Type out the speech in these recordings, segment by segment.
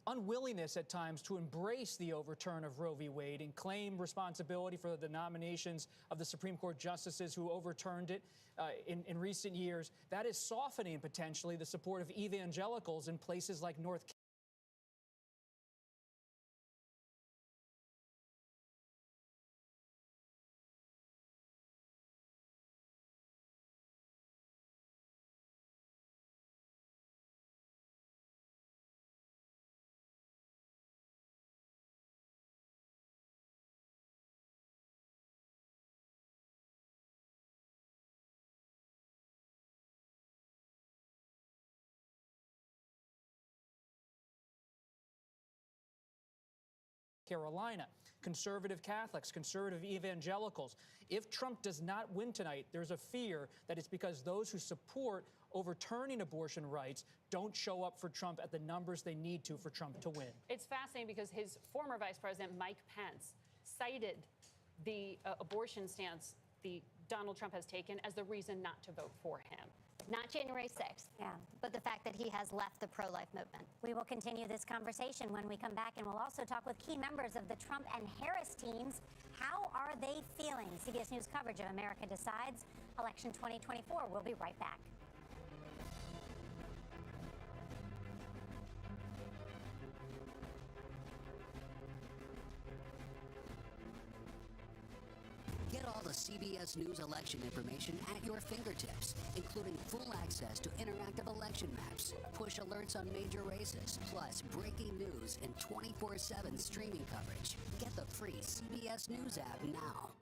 unwillingness at times to embrace the overturn of Roe v. Wade and claim responsibility for the nominations of the Supreme Court justices who overturned it in recent years. That is softening potentially the support of evangelicals in places like North Carolina, conservative Catholics, conservative evangelicals. If Trump does not win tonight, there's a fear that it's because those who support overturning abortion rights don't show up for Trump at the numbers they need to for Trump to win. It's fascinating because his former vice president, Mike Pence, cited the abortion stance Donald Trump has taken as the reason not to vote for him. Not January 6th, but the fact that he has left the pro-life movement. We will continue this conversation when we come back, and we'll also talk with key members of the Trump and Harris teams. How are they feeling? CBS News coverage of America Decides Election 2024. We'll be right back. Get all the CBS News election information at your fingertips, including full access to interactive election maps, push alerts on major races, plus breaking news and 24/7 streaming coverage. Get the free CBS News app now.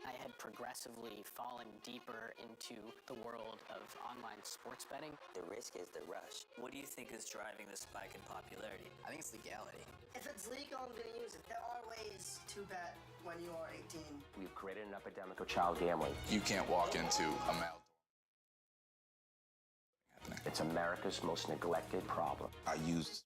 I had progressively fallen deeper into the world of online sports betting. The risk is the rush. What do you think is driving the spike in popularity? I think it's legality. If it's legal, I'm going to use it. There are ways to bet when you are 18. We've created an epidemic of child gambling. You can't walk into a male. It's America's most neglected problem. I used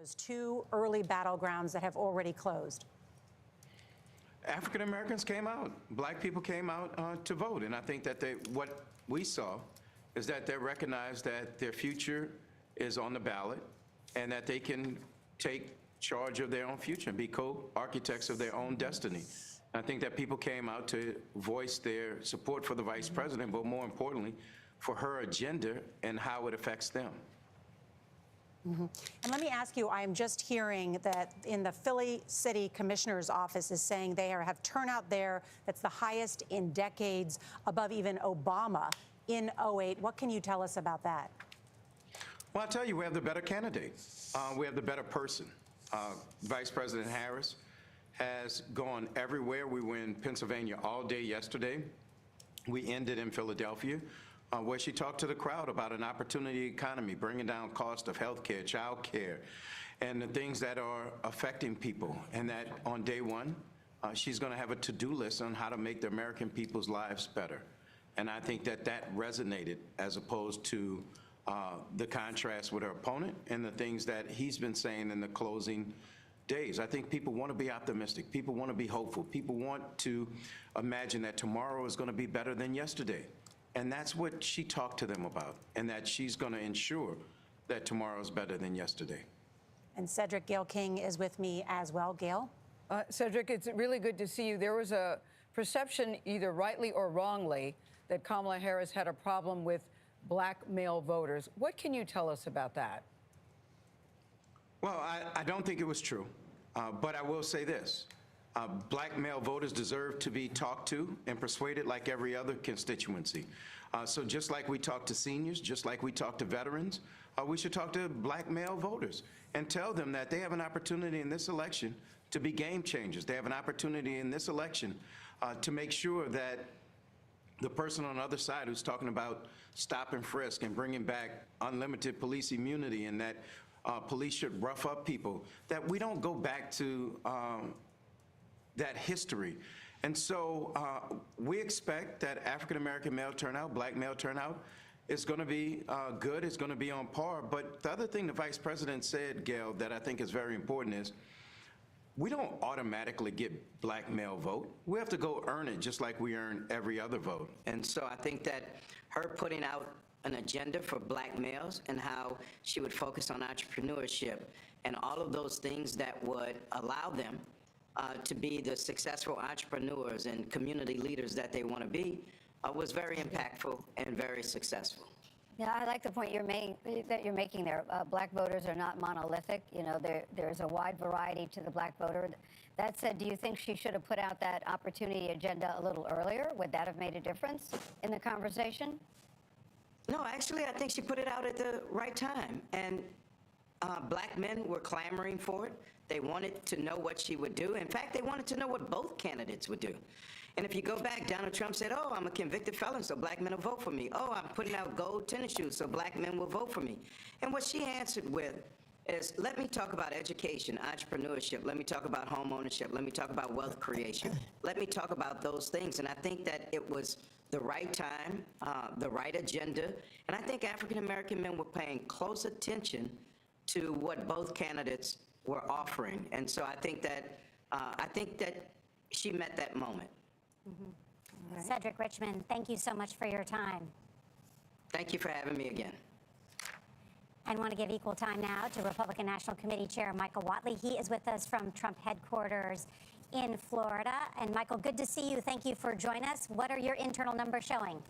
Those two early battlegrounds that have already closed. African Americans came out. Black people came out to vote. And I think that what we saw is that they recognize that their future is on the ballot and that they can take charge of their own future and be co-architects of their own destiny. I think that people came out to voice their support for the vice president, but more importantly, for her agenda and how it affects them. And let me ask you, I am just hearing that in the Philly City Commissioner's office is saying they have turnout there that's the highest in decades, above even Obama in 08. What can you tell us about that? Well, I'll tell you, we have the better candidate. We have the better person. Vice President Harris has gone everywhere. We were in Pennsylvania all day yesterday. We ended in Philadelphia, where she talked to the crowd about an opportunity economy, bringing down cost of health care, child care, and the things that are affecting people. And that on day one, she's going to have a to-do list on how to make the American people's lives better. And I think that that resonated as opposed to the contrast with her opponent and the things that he's been saying in the closing days. I think people want to be optimistic. People want to be hopeful. People want to imagine that tomorrow is going to be better than yesterday. And that's what she talked to them about, and that she's going to ensure that tomorrow is better than yesterday. And Cedric Gayle King is with me as well. Gayle? Cedric, it's really good to see you. There was a perception, either rightly or wrongly, that Kamala Harris had a problem with black male voters. What can you tell us about that? Well, I don't think it was true, but I will say this. Black male voters deserve to be talked to and persuaded like every other constituency. So just like we talk to seniors, just like we talk to veterans, we should talk to black male voters and tell them that they have an opportunity in this election to be game changers. They have an opportunity in this election to make sure that the person on the other side who's talking about stop and frisk and bringing back unlimited police immunity and that police should rough up people, that we don't go back to that history. And so we expect that African-American male turnout, black male turnout, is going to be good, it's going to be on par. But the other thing the vice president said, Gayle, that I think is very important is we don't automatically get black male vote. We have to go earn it just like we earn every other vote. And so I think that her putting out an agenda for black males and how she would focus on entrepreneurship and all of those things that would allow them to be the successful entrepreneurs and community leaders that they want to be was very impactful and very successful. Yeah, I like the point that you're making there. Black voters are not monolithic. You know, there's a wide variety to the black voter. That said, do you think she should have put out that opportunity agenda a little earlier? Would that have made a difference in the conversation? No, actually, I think she put it out at the right time. And black men were clamoring for it. They wanted to know what she would do. In fact, they wanted to know what both candidates would do. And if you go back, Donald Trump said, oh, I'm a convicted felon, so black men will vote for me. Oh, I'm putting out gold tennis shoes, so black men will vote for me. And what she answered with is, let me talk about education, entrepreneurship. Let me talk about home ownership. Let me talk about wealth creation. Let me talk about those things. And I think that it was the right time, the right agenda. And I think African-American men were paying close attention to what both candidates were offering. And so I think that she met that moment. Mm-hmm. Right. Cedric Richmond, thank you so much for your time. Thank you for having me again. I want to give equal time now to Republican National Committee Chair Michael Whatley. He is with us from Trump headquarters in Florida. And Michael, good to see you. Thank you for joining us. What are your internal numbers showing?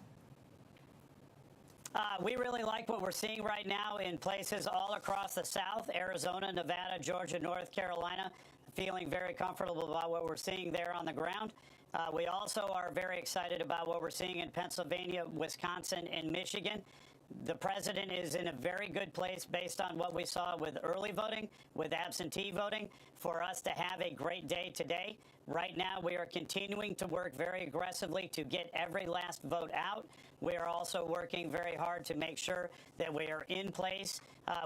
We really like what we're seeing right now in places all across the South, Arizona, Nevada, Georgia, North Carolina. Feeling very comfortable about what we're seeing there on the ground. We also are very excited about what we're seeing in Pennsylvania, Wisconsin, and Michigan. The president is in a very good place based on what we saw with early voting, with absentee voting, for us to have a great day today. Right now, we are continuing to work very aggressively to get every last vote out. We are also working very hard to make sure that we are in place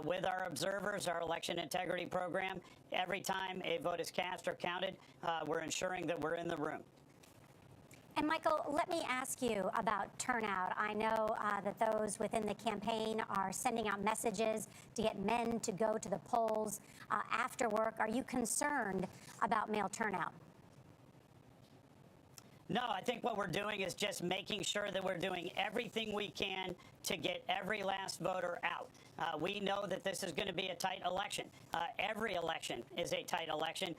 with our observers, our election integrity program. Every time a vote is cast or counted, we're ensuring that we're in the room. And Michael, let me ask you about turnout. I know that those within the campaign are sending out messages to get men to go to the polls after work. Are you concerned about male turnout? No, I think what we're doing is just making sure that we're doing everything we can to get every last voter out. We know that this is going to be a tight election. Every election is a tight election.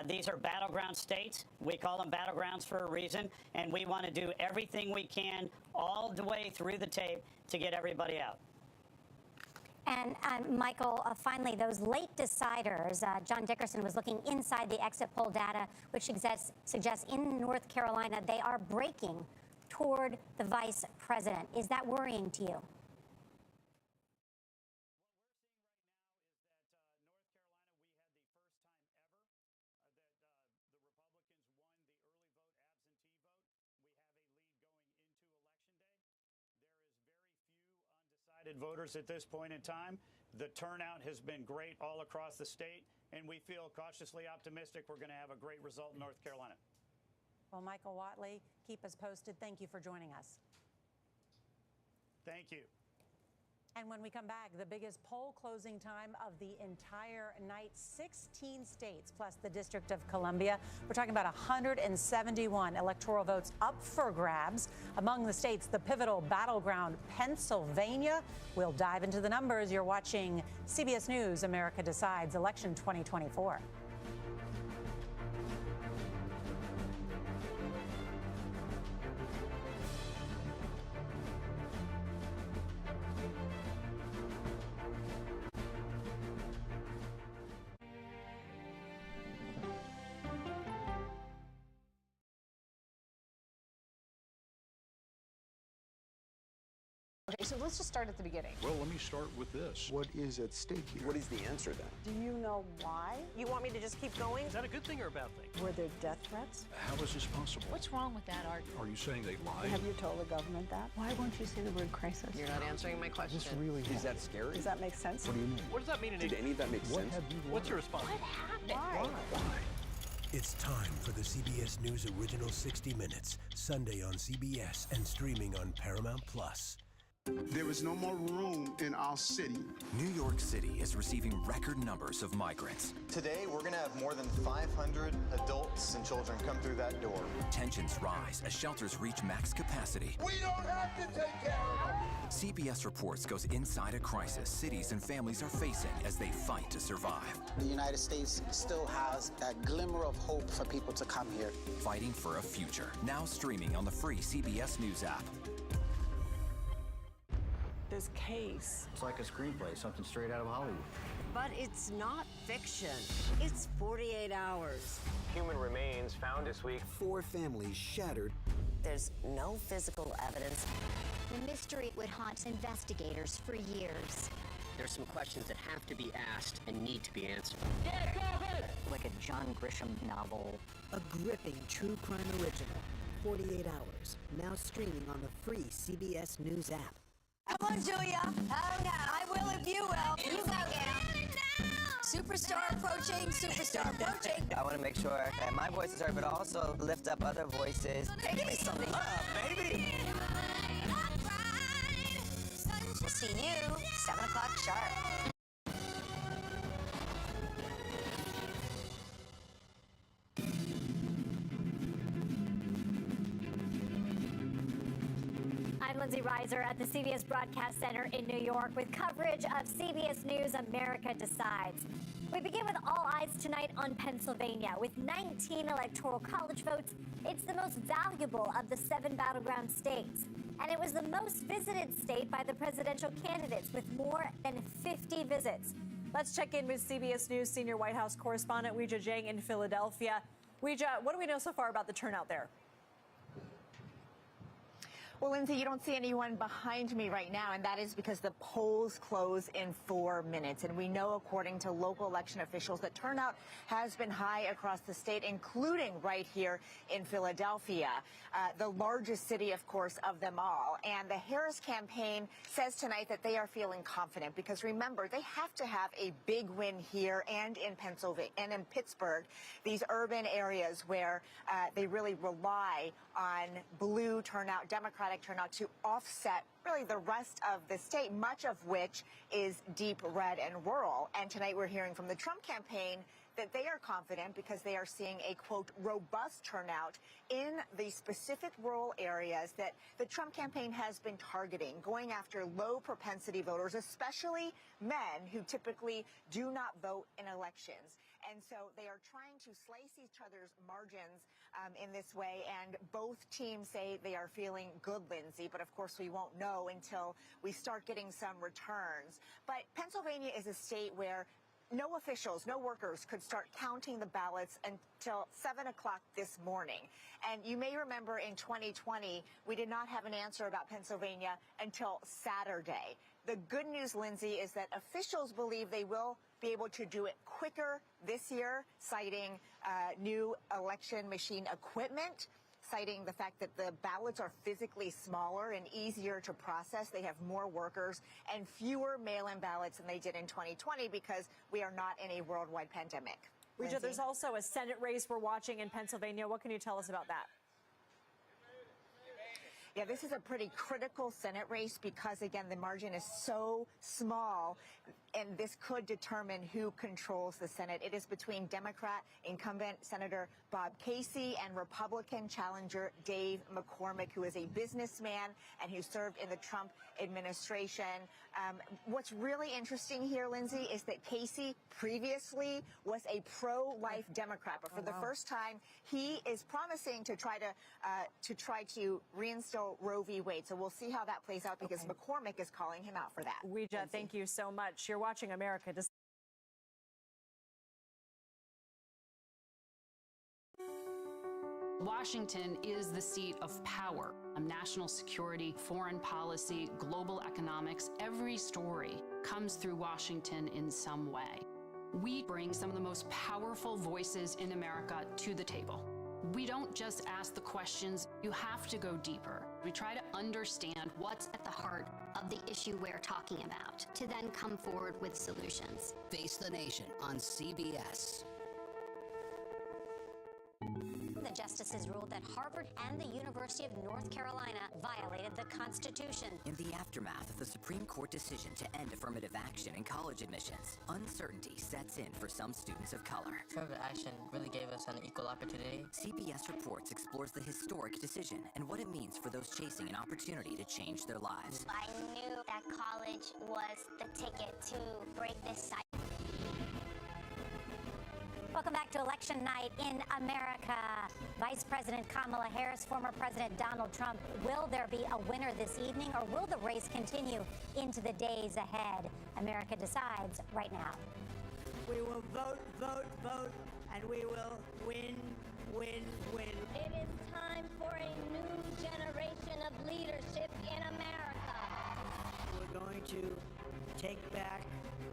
These are battleground states. We call them battlegrounds for a reason, and we want to do everything we can all the way through the tape to get everybody out. And Michael, finally, those late deciders, John Dickerson was looking inside the exit poll data, which suggests in North Carolina they are breaking toward the vice president. Is that worrying to you? Voters at this point in time. The turnout has been great all across the state, and we feel cautiously optimistic we're going to have a great result in North Carolina. Well, Michael Whatley, keep us posted. Thank you for joining us. Thank you. And when we come back, the biggest poll closing time of the entire night, 16 states plus the District of Columbia. We're talking about 171 electoral votes up for grabs. Among the states, the pivotal battleground Pennsylvania. We'll dive into the numbers. You're watching CBS News, America Decides, Election 2024. Okay, so let's just start at the beginning. Well, let me start with this. What is at stake here? What is the answer then? Do you know why? You want me to just keep going? Is that a good thing or a bad thing? Were there death threats? How is this possible? What's wrong with that argument? Are you saying they lied? Have you told the government that? Why won't you say the word crisis? You're not answering my question. Is this really Is that scary? Does that make sense? What do you mean? What does that mean in Did any of that make sense? What's your response? What happened? Why? It's time for the CBS News Original 60 Minutes, Sunday on CBS and streaming on Paramount+. There is no more room in our city. New York City is receiving record numbers of migrants. Today, we're going to have more than 500 adults and children come through that door. Tensions rise as shelters reach max capacity. We don't have to take care of them. CBS Reports goes inside a crisis cities and families are facing as they fight to survive. The United States still has that glimmer of hope for people to come here. Fighting for a future. Now streaming on the free CBS News app. This case. It's like a screenplay, something straight out of Hollywood. But it's not fiction. It's 48 hours. Human remains found this week. 4 families shattered. There's no physical evidence. The mystery would haunt investigators for years. There's some questions that have to be asked and need to be answered. Like a John Grisham novel. A gripping true crime original. 48 hours. Now streaming on the free CBS News app. Come on, Julia. Oh, no. I will if you will. You go, Gail. Superstar approaching, superstar approaching. I want to make sure that my voice is heard, but also lift up other voices. Give me something up, baby. We'll see you 7 o'clock sharp. I'm Lindsay Reiser at the CBS Broadcast Center in New York with coverage of CBS News America Decides. We begin with all eyes tonight on Pennsylvania. With 19 electoral college votes, it's the most valuable of the 7 battleground states. And it was the most visited state by the presidential candidates with more than 50 visits. Let's check in with CBS News senior White House correspondent Weijia Jiang in Philadelphia. Weijia, what do we know so far about the turnout there? Well, Lindsay, you don't see anyone behind me right now, and that is because the polls close in 4 minutes. And we know, according to local election officials, that turnout has been high across the state, including right here in Philadelphia, the largest city, of course, of them all. And the Harris campaign says tonight that they are feeling confident because, remember, they have to have a big win here and in Pennsylvania and in Pittsburgh, these urban areas where they really rely on blue turnout, Democratic turnout to offset really the rest of the state, much of which is deep red and rural. And tonight we're hearing from the Trump campaign that they are confident because they are seeing a, quote, robust turnout in the specific rural areas that the Trump campaign has been targeting, going after low propensity voters, especially men who typically do not vote in elections. And so they are trying to slice each other's margins in this way. And both teams say they are feeling good, Lindsay. But of course, we won't know until we start getting some returns. But Pennsylvania is a state where no officials, no workers could start counting the ballots until 7 o'clock this morning. And you may remember in 2020, we did not have an answer about Pennsylvania until Saturday. The good news, Lindsay, is that officials believe they will be able to do it quicker this year, citing new election machine equipment, citing the fact that the ballots are physically smaller and easier to process. They have more workers and fewer mail-in ballots than they did in 2020 because we are not in a worldwide pandemic. Rija, there's also a Senate race we're watching in Pennsylvania. What can you tell us about that? Yeah, this is a pretty critical Senate race because, again, the margin is so small, and this could determine who controls the Senate. It is between Democrat incumbent Senator Bob Casey and Republican challenger Dave McCormick, who is a businessman and who served in the Trump administration. What's really interesting here, Lindsay, is that Casey previously was a pro-life Democrat, but for the first time, he is promising to try to reinstall Roe v. Wade. So we'll see how that plays out because McCormick is calling him out for that. Rija, thank you so much. You're watching America. Washington is the seat of power. National security, foreign policy, global economics, every story comes through Washington in some way. We bring some of the most powerful voices in America to the table. We don't just ask the questions, you have to go deeper. We try to understand what's at the heart of the issue we're talking about, to then come forward with solutions. Face the Nation on CBS. The justices ruled that Harvard and the University of North Carolina violated the Constitution. In the aftermath of the Supreme Court decision to end affirmative action in college admissions, uncertainty sets in for some students of color. Affirmative action really gave us an equal opportunity. CBS Reports explores the historic decision and what it means for those chasing an opportunity to change their lives. I knew that college was the ticket to break this cycle. Welcome back to Election Night in America. Vice President Kamala Harris, former President Donald Trump. Will there be a winner this evening, or will the race continue into the days ahead? America decides right now. We will vote, vote, vote, and we will win, win, win. It is time for a new generation of leadership in America. We're going to take back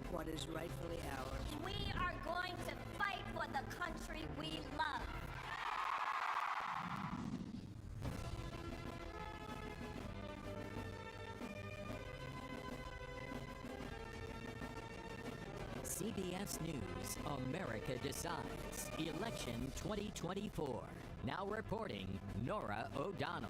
what is rightfully ours. We are going to fight for the country we love. CBS News, America Decides. Election 2024. Now reporting, Norah O'Donnell.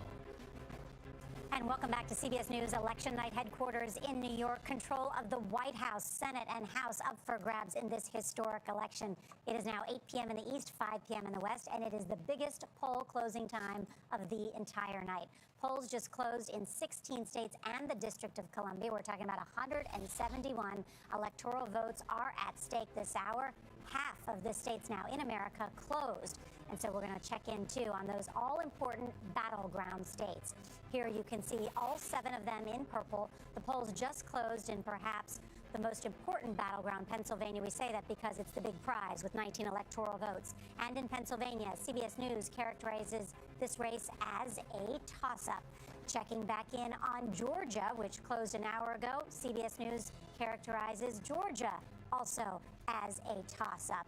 And welcome back to CBS News. Election night headquarters in New York. Control of the White House, Senate, and House up for grabs in this historic election. It is now 8 p.m. in the East, 5 p.m. in the West, and it is the biggest poll closing time of the entire night. Polls just closed in 16 states and the District of Columbia. We're talking about 171 electoral votes are at stake this hour. Half of the states now in America closed. And so we're going to check in, too, on those all-important battleground states. Here you can see all 7 of them in purple. The polls just closed in perhaps the most important battleground, Pennsylvania. We say that because it's the big prize with 19 electoral votes. And in Pennsylvania, CBS News characterizes this race as a toss-up. Checking back in on Georgia, which closed an hour ago, CBS News characterizes Georgia also as a toss-up.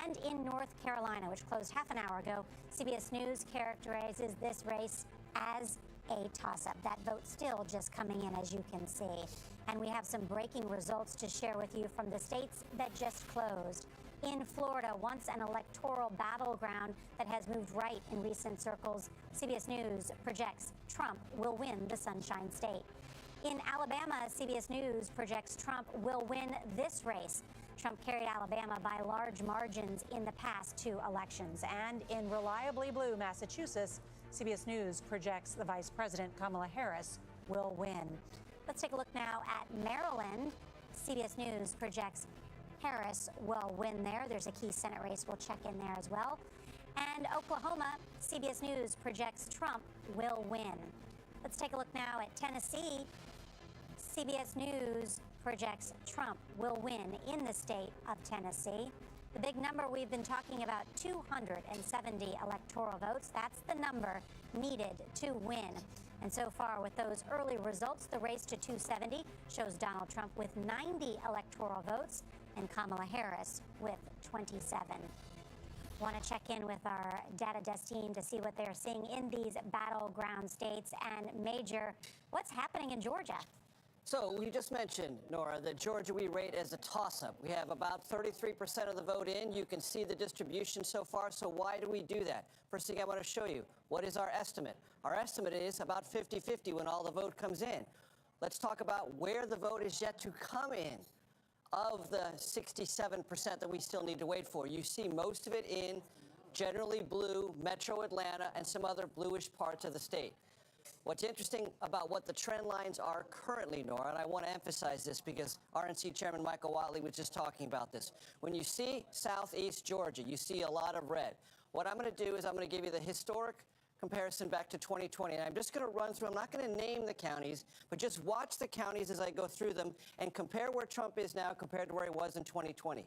And in North Carolina, which closed half an hour ago, CBS News characterizes this race as a toss-up. That vote still just coming in, as you can see. And we have some breaking results to share with you from the states that just closed. In Florida, once an electoral battleground that has moved right in recent circles, CBS News projects Trump will win the Sunshine State. In Alabama, CBS News projects Trump will win this race. Trump carried Alabama by large margins in the past two elections. And in reliably blue Massachusetts, CBS News projects the Vice President, Kamala Harris, will win. Let's take a look now at Maryland. CBS News projects Harris will win there. There's a key Senate race. We'll check in there as well. And Oklahoma, CBS News projects Trump will win. Let's take a look now at Tennessee. CBS News projects Trump will win in the state of Tennessee. The big number we've been talking about, 270 electoral votes. That's the number needed to win. And so far, with those early results, the race to 270 shows Donald Trump with 90 electoral votes and Kamala Harris with 27. Want to check in with our data desk team to see what they're seeing in these battleground states. And Major, what's happening in Georgia? So we just mentioned, Nora, that Georgia we rate as a toss-up. We have about 33% of the vote in. You can see the distribution so far. So why do we do that? First thing I want to show you, what is our estimate? Our estimate is about 50-50 when all the vote comes in. Let's talk about where the vote is yet to come in. Of the 67% that we still need to wait for, you see most of it in generally blue, metro Atlanta, and some other bluish parts of the state. What's interesting about what the trend lines are currently, Nora, and I want to emphasize this because RNC Chairman Michael Whatley was just talking about this. When you see southeast Georgia, you see a lot of red. What I'm going to do is I'm going to give you the historic comparison back to 2020. And I'm just going to run through, I'm not going to name the counties, but just watch the counties as I go through them and compare where Trump is now compared to where he was in 2020.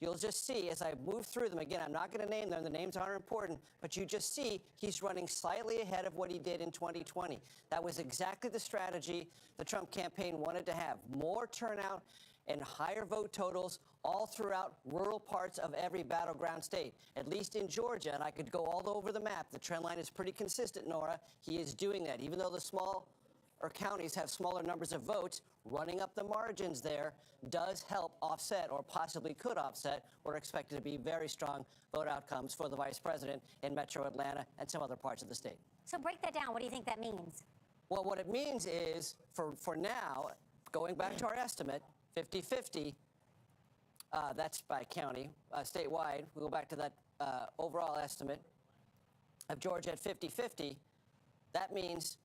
You'll just see as I move through them, again, I'm not going to name them, the names aren't important, but you just see he's running slightly ahead of what he did in 2020. That was exactly the strategy the Trump campaign wanted to have. More turnout and higher vote totals all throughout rural parts of every battleground state, at least in Georgia. And I could go all over the map. The trend line is pretty consistent, Nora. He is doing that. Even though the smaller counties have smaller numbers of votes, running up the margins there does help offset, or possibly could offset, what are expected to be very strong vote outcomes for the vice president in metro Atlanta and some other parts of the state. So break that down. What do you think that means? Well, what it means is, for now, going back to our estimate, 50-50, that's by county, statewide. We go back to that overall estimate of Georgia at 50-50. That means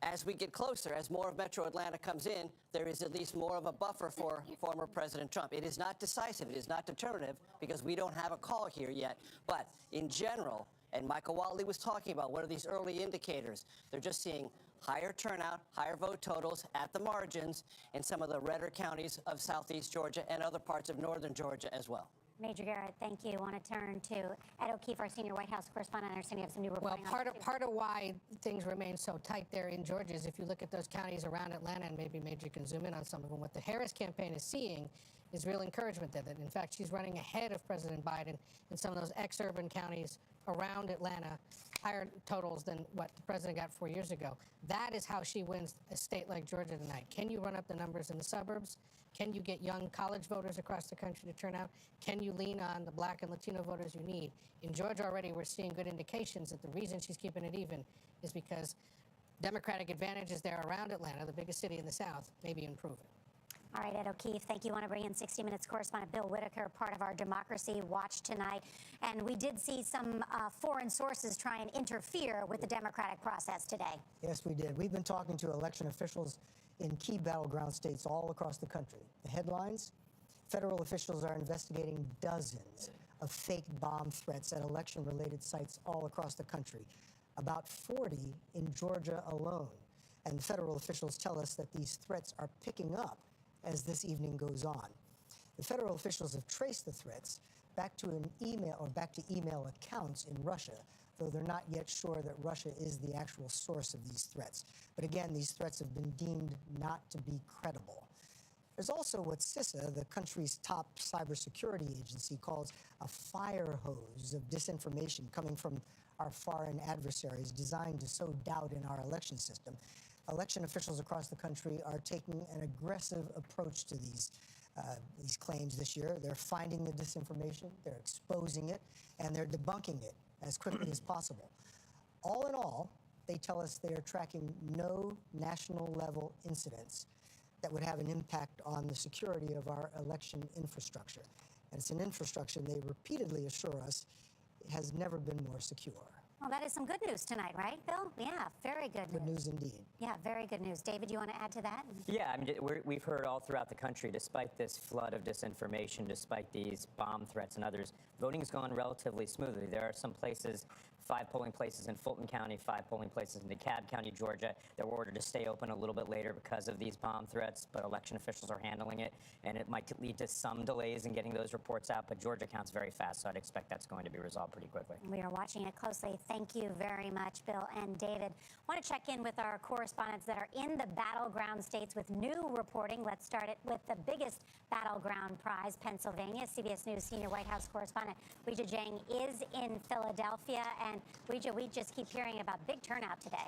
as we get closer, as more of metro Atlanta comes in, there is at least more of a buffer for former President Trump. It is not decisive. It is not determinative because we don't have a call here yet. But in general, and Michael Whatley was talking about, what are these early indicators? They're just seeing higher turnout, higher vote totals at the margins in some of the redder counties of southeast Georgia and other parts of northern Georgia as well. Major Garrett, thank you. I want to turn to Ed O'Keefe, our senior White House correspondent. I understand you have some new reporting. Well, part of why things remain so tight there in Georgia is if you look at those counties around Atlanta, and maybe Major can zoom in on some of them, what the Harris campaign is seeing is real encouragement there. That in fact, she's running ahead of President Biden in some of those ex-urban counties around Atlanta, higher totals than what the president got 4 years ago. That is how she wins a state like Georgia tonight. Can you run up the numbers in the suburbs? Can you get young college voters across the country to turn out? Can you lean on the black and Latino voters you need? In Georgia already, we're seeing good indications that the reason she's keeping it even is because Democratic advantages there around Atlanta, the biggest city in the South, may be improving. All right, Ed O'Keefe, thank you. I want to bring in 60 Minutes correspondent Bill Whitaker, part of our Democracy Watch tonight. And we did see some foreign sources try and interfere with the democratic process today. Yes, we did. We've been talking to election officials in key battleground states all across the country. The headlines: federal officials are investigating dozens of fake bomb threats at election-related sites all across the country, about 40 in Georgia alone. And federal officials tell us that these threats are picking up as this evening goes on. The federal officials have traced the threats back to email accounts in Russia, though they're not yet sure that Russia is the actual source of these threats. But again, these threats have been deemed not to be credible. There's also what CISA, the country's top cybersecurity agency, calls a fire hose of disinformation coming from our foreign adversaries designed to sow doubt in our election system. Election officials across the country are taking an aggressive approach to these claims this year. They're finding the disinformation, they're exposing it, and they're debunking it as quickly as possible. All in all, they tell us they are tracking no national-level incidents that would have an impact on the security of our election infrastructure. And it's an infrastructure they repeatedly assure us has never been more secure. Well, that is some good news tonight, right, Bill? Yeah, very good news. Good news indeed. Yeah, very good news. David, you want to add to that? Yeah, I mean, we've heard all throughout the country, despite this flood of disinformation, despite these bomb threats and others, voting's gone relatively smoothly. There are some places, 5 polling places in Fulton County, 5 polling places in DeKalb County, Georgia, that were ordered to stay open a little bit later because of these bomb threats, but election officials are handling it, and it might lead to some delays in getting those reports out, but Georgia counts very fast, so I'd expect that's going to be resolved pretty quickly. We are watching it closely. Thank you very much, Bill and David. I want to check in with our correspondents that are in the battleground states with new reporting. Let's start it with the biggest battleground prize, Pennsylvania. CBS News senior White House correspondent Weijia Jiang is in Philadelphia. And Weijia, we just keep hearing about big turnout today.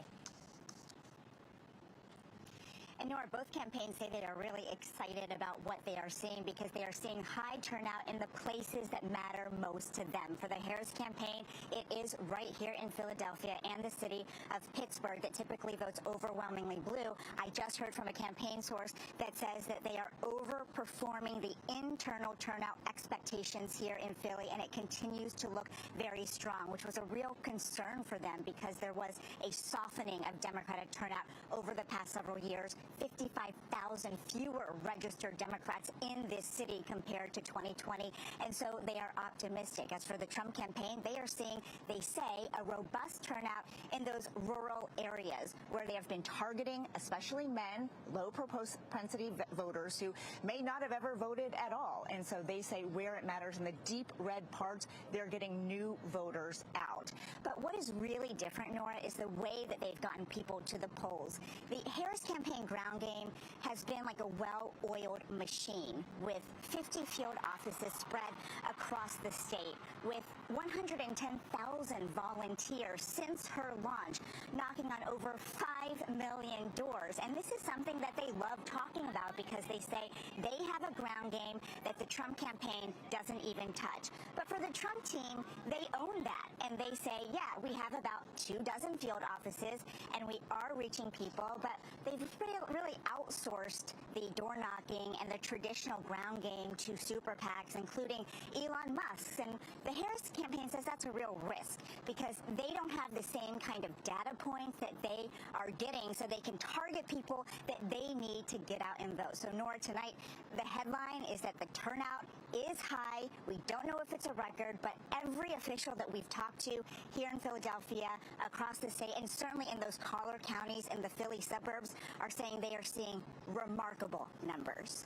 And Nora, both campaigns say they are really excited about what they are seeing because they are seeing high turnout in the places that matter most to them. For the Harris campaign, it is right here in Philadelphia and the city of Pittsburgh that typically votes overwhelmingly blue. I just heard from a campaign source that says that they are overperforming the internal turnout expectations here in Philly, and it continues to look very strong, which was a real concern for them because there was a softening of Democratic turnout over the past several years. 55,000 fewer registered Democrats in this city compared to 2020, and so they are optimistic. As for the Trump campaign, they are seeing, they say, a robust turnout in those rural areas where they have been targeting, especially men, low propensity voters who may not have ever voted at all, and so they say where it matters in the deep red parts, they're getting new voters out. But what is really different, Nora, is the way that they've gotten people to the polls. The Harris campaign ground game has been like a well-oiled machine with 50 field offices spread across the state, with 110,000 volunteers since her launch, knocking on over 5 million doors. And this is something that they love talking about because they say they have a ground game that the Trump campaign doesn't even touch. But for the Trump team, they own that. And they say, yeah, we have about 24 field offices and we are reaching people, but they've really outsourced the door knocking and the traditional ground game to super PACs, including Elon Musk. And the Harris campaign says that's a real risk because they don't have the same kind of data points that they are getting, so they can target people that they need to get out and vote. So Nora, tonight, the headline is that the turnout is high. We don't know if it's a record, but every official that we've talked to here in Philadelphia, across the state, and certainly in those collar counties in the Philly suburbs are saying they are seeing remarkable numbers.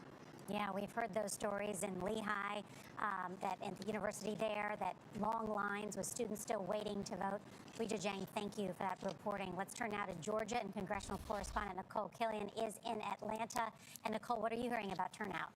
Yeah, we've heard those stories in Lehigh, that at the university there, that long lines with students still waiting to vote. Weijia Jiang, thank you for that reporting. Let's turn now to Georgia, and congressional correspondent Nicole Killian is in Atlanta. And Nicole, what are you hearing about turnout?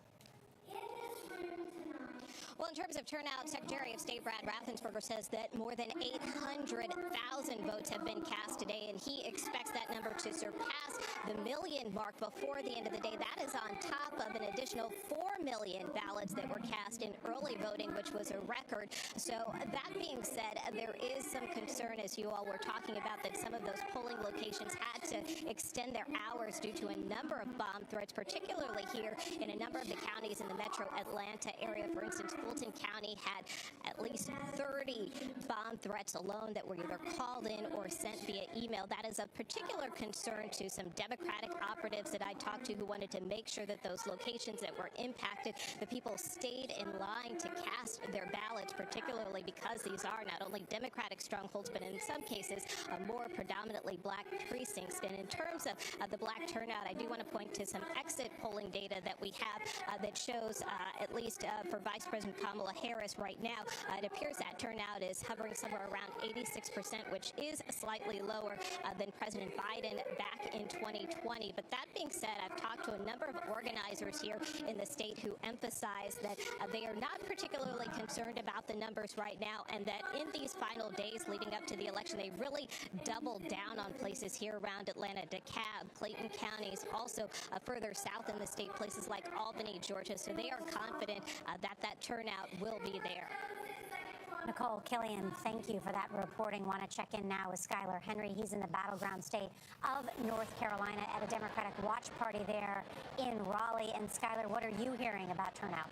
Well, in terms of turnout, Secretary of State Brad Raffensperger says that more than 800,000 votes have been cast today, and he expects that number to surpass the 1 million mark before the end of the day. That is on top of an additional 4 million ballots that were cast in early voting, which was a record. So that being said, there is some concern, as you all were talking about, that some of those polling locations had to extend their hours due to a number of bomb threats, particularly here in a number of the counties in the metro Atlanta area. For instance, Fulton County had at least 30 bomb threats alone that were either called in or sent via email. email. That is of particular concern to some Democratic operatives that I talked to who wanted to make sure that those locations that were impacted, the people stayed in line to cast their ballots, particularly because these are not only Democratic strongholds, but in some cases, more predominantly black precincts. And in terms of the black turnout, I do want to point to some exit polling data that we have that shows, at least for Vice President Kamala Harris right now, it appears that turnout is hovering somewhere around 86%, which is slightly lower than President Biden back in 2020. But that being said, I've talked to a number of organizers here in the state who emphasize that they are not particularly concerned about the numbers right now, and that in these final days leading up to the election, they really doubled down on places here around Atlanta, DeKalb, Clayton counties, also further south in the state, places like Albany, Georgia. So they are confident that that turnout will be there. Nicole Killian, thank you for that reporting. Want to check in now with Skylar Henry. He's in the battleground state of North Carolina at a Democratic watch party there in Raleigh. And Skylar, what are you hearing about turnout?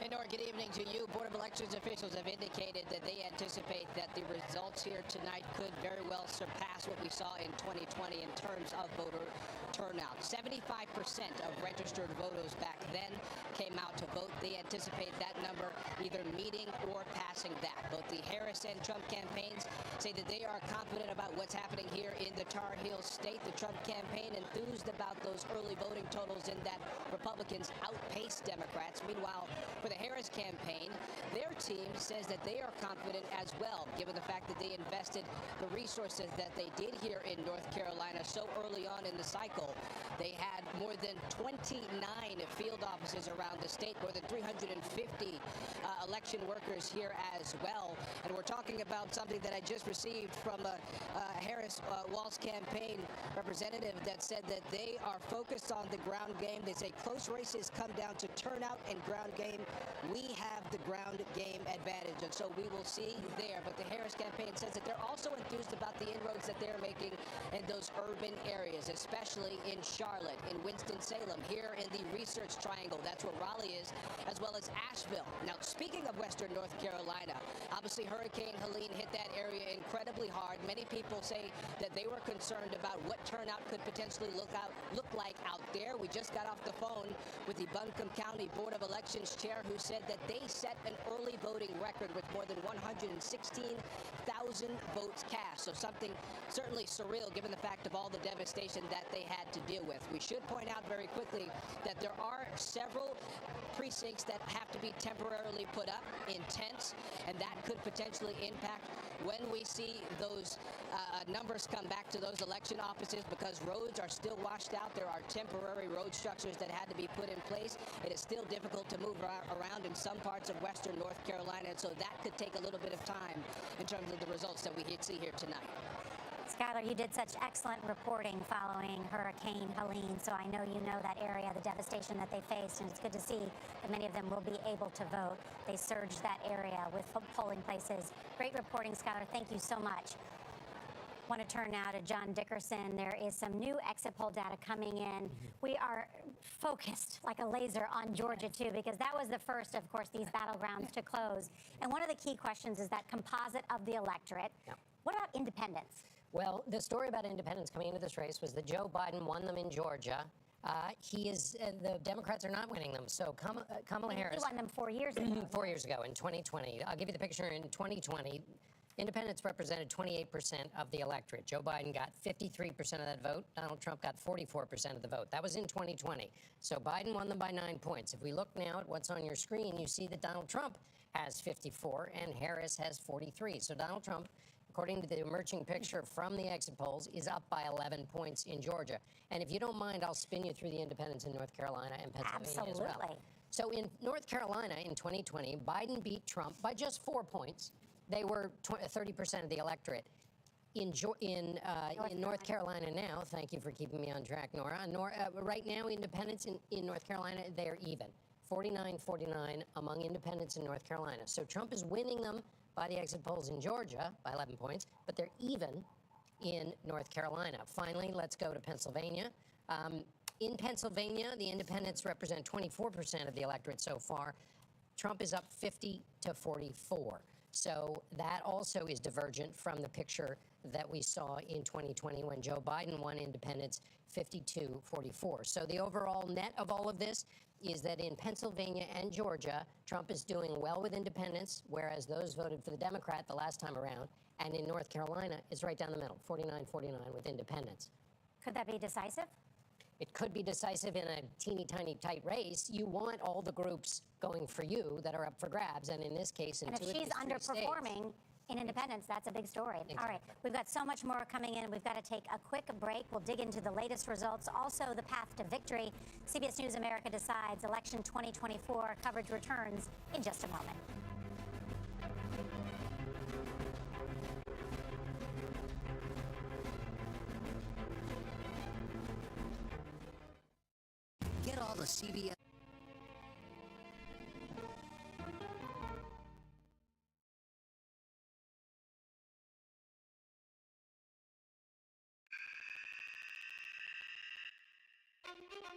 And Nora, good evening to you. Board of Elections officials have indicated that they anticipate that the results here tonight could very well surpass what we saw in 2020 in terms of voter turnout. 75% of registered voters back then came out to vote. They anticipate that number either meeting or passing that. Both the Harris and Trump campaigns say that they are confident about what's happening here in the Tar Heel state. The Trump campaign enthused about those early voting totals in that Republicans outpaced Democrats. Meanwhile, for the Harris campaign, their team says that they are confident as well, given the fact that they invested the resources that they did here in North Carolina so early on in the cycle. They had more than 29 field offices around the state, more than 350 election workers here as well. And we're talking about something that I just received from a Harris Walz campaign representative that said that they are focused on the ground game. They say close races come down to turnout and ground game. We have the ground game advantage, and so we will see there. But the Harris campaign says that they're also enthused about the inroads that they're making in those urban areas, especially in Charlotte, in Winston-Salem, here in the Research Triangle. That's where Raleigh is, as well as Asheville. Now, speaking of Western North Carolina, obviously Hurricane Helene hit that area incredibly hard. Many people say that they were concerned about what turnout could potentially look like out there. We just got off the phone with the Buncombe County Board of Elections chair, who said that they set an early voting record with more than 116,000 votes cast. So something certainly surreal given the fact of all the devastation that they had to deal with. We should point out very quickly that there are several precincts that have to be temporarily put up in tents, and that could potentially impact when we see those numbers come back to those election offices, because roads are still washed out. There are temporary road structures that had to be put in place. It is still difficult to move around in some parts of western North Carolina, and so that could take a little bit of time in terms of the results that we see here tonight. Skylar, you did such excellent reporting following Hurricane Helene, so I know you know that area, the devastation that they faced, and it's good to see that many of them will be able to vote. They surged that area with polling places. Great reporting, Skylar. Thank you so much. Want to turn now to John Dickerson. There is some new exit poll data coming in. We are focused like a laser on Georgia, too, because that was the first, of course, these battlegrounds to close. And one of the key questions is that composite of the electorate. What about independents? Well, the story about independents coming into this race was that Joe Biden won them in Georgia. The Democrats are not winning them. So Kamala Harris. He won them 4 years ago. 4 years ago, in 2020. I'll give you the picture. In 2020, independents represented 28% of the electorate. Joe Biden got 53% of that vote. Donald Trump got 44% of the vote. That was in 2020. So Biden won them by 9 points. If we look now at what's on your screen, you see that Donald Trump has 54 and Harris has 43. So Donald Trump, according to the emerging picture from the exit polls, is up by 11 points in Georgia. And if you don't mind, I'll spin you through the independents in North Carolina and Pennsylvania as well. So in North Carolina in 2020, Biden beat Trump by just 4 points. They were 30% of the electorate. In North Carolina now, thank you for keeping me on track, Nora. Right now, independents in North Carolina, they're even. 49-49 among independents in North Carolina. So Trump is winning them by the exit polls in Georgia by 11 points, but they're even in North Carolina. Finally, let's go to Pennsylvania. In Pennsylvania, the independents represent 24% of the electorate so far. Trump is up 50-44. So that also is divergent from the picture that we saw in 2020 when Joe Biden won independents 52-44. So the overall net of all of this is that in Pennsylvania and Georgia, Trump is doing well with independents, whereas those voted for the Democrat the last time around. And in North Carolina, it's right down the middle, 49-49 with independents. Could that be decisive? It could be decisive in a teeny tiny tight race. You want all the groups going for you that are up for grabs. And in this case, in and if she's underperforming in independence, that's a big story. Exactly. All right, we've got so much more coming in. We've got to take a quick break. We'll dig into the latest results, also the path to victory. CBS News America Decides Election 2024 coverage returns in just a moment. Get all the CBS.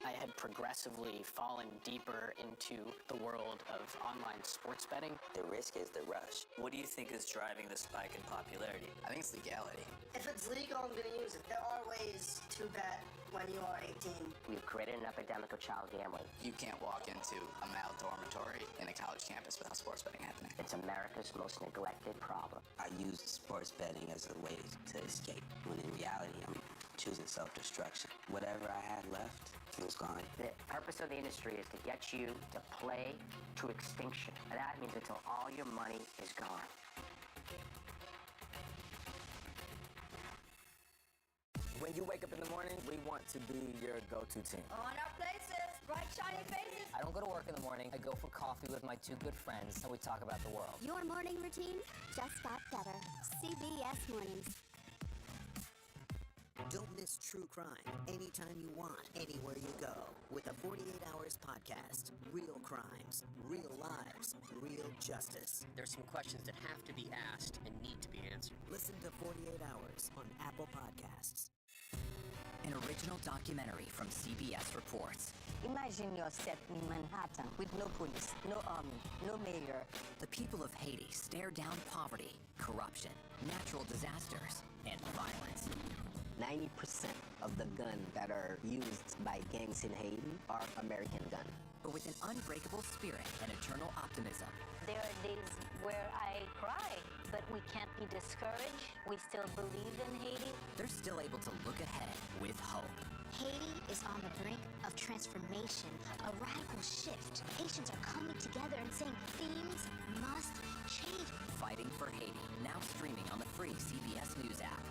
I had progressively fallen deeper into the world of online sports betting. The risk is the rush. What do you think is driving the spike in popularity? I think it's legality. If it's legal, I'm going to use it. There are ways to bet when you are 18. We've created an epidemic of child gambling. You can't walk into a male dormitory in a college campus without sports betting happening. It's America's most neglected problem. I use sports betting as a way to escape, when in reality, I'm choosing self-destruction. Whatever I had left, it was gone. The purpose of the industry is to get you to play to extinction. And that means until all your money is gone. When you wake up in the morning, we want to be your go-to team. On our places, bright shiny faces. I don't go to work in the morning. I go for coffee with my two good friends, and we talk about the world. Your morning routine just got better. CBS Mornings. Don't miss true crime anytime you want, anywhere you go. With the 48 Hours podcast. Real crimes, real lives, real justice. There's some questions that have to be asked and need to be answered. Listen to 48 Hours on Apple Podcasts. An original documentary from CBS Reports. Imagine yourself in Manhattan with no police, no army, no mayor. The people of Haiti stare down poverty, corruption, natural disasters, and violence. 90% of the guns that are used by gangs in Haiti are American guns. But with an unbreakable spirit and eternal optimism. There are days where I cry, but we can't be discouraged. We still believe in Haiti. They're still able to look ahead with hope. Haiti is on the brink of transformation, a radical shift. Haitians are coming together and saying things must change. Fighting for Haiti, now streaming on the free CBS News app.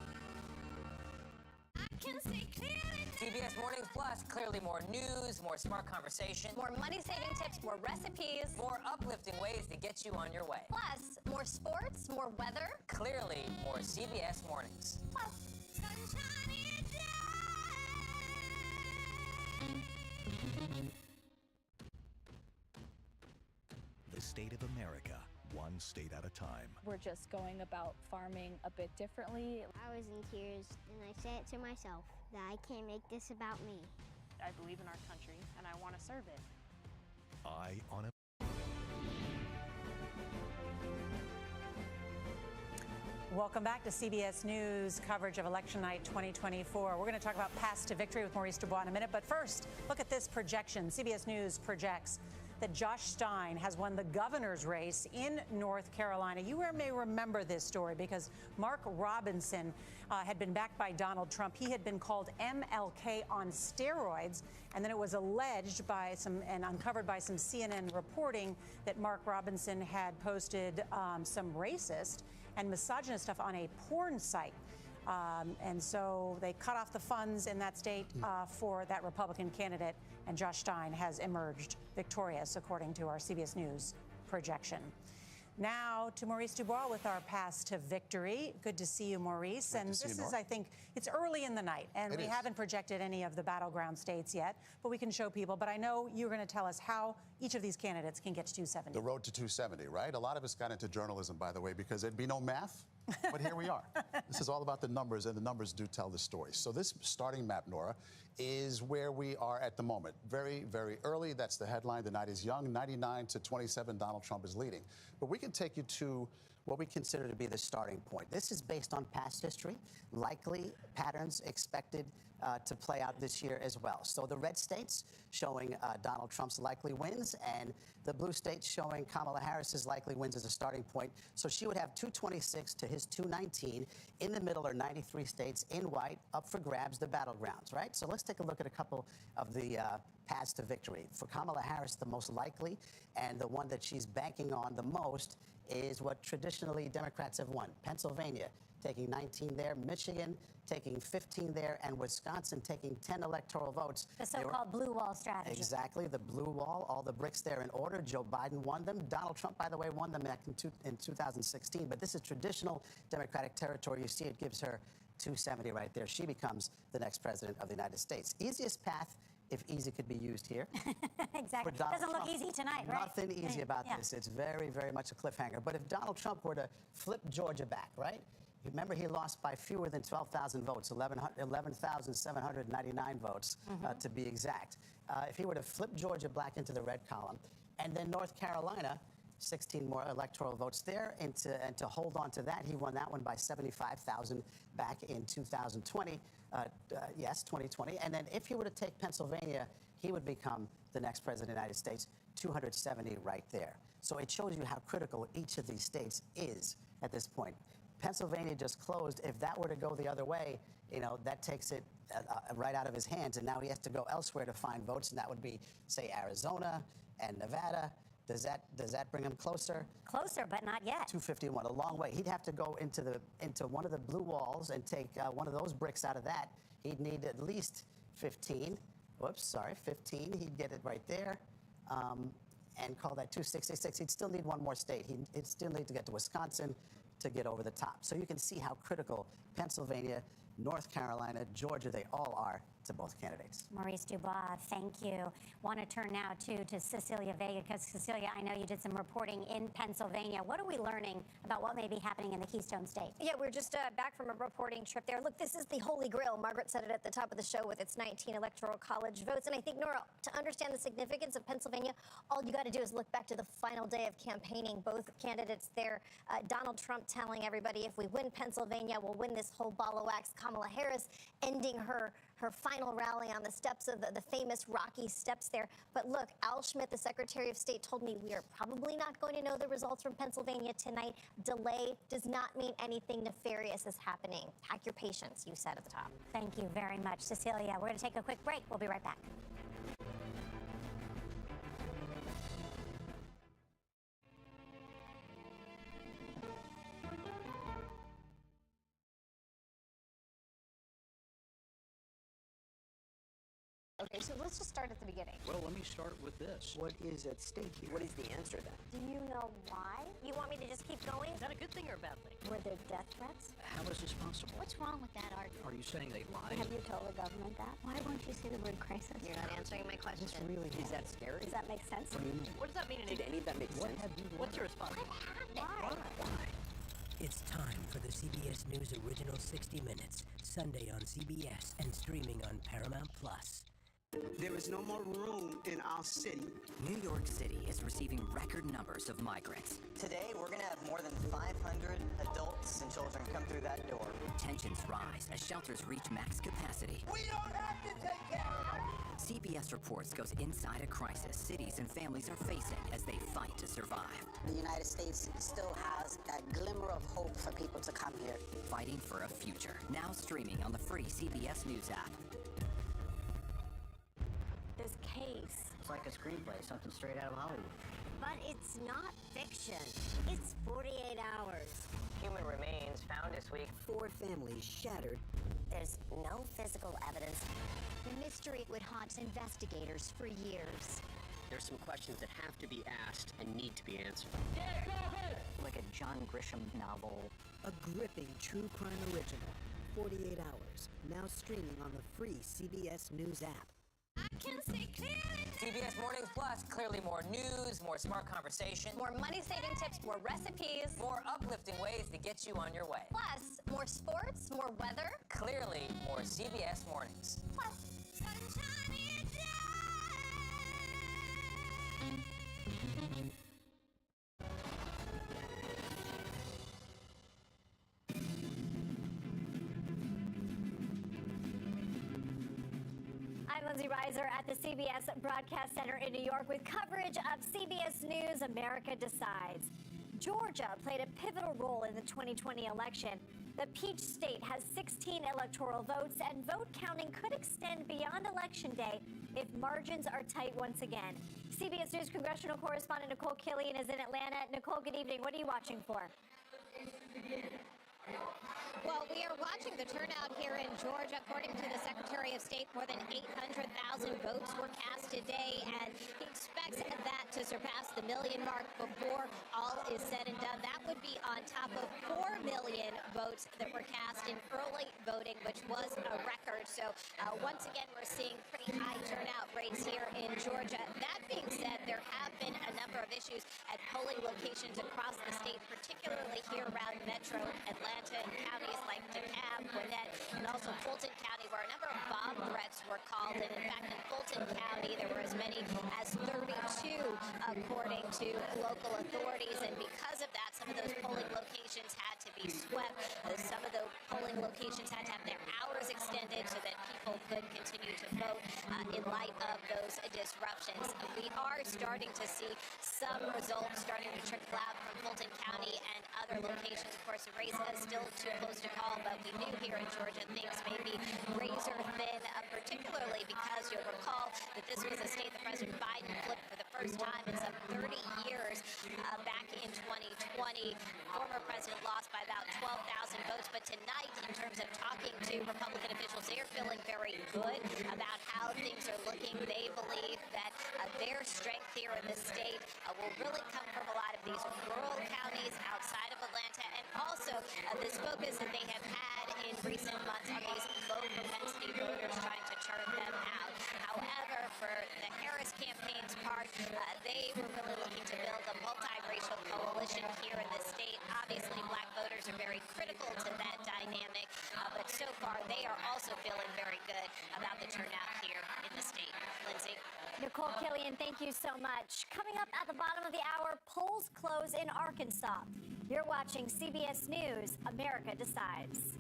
CBS Mornings Plus, clearly more news, more smart conversation. More money-saving tips, more recipes. More uplifting ways to get you on your way. Plus, more sports, more weather. Clearly, more CBS Mornings. Plus, The state of America, one state at a time. We're just going about farming a bit differently. I was in tears, and I said to myself that I can't make this about me. I believe in our country, and I want to serve it. Eye on a... Welcome back to CBS News coverage of Election Night 2024. We're going to talk about Paths to Victory with Maurice Dubois in a minute. But first, look at this projection. CBS News projects that Josh Stein has won the governor's race in North Carolina. You may remember this story because Mark Robinson had been backed by Donald Trump. He had been called MLK on steroids, and then it was alleged by some and uncovered by some CNN reporting that Mark Robinson had posted some racist and misogynist stuff on a porn site. And so they cut off the funds in that state for that Republican candidate, and Josh Stein has emerged victorious, according to our CBS News projection. Now to Maurice Dubois with our Paths to Victory. Good to see you, Maurice. And this is, I think, it's early in the night, and we haven't projected any of the battleground states yet, but we can show people. But I know you're going to tell us how each of these candidates can get to 270. The road to 270, right? A lot of us got into journalism, by the way, because there'd be no math. But here we are. This is all about the numbers, and the numbers do tell the story. So this starting map, Nora, is where we are at the moment. Very, very early. That's the headline. The night is young. 99 to 27, Donald Trump is leading. But we can take you to what we consider to be the starting point. This is based on past history, likely patterns expected to play out this year as well. So the red states showing Donald Trump's likely wins, and the blue states showing Kamala Harris's likely wins as a starting point. So she would have 226 to his 219. In the middle are 93 states in white, up for grabs, the battlegrounds, right? So let's take a look at a couple of the paths to victory. For Kamala Harris, the most likely and the one that she's banking on the most is what traditionally Democrats have won. Pennsylvania taking 19 there, Michigan taking 15 there, and Wisconsin taking 10 electoral votes. The so-called blue wall strategy. Exactly, the blue wall, all the bricks there in order. Joe Biden won them. Donald Trump, by the way, won them back in 2016. But this is traditional Democratic territory. You see it gives her 270 right there. She becomes the next president of the United States. Easiest path, if easy could be used here. Exactly. Doesn't look easy tonight, right? Nothing easy about this. It's very, very much a cliffhanger. But if Donald Trump were to flip Georgia back, right? Remember, he lost by fewer than 12,000 votes, 11,799 votes, to be exact. If he were to flip Georgia back into the red column, and then North Carolina, 16 more electoral votes there, and to hold on to that, he won that one by 75,000 back in 2020. Yes, 2020. And then if he were to take Pennsylvania, he would become the next president of the United States, 270 right there. So it shows you how critical each of these states is at this point. Pennsylvania just closed. If that were to go the other way, you know, that takes it right out of his hands, and now he has to go elsewhere to find votes, and that would be, say, Arizona and Nevada. Does that bring him closer? Closer, but not yet. 251, a long way. He'd have to go into one of the blue walls and take one of those bricks out of that. He'd need at least 15. Whoops, sorry, 15. He'd get it right there, and call that 266. He'd still need one more state. He'd still need to get to Wisconsin to get over the top. So you can see how critical Pennsylvania, North Carolina, Georgia, they all are to both candidates. Maurice Dubois, thank you. Want to turn now to Cecilia Vega, because Cecilia, I know you did some reporting in Pennsylvania. What are we learning about what may be happening in the Keystone State? Yeah, we're just back from a reporting trip there. Look, this is the holy grail. Margaret said it at the top of the show with its 19 electoral college votes. And I think, Nora, to understand the significance of Pennsylvania, all you got to do is look back to the final day of campaigning. Both candidates there, Donald Trump telling everybody, if we win Pennsylvania, we'll win this whole ball of wax. Kamala Harris ending her final rally on the steps of the famous Rocky Steps there. But look, Al Schmidt, the Secretary of State, told me we are probably not going to know the results from Pennsylvania tonight. Delay does not mean anything nefarious is happening. Pack your patience, you said at the top. Thank you very much, Cecilia. We're going to take a quick break. We'll be right back. Okay, so let's just start at the beginning. Well, let me start with this. What is at stake here? What is the answer then? Do you know why? You want me to just keep going? Is that a good thing or a bad thing? Were there death threats? How is this possible? What's wrong with that argument? Are you saying they lied? Have you told the government that? Why won't you say the word crisis? You're not answering my question. This really Is that scary? Does that make sense? What do you mean? What does that mean? Did any of that make sense? What's your response? What happened? Why? It's time for the CBS News Original 60 Minutes, Sunday on CBS and streaming on Paramount+. There is no more room in our city. New York City is receiving record numbers of migrants. Today, we're going to have more than 500 adults and children come through that door. Tensions rise as shelters reach max capacity. We don't have to take care of it. CBS Reports goes inside a crisis cities and families are facing as they fight to survive. The United States still has that glimmer of hope for people to come here. Fighting for a future. Now streaming on the free CBS News app. This case. It's like a screenplay, something straight out of Hollywood. But it's not fiction. It's 48 hours. Human remains found this week. 4 families shattered. There's no physical evidence. The mystery would haunt investigators for years. There's some questions that have to be asked and need to be answered. Like a John Grisham novel. A gripping true crime original. 48 hours. Now streaming on the free CBS News app. I can see clearly. CBS Mornings Plus, clearly more news, more smart conversation. More money-saving tips, more recipes. More uplifting ways to get you on your way. Plus, more sports, more weather. Clearly, more CBS Mornings. Plus, sunshine in Lindsay Reiser at the CBS Broadcast Center in New York with coverage of CBS News America Decides. Georgia played a pivotal role in the 2020 election. The Peach State has 16 electoral votes, and vote counting could extend beyond Election Day if margins are tight once again. CBS News congressional correspondent Nicole Killian is in Atlanta. Nicole, good evening. What are you watching for? Well, we are watching the turnout here in Georgia. According to the Secretary of State, more than 800,000 votes were cast today, and he expects that to surpass the million mark before all is said and done. That would be on top of 4 million votes that were cast in early voting, which was a record. So once again, we're seeing pretty high turnout rates here in Georgia. That being said, there have been a number of issues at polling locations across the state, particularly here around Metro Atlanta and counties like DeKalb, Gwinnett, and also Fulton County, where a number of bomb threats were called. And in fact, in Fulton County, there were as many as 32, according to local authorities. And because of that, some of those polling locations had to be swept. Some of the polling locations had to have their hours extended so that people could continue to vote in light of those disruptions. We are starting to see some results starting to trickle out from Fulton County and other locations. Of course, the race is still too close to call, but we knew here in Georgia things may be razor thin, particularly because you'll recall that this was a state that President Biden flipped for the first time in some 30 years back in 2020. Former president lost by about 12,000 votes, but tonight, in terms of talking to Republican officials, they are feeling very good about how things are looking. They believe that their strength here in the state will really come from a lot of these rural counties outside of Atlanta, and also this focus that they have had in recent months on these low propensity voters, trying to turn them out. However, for the Harris campaign's part, they were really looking to build a multiracial coalition here in the state. Obviously, black voters are very critical to that dynamic, but so far they are also feeling very good about the turnout here in the state. Lindsay. Nicole Killian, thank you so much. Coming up at the bottom of the hour, polls close in Arkansas. You're watching CBS News, America Decides.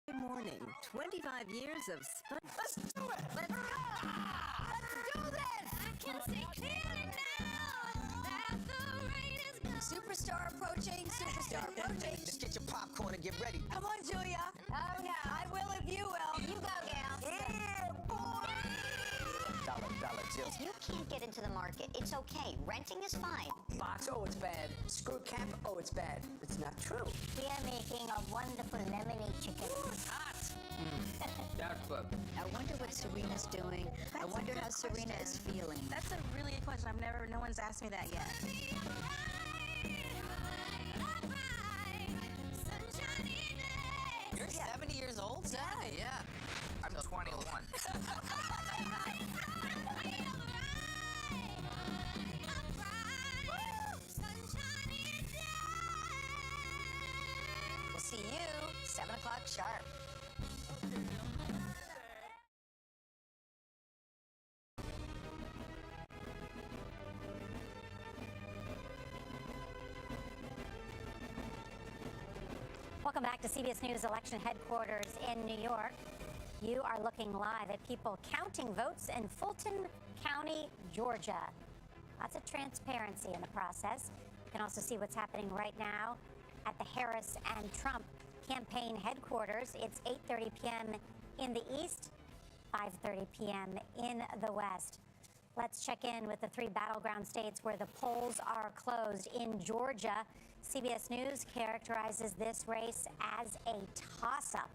Good morning. 25 years of Let's do it! Let's go! Let's do this! I can see clearly now that the rain is gone. Superstar approaching, superstar approaching. Just get your popcorn and get ready. Come on, Julia. Oh, yeah. I will if you will. You go, gal. Yeah, boy! Dollar Jill. You can't get into the market. It's okay. Renting is fine. Box, oh, it's bad. Screw cap, oh, it's bad. It's not true. We are making a wonderful lemonade chicken. Ooh, it's hot. That's good. I wonder what Serena's doing. I wonder how Serena is feeling. That's a really good question. No one's asked me that yet. You're 70 years old? Yeah. I'm 21. We'll see you 7 o'clock sharp. Welcome back to CBS News election headquarters in New York. You are looking live at people counting votes in Fulton County, Georgia. Lots of transparency in the process. You can also see what's happening right now at the Harris and Trump campaign headquarters. It's 8:30 p.m. in the east, 5:30 p.m. in the west. Let's check in with the three battleground states where the polls are closed. In Georgia, CBS News characterizes this race as a toss-up.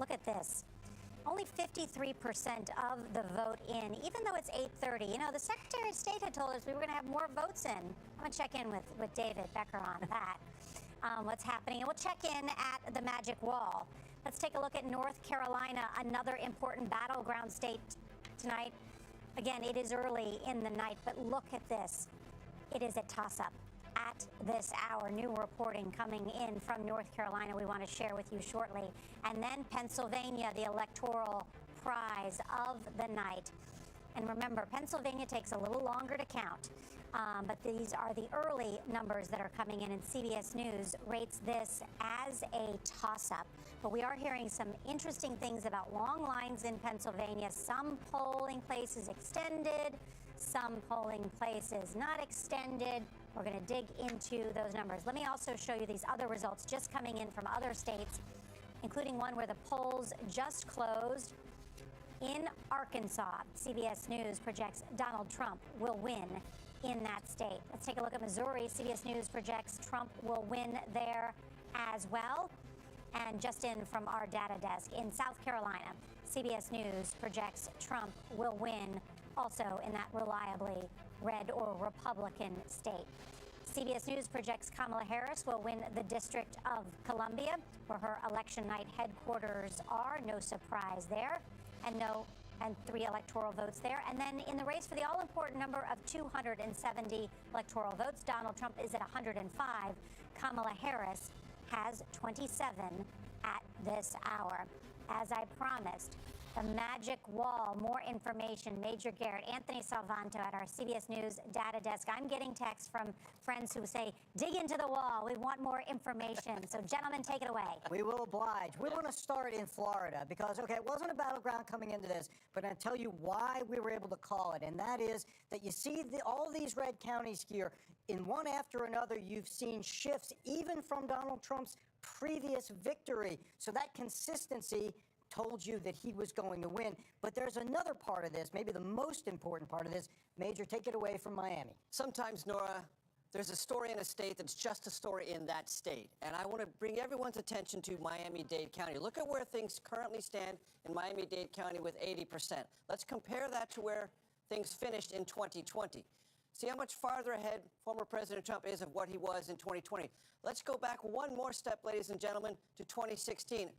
Look at this. Only 53% of the vote in, even though it's 8:30. You know, the Secretary of State had told us we were going to have more votes in. I'm going to check in with David Becker on that, what's happening. And we'll check in at the Magic Wall. Let's take a look at North Carolina, another important battleground state tonight. Again, it is early in the night, but look at this. It is a toss-up. at this hour. New reporting coming in from North Carolina we want to share with you shortly. And then Pennsylvania, the electoral prize of the night. And remember, Pennsylvania takes a little longer to count. But these are the early numbers that are coming in, and CBS News rates this as a toss-up. But we are hearing some interesting things about long lines in Pennsylvania. Some polling places extended, some polling places not extended. We're going to dig into those numbers. Let me also show you these other results just coming in from other states, including one where the polls just closed. In Arkansas, CBS News projects Donald Trump will win in that state. Let's take a look at Missouri. CBS News projects Trump will win there as well. And just in from our data desk, in South Carolina, CBS News projects Trump will win also in that reliably red or Republican state. CBS News projects Kamala Harris will win the District of Columbia, where her election night headquarters are. No surprise there. And 3 electoral votes there. And then in the race for the all-important number of 270 electoral votes, Donald Trump is at 105. Kamala Harris has 27 at this hour. As I promised, the magic wall, more information. Major Garrett, Anthony Salvanto at our CBS News data desk. I'm getting texts from friends who say, dig into the wall. We want more information. So, gentlemen, take it away. We will oblige. We want to start in Florida because, okay, it wasn't a battleground coming into this, but I'll tell you why we were able to call it. And that is that you see all these red counties here, in one after another, you've seen shifts even from Donald Trump's previous victory. So that consistency told you that he was going to win. But there's another part of this, maybe the most important part of this. Major, take it away from Miami. Sometimes, Nora, there's a story in a state that's just a story in that state. And I want to bring everyone's attention to Miami-Dade County. Look at where things currently stand in Miami-Dade County with 80%. Let's compare that to where things finished in 2020. See how much farther ahead former President Trump is of what he was in 2020. Let's go back one more step, ladies and gentlemen, to 2016.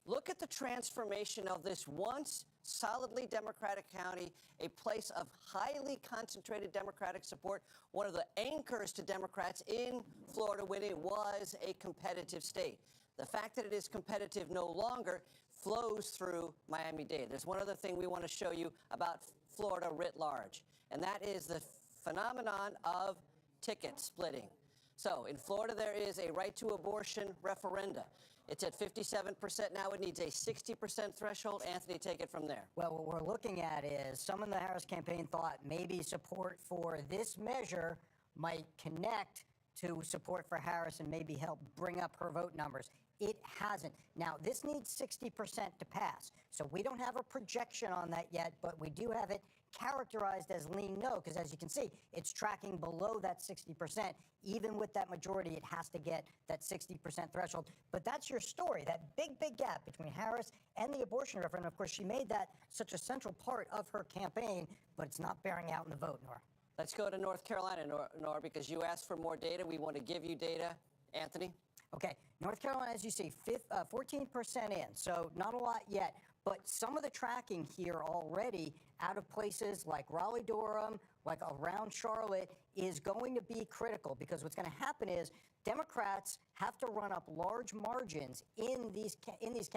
Look at the transformation of this once solidly Democratic county, a place of highly concentrated Democratic support, one of the anchors to Democrats in Florida when it was a competitive state. The fact that it is competitive no longer flows through Miami-Dade. There's one other thing we want to show you about Florida writ large, and that is the phenomenon of ticket splitting. So in Florida, there is a right to abortion referenda. It's at 57% now. It needs a 60% threshold. Anthony, take it from there. Well, what we're looking at is some in the Harris campaign thought maybe support for this measure might connect to support for Harris and maybe help bring up her vote numbers. It hasn't. Now, this needs 60% to pass. So we don't have a projection on that yet, but we do have it characterized as lean no, because as you can see, it's tracking below that 60%. Even with that majority, it has to get that 60% threshold. But that's your story, that big, big gap between Harris and the abortion referendum. Of course, she made that such a central part of her campaign, but it's not bearing out in the vote, Nora. Let's go to North Carolina, Nora, because you asked for more data. We want to give you data. Anthony? Okay, North Carolina, as you see, 14% in, so not a lot yet. But some of the tracking here already out of places like Raleigh-Durham, like around Charlotte, is going to be critical because what's going to happen is Democrats have to run up large margins in these counties.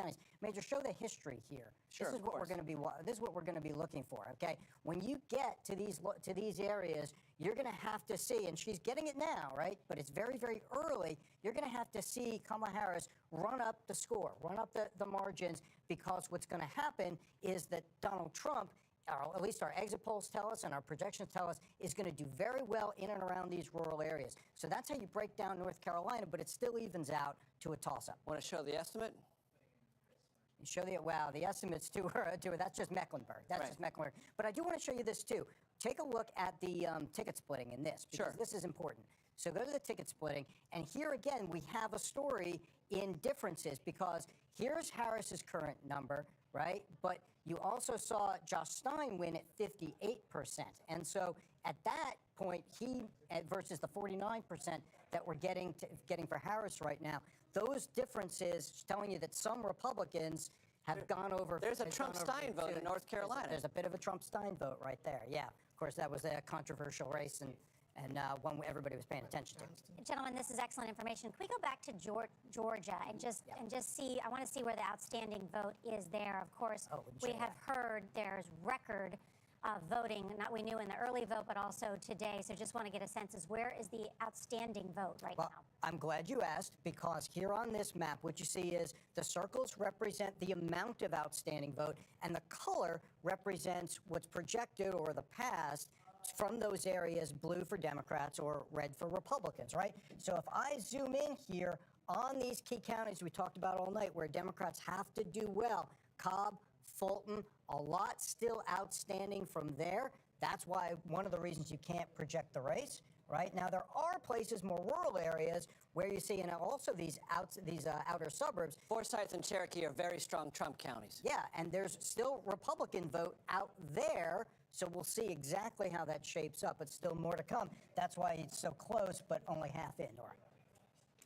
Major, show the history here. Sure, this is what we're going to be. This is what we're going to be looking for. Okay, when you get to these areas, you're going to have to see, and she's getting it now, right? But it's very, very early. You're going to have to see Kamala Harris run up the score, run up the margins, because what's going to happen is that Donald Trump, or at least our exit polls tell us and our projections tell us, is going to do very well in and around these rural areas. So that's how you break down North Carolina, but it still evens out to a toss-up. Want to show the estimate? Show the estimates to her. That's just Mecklenburg. That's just Mecklenburg. But I do want to show you this too. Take a look at the ticket splitting in this, because this is important. So go to the ticket splitting, and here again we have a story in differences, because here's Harris's current number, right? But you also saw Josh Stein win at 58%, and so at that point, he versus the 49% that we're getting for Harris right now. Those differences telling you that some Republicans have gone over. There's a Trump-Stein vote in North Carolina. There's a bit of a Trump-Stein vote right there. Yeah, of course that was a controversial race, and one everybody was paying attention to. Gentlemen, this is excellent information. Can we go back to Georgia and just see? I want to see where the outstanding vote is there. Of course, we have heard there's record voting. Not we knew in the early vote, but also today. So just want to get a sense is where is the outstanding vote right now? I'm glad you asked, because here on this map, what you see is the circles represent the amount of outstanding vote, and the color represents what's projected or the past from those areas, blue for Democrats or red for Republicans, right? So if I zoom in here on these key counties we talked about all night where Democrats have to do well, Cobb, Fulton, a lot still outstanding from there. That's why one of the reasons you can't project the race. Right now, there are places, more rural areas, where you see, and also these outer suburbs. Forsyth and Cherokee are very strong Trump counties. Yeah, and there's still Republican vote out there, so we'll see exactly how that shapes up. But still more to come. That's why it's so close, but only half in, Nora.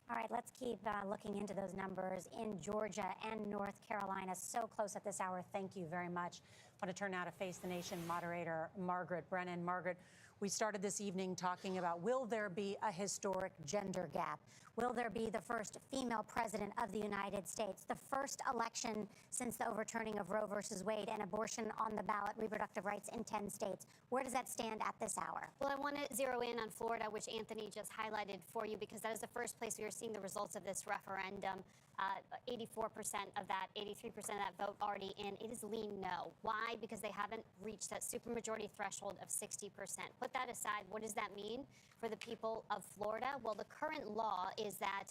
All right, let's keep looking into those numbers in Georgia and North Carolina. So close at this hour. Thank you very much. I want to turn now to Face the Nation moderator Margaret Brennan. Margaret, we started this evening talking about, will there be a historic gender gap? Will there be the first female president of the United States? The first election since the overturning of Roe versus Wade and abortion on the ballot, reproductive rights in 10 states. Where does that stand at this hour? Well, I want to zero in on Florida, which Anthony just highlighted for you, because that is the first place we are seeing the results of this referendum. 84% of that, 83% of that vote already in. It is lean no. Why? Because they haven't reached that supermajority threshold of 60%. Put that aside, what does that mean for the people of Florida? Well, the current law is that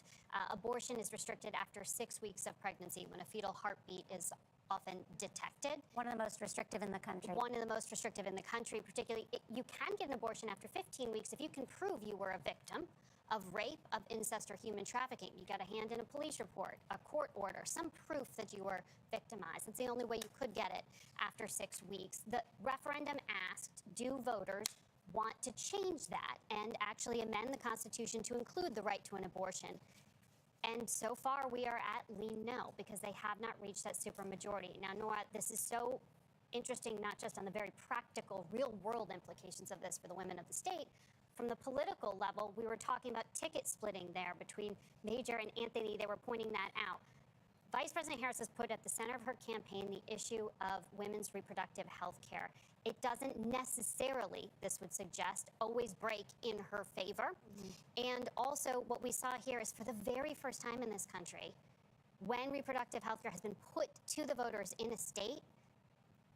abortion is restricted after 6 weeks of pregnancy when a fetal heartbeat is often detected. One of the most restrictive in the country. One of the most restrictive in the country, particularly. You can get an abortion after 15 weeks if you can prove you were a victim of rape, of incest, or human trafficking. You got to hand in a police report, a court order, some proof that you were victimized. It's the only way you could get it after 6 weeks. The referendum asked, do voters want to change that and actually amend the Constitution to include the right to an abortion? And so far, we are at lean no, because they have not reached that supermajority. Now, Nora, this is so interesting, not just on the very practical, real-world implications of this for the women of the state. From the political level, we were talking about ticket splitting there between Major and Anthony. They were pointing that out. Vice President Harris has put at the center of her campaign the issue of women's reproductive health care. It doesn't necessarily, this would suggest, always break in her favor. And also what we saw here is for the very first time in this country, when reproductive health care has been put to the voters in a state,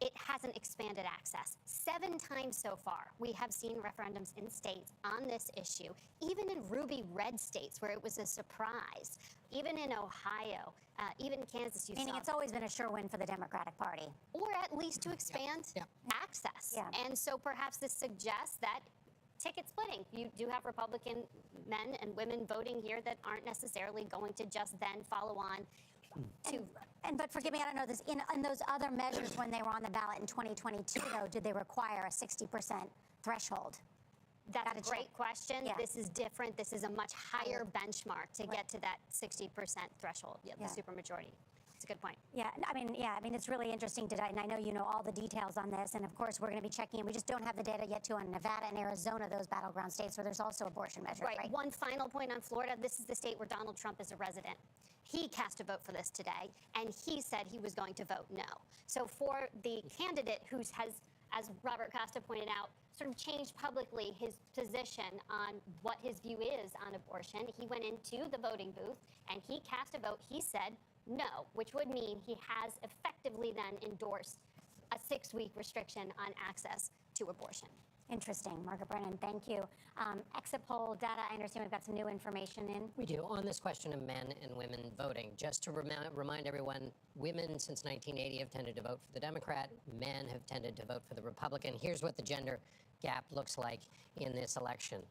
it hasn't expanded access. 7 times so far, we have seen referendums in states on this issue, even in ruby red states where it was a surprise, even in Ohio, even Kansas. Meaning it's always been a sure win for the Democratic Party. Or at least to expand access. And so perhaps this suggests that ticket splitting. You do have Republican men and women voting here that aren't necessarily going to just then follow on to... But forgive me, I don't know this. In those other measures when they were on the ballot in 2022, though, did they require a 60% threshold? That's a great question. Yeah. This is different. This is a much higher benchmark to get to that 60% threshold, the supermajority. It's a good point. Yeah, I mean, it's really interesting today, and I know you know all the details on this, and of course, we're going to be checking in. We just don't have the data yet, too, on Nevada and Arizona, those battleground states where there's also abortion measures, right? One final point on Florida. This is the state where Donald Trump is a resident. He cast a vote for this today, and he said he was going to vote no. So for the candidate who has, as Robert Costa pointed out, sort of changed publicly his position on what his view is on abortion, he went into the voting booth, and he cast a vote. He said no, which would mean he has effectively then endorsed a 6-week restriction on access to abortion. Interesting. Margaret Brennan, thank you. Exit poll data, I understand we've got some new information in. We do. On this question of men and women voting, just to remind everyone, women since 1980 have tended to vote for the Democrat. Men have tended to vote for the Republican. Here's what the gender gap looks like in this election.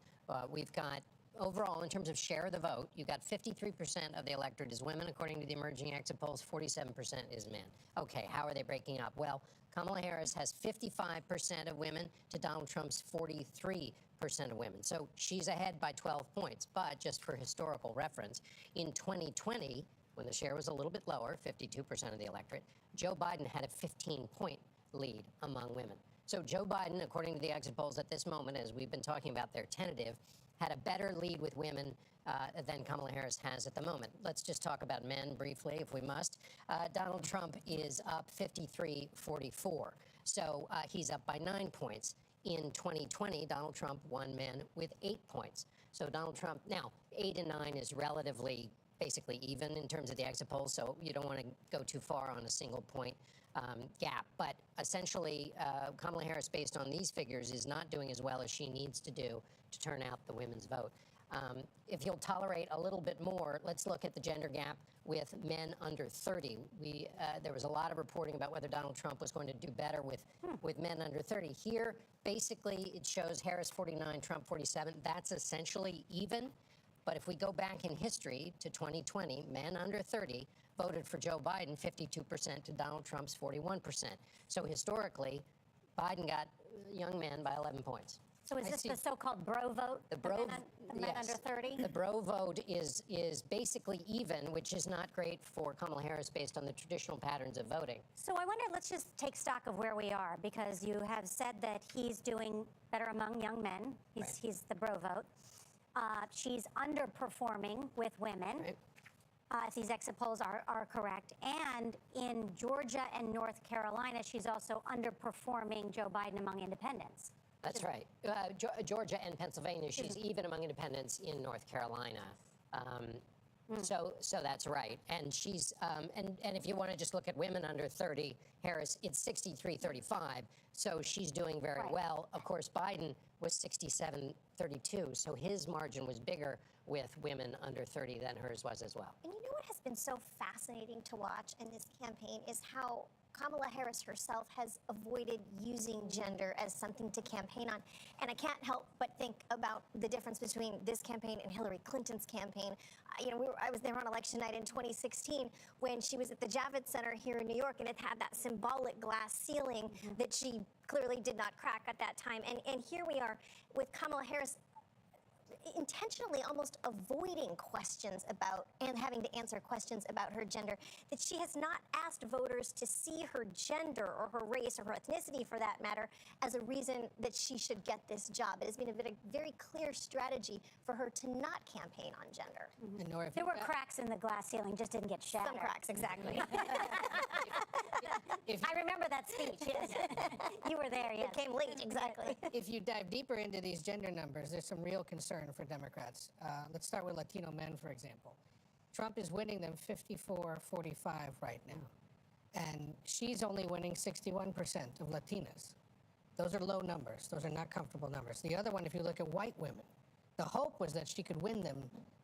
We've got overall, in terms of share of the vote, you got 53% of the electorate is women, according to the emerging exit polls. 47% is men. Okay, how are they breaking up? Well, Kamala Harris has 55% of women to Donald Trump's 43% of women. So she's ahead by 12 points. But just for historical reference, in 2020, when the share was a little bit lower, 52% of the electorate, Joe Biden had a 15-point lead among women. So Joe Biden, according to the exit polls at this moment, as we've been talking about, their tentative, had a better lead with women than Kamala Harris has at the moment. Let's just talk about men briefly, if we must. Donald Trump is up 53-44. So he's up by 9 points. In 2020, Donald Trump won men with 8 points. So Donald Trump, now 8 and 9 is relatively basically even in terms of the exit polls, so you don't want to go too far on a single point gap. But essentially, Kamala Harris, based on these figures, is not doing as well as she needs to do to turn out the women's vote. If you'll tolerate a little bit more, let's look at the gender gap with men under 30. There was a lot of reporting about whether Donald Trump was going to do better with men under 30. Here, basically, it shows Harris 49, Trump 47. That's essentially even. But if we go back in history to 2020, men under 30 voted for Joe Biden 52% to Donald Trump's 41%. So historically, Biden got young men by 11 points. So is this the so-called bro vote? The bro, men yes. under 30? The bro vote is basically even, which is not great for Kamala Harris based on the traditional patterns of voting. So I wonder, let's just take stock of where we are, because you have said that he's doing better among young men. He's the bro vote. She's underperforming with women, if these exit polls are correct. And in Georgia and North Carolina, she's also underperforming Joe Biden among independents. That's right. Georgia and Pennsylvania, she's even among independents in North Carolina. So that's right. And she's and if you want to just look at women under 30, Harris, it's 63-35. So she's doing very well. Of course, Biden was 67-32. So his margin was bigger with women under 30 than hers was as well. And you know what has been so fascinating to watch in this campaign is how Kamala Harris herself has avoided using gender as something to campaign on. And I can't help but think about the difference between this campaign and Hillary Clinton's campaign. I was there on election night in 2016 when she was at the Javits Center here in New York, and it had that symbolic glass ceiling that she clearly did not crack at that time. And here we are with Kamala Harris intentionally almost avoiding questions about and having to answer questions about her gender, that she has not asked voters to see her gender or her race or her ethnicity, for that matter, as a reason that she should get this job. It has been a very clear strategy for her to not campaign on gender. There were cracks in the glass ceiling, just didn't get shattered. Some cracks, exactly. I remember that speech, yes. You were there, yes. It came late, exactly. If you dive deeper into these gender numbers, there's some real concern for Democrats. Let's start with Latino men, for example. Trump is winning them 54-45 right now. And she's only winning 61% of Latinas. Those are low numbers. Those are not comfortable numbers. The other one, if you look at white women, the hope was that she could win them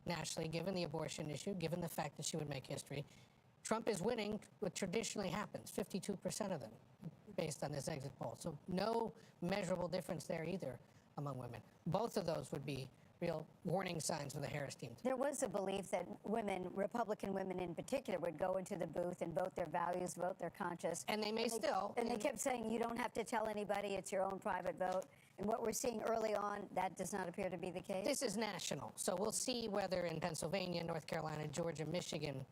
nationally, given the abortion issue, given the fact that she would make history. Trump is winning what traditionally happens, 52% of them, based on this exit poll. So no measurable difference there either among women. Both of those would be real warning signs for the Harris team. There was a belief that women, Republican women in particular, would go into the booth and vote their values, vote their conscience. And they may still. And they kept saying, you don't have to tell anybody, it's your own private vote. And what we're seeing early on, that does not appear to be the case. This is national. So we'll see whether in Pennsylvania, North Carolina, Georgia, Michigan,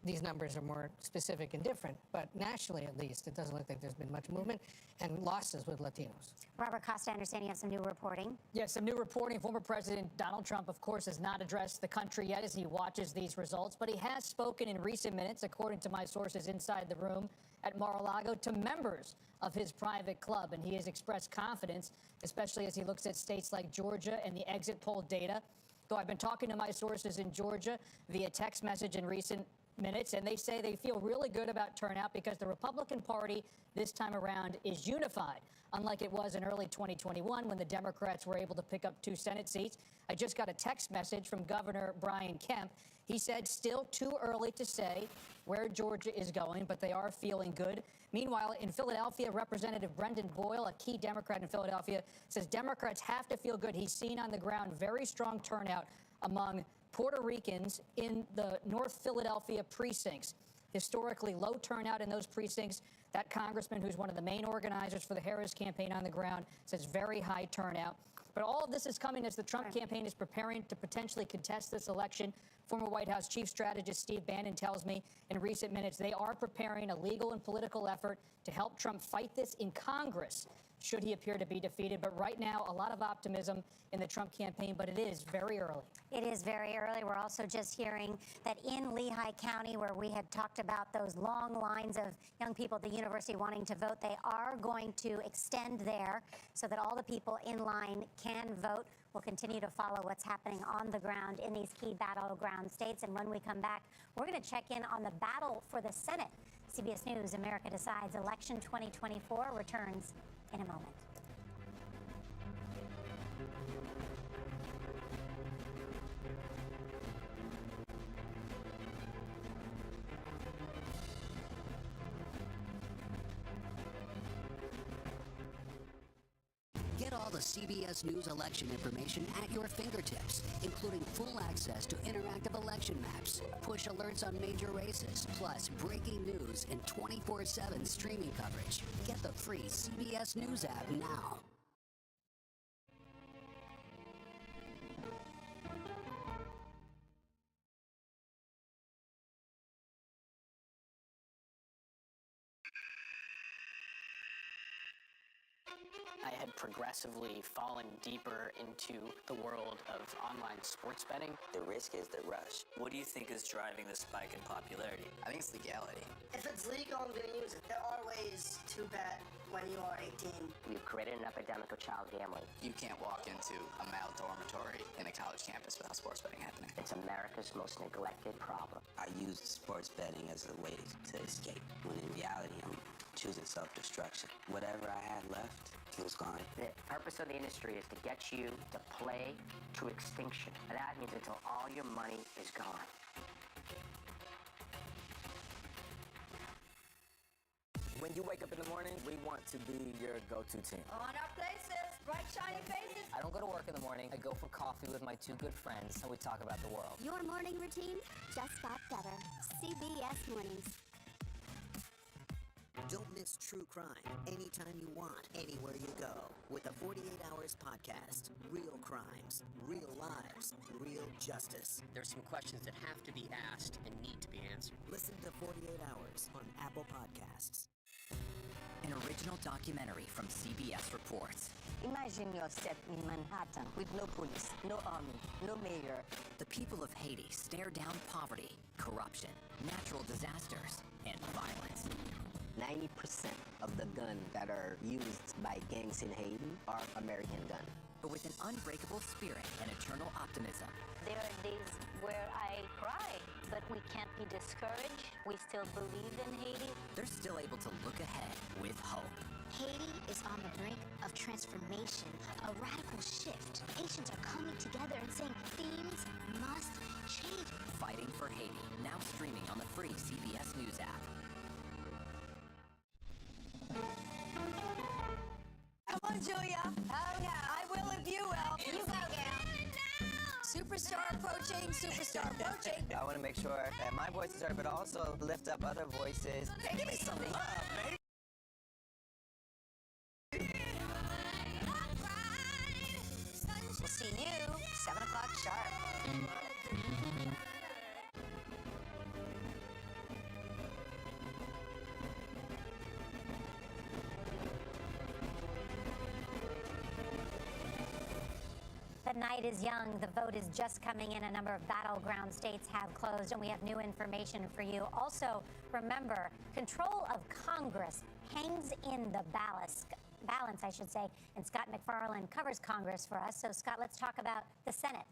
these numbers are more specific and different. But nationally, at least, it doesn't look like there's been much movement and losses with Latinos. Robert Costa, I understand you have some new reporting. Yes, some new reporting. Former President Donald Trump, of course, has not addressed the country yet as he watches these results, but he has spoken in recent minutes, according to my sources inside the room at Mar-a-Lago, to members of his private club. And he has expressed confidence, especially as he looks at states like Georgia and the exit poll data. Though I've been talking to my sources in Georgia via text message in recent minutes, and they say they feel really good about turnout because the Republican Party this time around is unified, unlike it was in early 2021 when the Democrats were able to pick up 2 Senate seats. I just got a text message from Governor Brian Kemp. He said still too early to say where Georgia is going, but they are feeling good. Meanwhile, in Philadelphia, Representative Brendan Boyle, a key Democrat in Philadelphia, says Democrats have to feel good. He's seen on the ground very strong turnout among Puerto Ricans in the North Philadelphia precincts. Historically low turnout in those precincts. That congressman, who's one of the main organizers for the Harris campaign on the ground, says very high turnout. But all of this is coming as the Trump campaign is preparing to potentially contest this election. Former White House Chief Strategist Steve Bannon tells me in recent minutes they are preparing a legal and political effort to help Trump fight this in Congress. should he appear to be defeated. But right now, a lot of optimism in the Trump campaign, but it is very early. It is very early. We're also just hearing that in Lehigh County, where we had talked about those long lines of young people at the university wanting to vote, they are going to extend there so that all the people in line can vote. We'll continue to follow what's happening on the ground in these key battleground states. And when we come back, we're going to check in on the battle for the Senate. CBS News, America Decides Election 2024 returns in a moment. Get all the CBS News election information at your fingertips, including full access to interactive election maps, push alerts on major races, plus breaking news and 24/7 streaming coverage. Get the free CBS News app now. I had progressively fallen deeper into the world of online sports betting. The risk is the rush. What do you think is driving the spike in popularity? I think it's legality. If it's legal, I'm going to use it. There are ways to bet when you are 18. We've created an epidemic of child gambling. You can't walk into a male dormitory in a college campus without sports betting happening. It's America's most neglected problem. I use sports betting as a way to escape, when in reality, I'm choosing self-destruction. Whatever I had left, it was gone. The purpose of the industry is to get you to play to extinction. And that means until all your money is gone. When you wake up in the morning, we want to be your go-to team. On our places, bright shiny faces. I don't go to work in the morning. I go for coffee with my two good friends, and we talk about the world. Your morning routine just got better. CBS Mornings. Don't miss true crime anytime you want, anywhere you go. With the 48 Hours podcast. Real crimes, real lives, real justice. There's some questions that have to be asked and need to be answered. Listen to 48 Hours on Apple Podcasts. An original documentary from CBS reports. Imagine yourself in Manhattan with no police, no army, no mayor. The people of Haiti stare down poverty, corruption, natural disasters, and violence. 90% of the guns that are used by gangs in Haiti are American guns. But with an unbreakable spirit and eternal optimism. There are days where I cry, but we can't be discouraged. We still believe in Haiti. They're still able to look ahead with hope. Haiti is on the brink of transformation, a radical shift. Nations are coming together and saying things must change. Fighting for Haiti, now streaming on the free CBS News app. Come on, Julia. Oh, yeah. I will if you will. You go, gal. Superstar approaching, superstar approaching. I want to make sure that my voice is heard, but also lift up other voices. Hey, give me some love, baby. We'll see you 7 o'clock sharp. The night is young. The vote is just coming in. A number of battleground states have closed, and we have new information for you. Also, remember, control of Congress hangs in the balance, I should say, and Scott McFarland covers Congress for us. So, Scott, let's talk about the Senate.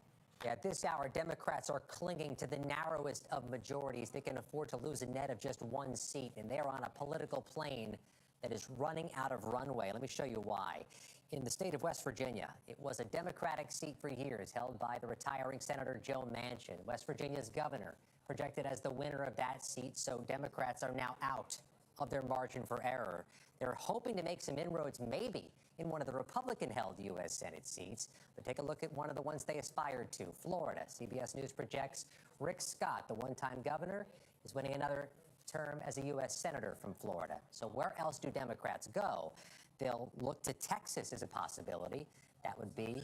Yeah, at this hour, Democrats are clinging to the narrowest of majorities. They can afford to lose a net of just one seat, and they're on a political plane that is running out of runway. Let me show you why. In the state of West Virginia, it was a Democratic seat for years held by the retiring Senator Joe Manchin, West Virginia's governor, projected as the winner of that seat, so Democrats are now out of their margin for error. They're hoping to make some inroads maybe in one of the Republican-held U.S. Senate seats, but take a look at one of the ones they aspired to, Florida. CBS News projects Rick Scott, the one-time governor, is winning another term as a U.S. Senator from Florida. So where else do Democrats go? They'll look to Texas as a possibility. That would be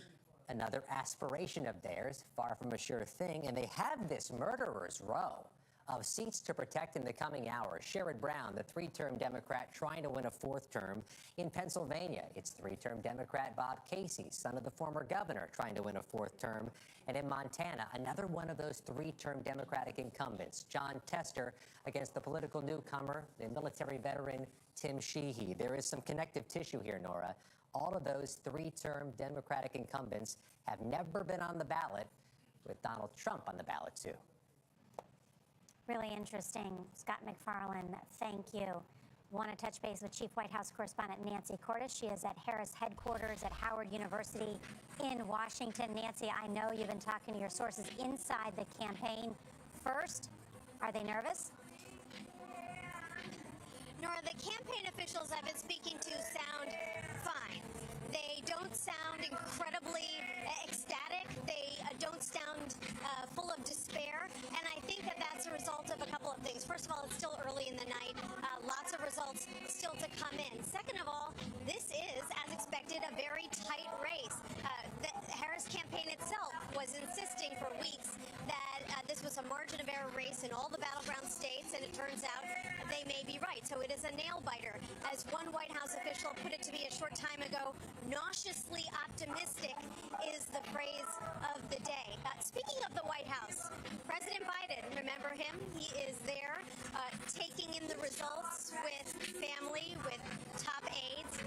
another aspiration of theirs, far from a sure thing. And they have this murderer's row of seats to protect in the coming hours. Sherrod Brown, the three-term Democrat trying to win a fourth term in Pennsylvania. It's three-term Democrat Bob Casey, son of the former governor, trying to win a fourth term. And in Montana, another one of those three-term Democratic incumbents, John Tester, against the political newcomer, the military veteran Tim Sheehy. There is some connective tissue here, Nora. All of those three-term Democratic incumbents have never been on the ballot, with Donald Trump on the ballot, too. Really interesting. Scott McFarland, thank you. Want to touch base with Chief White House correspondent Nancy Cordes. She is at Harris headquarters at Howard University in Washington. Nancy, I know you've been talking to your sources inside the campaign. First, are they nervous? Nora, the campaign officials I've been speaking to sound fine. They don't sound incredibly ecstatic. They don't sound full of despair. And I think that that's a result of a couple of things. First of all, it's still early in the night. Lots of results still to come in. Second of all, this is, as expected, a very tight race. The Harris campaign itself was insisting for weeks that this was a margin of error race in all the battleground states, and it turns out they may be right. So it is a nail-biter. As one White House official put it to me a short time ago, nauseously optimistic is the phrase of the day. Speaking of the White House, President Biden, remember him? He is there taking in the results with family, with top aides.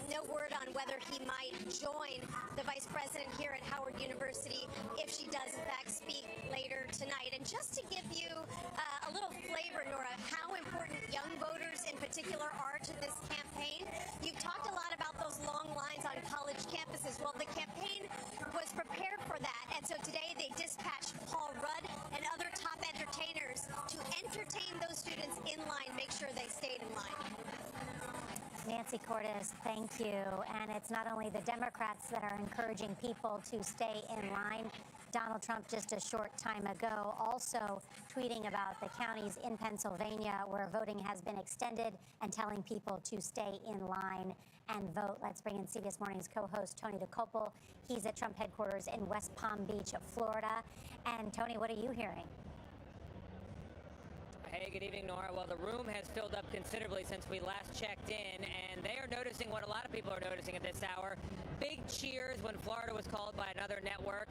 No word on whether he might join the vice president here at Howard University if she does, in fact, speak later tonight. And just to give you a little flavor, Nora, how important young voters in particular are to this campaign, you've talked a lot about those long lines on college campuses. Well, the campaign was prepared for that. And so today they dispatched Paul Rudd and other top entertainers to entertain those students in line, make sure they stayed in line. Nancy Cordes, thank you. And it's not only the Democrats that are encouraging people to stay in line. Donald Trump just a short time ago also tweeting about the counties in Pennsylvania where voting has been extended and telling people to stay in line and vote. Let's bring in CBS Morning's co-host Tony DeCopel. He's at Trump headquarters in West Palm Beach, Florida. And Tony, what are you hearing? Hey, good evening, Nora. Well, the room has filled up considerably since we last checked in, and they are noticing what a lot of people are noticing at this hour. Big cheers when Florida was called by another network,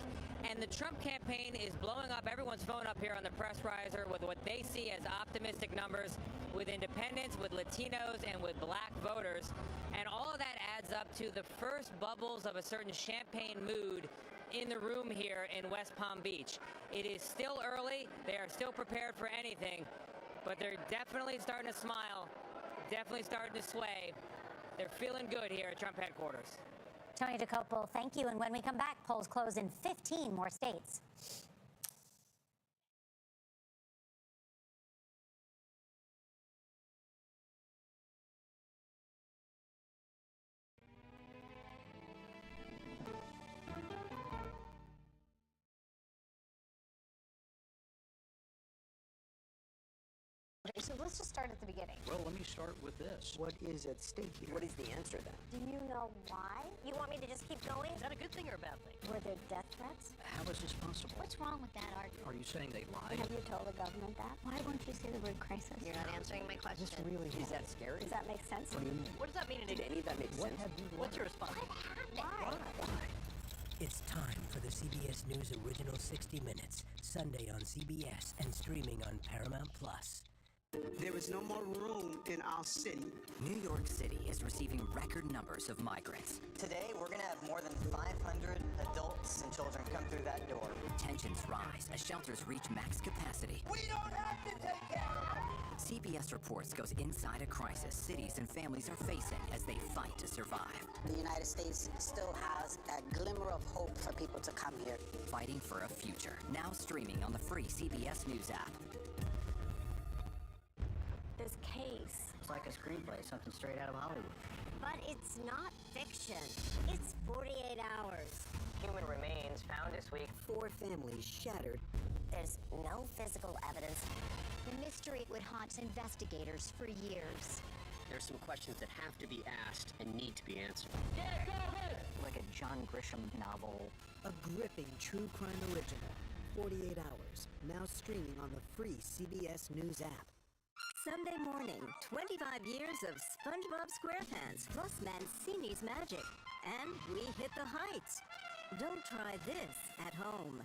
and the Trump campaign is blowing up everyone's phone up here on the press riser with what they see as optimistic numbers with independents, with Latinos, and with black voters. And all of that adds up to the first bubbles of a certain champagne mood in the room here in West Palm Beach. It is still early. They are still prepared for anything, but they're definitely starting to smile, definitely starting to sway. They're feeling good here at Trump headquarters. Tony DeCopel, thank you. And when we come back, polls close in 15 more states. So let's just start at the beginning. Well, let me start with this. What is at stake here? What is the answer then? Do you know why? You want me to just keep going? Is that a good thing or a bad thing? Were there death threats? How is this possible? What's wrong with that argument? Are you saying they lied? Have you told the government that? Why won't you say the word crisis? You're not answering my question. This really is that scary? Does that make sense? What do you mean? What does that mean in Did any of that make What sense? have you What's your learned? response? Why? It's time for the CBS News Original 60 Minutes, Sunday on CBS and streaming on Paramount+. There is no more room in our city. New York City is receiving record numbers of migrants. Today, we're going to have more than 500 adults and children come through that door. Tensions rise as shelters reach max capacity. We don't have to take care of them. CBS Reports goes inside a crisis cities and families are facing as they fight to survive. The United States still has a glimmer of hope for people to come here. Fighting for a future. Now streaming on the free CBS News app. This case. It's like a screenplay, something straight out of Hollywood. But it's not fiction. It's 48 hours. Human remains found this week. 4 families shattered. There's no physical evidence. The mystery would haunt investigators for years. There's some questions that have to be asked and need to be answered. Like a John Grisham novel. A gripping true crime original. 48 hours, now streaming on the free CBS News app. Sunday morning, 25 years of SpongeBob SquarePants plus Mancini's magic. And we hit the heights. Don't try this at home.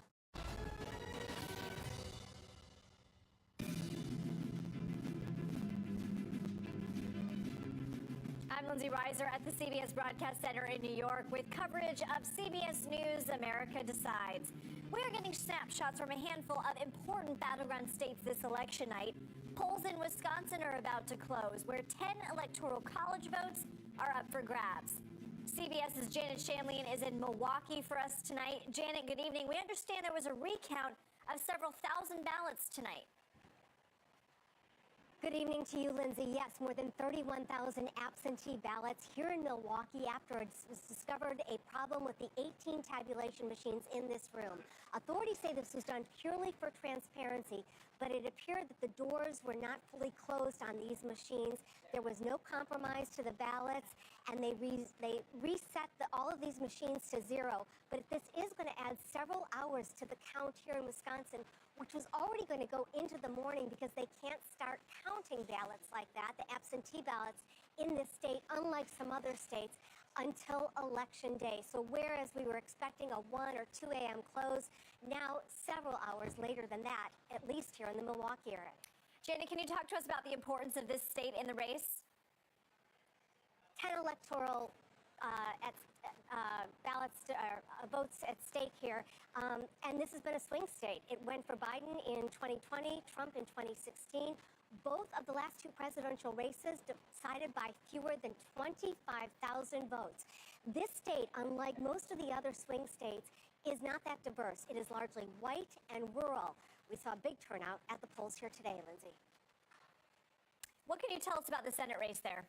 I'm Lindsay Reiser at the CBS Broadcast Center in New York with coverage of CBS News America Decides. We are getting snapshots from a handful of important battleground states this election night. Polls in Wisconsin are about to close, where 10 electoral college votes are up for grabs. CBS's Janet Shanlian is in Milwaukee for us tonight. Janet, good evening. We understand there was a recount of several thousand ballots tonight. Good evening to you, Lindsay. Yes, more than 31,000 absentee ballots here in Milwaukee after it was discovered a problem with the 18 tabulation machines in this room. Authorities say this was done purely for transparency, but it appeared that the doors were not fully closed on these machines. There was no compromise to the ballots, and they reset all of these machines to zero. But this is going to add several hours to the count here in Wisconsin, which was already going to go into the morning because they can't start counting ballots like that, the absentee ballots in this state, unlike some other states, until Election Day. So whereas we were expecting a 1 or 2 a.m. close, now several hours later than that, at least here in the Milwaukee area. Janet, can you talk to us about the importance of this state in the race? 10 electoral votes at stake here, and this has been a swing state. It went for Biden in 2020, Trump in 2016. Both of the last two presidential races decided by fewer than 25,000 votes. This state, unlike most of the other swing states, is not that diverse. It is largely white and rural. We saw a big turnout at the polls here today, Lindsay. What can you tell us about the Senate race there?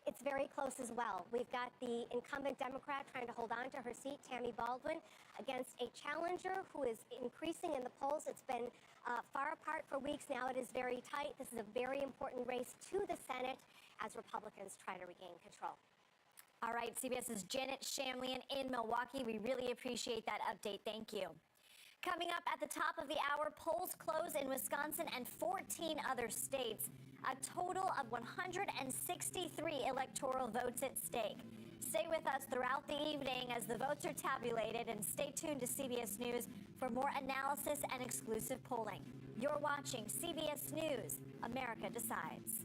It's very close as well. We've got the incumbent Democrat trying to hold on to her seat, Tammy Baldwin, against a challenger who is increasing in the polls. It's been far apart for weeks now. It is very tight. This is a very important race to the Senate as Republicans try to regain control. All right, CBS's Janet Shanlian in Milwaukee. We really appreciate that update. Thank you. Coming up at the top of the hour, polls close in Wisconsin and 14 other states. A total of 163 electoral votes at stake. Stay with us throughout the evening as the votes are tabulated, and stay tuned to CBS News for more analysis and exclusive polling. You're watching CBS News, America Decides.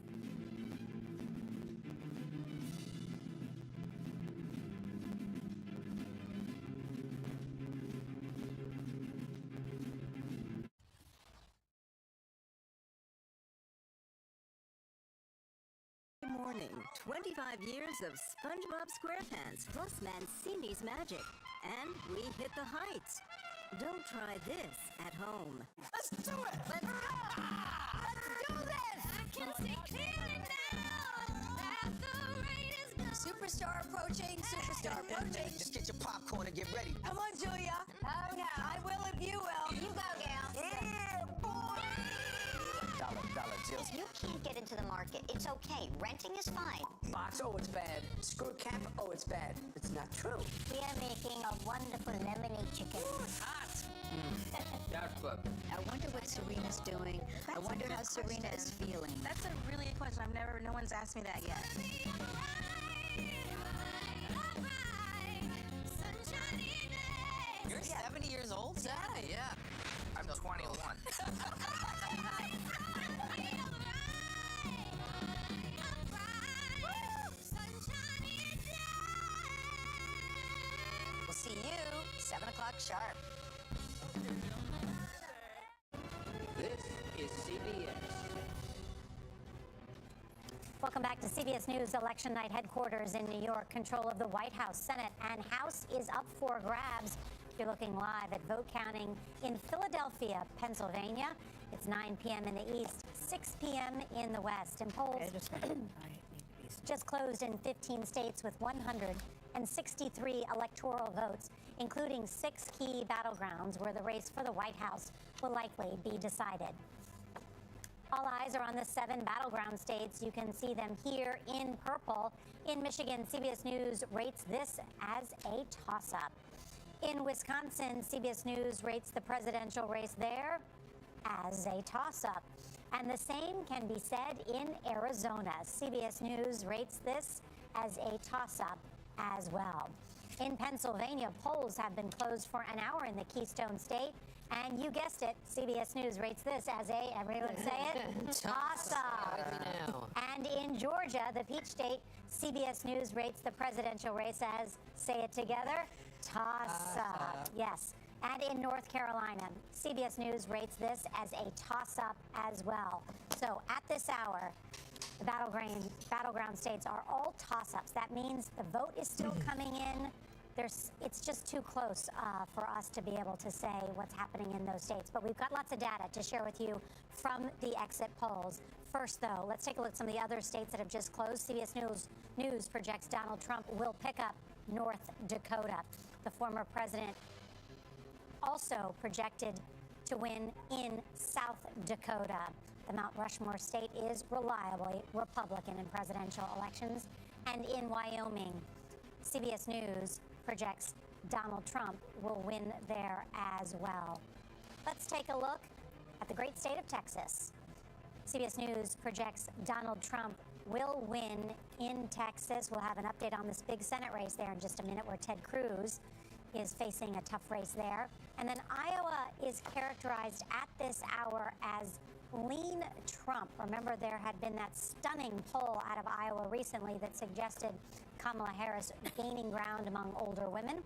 Morning, 25 years of SpongeBob SquarePants plus Mancini's magic. And we hit the heights. Don't try this at home. Let's do it! Let's go! Let's do this! I can see clearly now that the rain is gone. Superstar approaching, superstar approaching. Just get your popcorn and get ready. Come on, Julia. Oh, yeah. I will if you will. You go, gal. Yeah, boy! Dollar Jill. If you can't get into the market, it's okay. Renting is fine. Box, oh, it's bad. Screw cap, oh, it's bad. It's not true. We are making a wonderful lemonade chicken. Ooh, it's hot. That's good. I wonder what Serena's doing. I wonder how Serena is feeling. That's a really good question. No one's asked me that yet. You're 70 years old? Yeah. I'm 21. We'll see you 7 o'clock sharp. This is CBS. Welcome back to CBS News Election Night headquarters in New York. Control of the White House, Senate, and House is up for grabs. You're looking live at vote counting in Philadelphia, Pennsylvania. It's 9 p.m. in the east, 6 p.m. in the west. And polls just closed in 15 states with 163 electoral votes, including 6 key battlegrounds where the race for the White House will likely be decided. All eyes are on the 7 battleground states. You can see them here in purple. In Michigan, CBS News rates this as a toss-up. In Wisconsin, CBS News rates the presidential race there as a toss-up. And the same can be said in Arizona. CBS News rates this as a toss-up as well. In Pennsylvania, polls have been closed for an hour in the Keystone State. And you guessed it, CBS News rates this as a, everyone say it, toss-up. And in Georgia, the Peach State, CBS News rates the presidential race as, say it together, toss-up. Yes. And in North Carolina, CBS News rates this as a toss-up as well. So at this hour, the battleground states are all toss-ups. That means the vote is still coming in. It's just too close for us to be able to say what's happening in those states. But we've got lots of data to share with you from the exit polls. First, though, let's take a look at some of the other states that have just closed. CBS News projects Donald Trump will pick up North Dakota. The former president also projected to win in South Dakota. The Mount Rushmore state is reliably Republican in presidential elections. And in Wyoming, CBS News projects Donald Trump will win there as well. Let's take a look at the great state of Texas. CBS News projects Donald Trump will win in Texas. We'll have an update on this big Senate race there in just a minute, where Ted Cruz is facing a tough race there. And then Iowa is characterized at this hour as lean Trump. Remember, there had been that stunning poll out of Iowa recently that suggested Kamala Harris gaining ground among older women.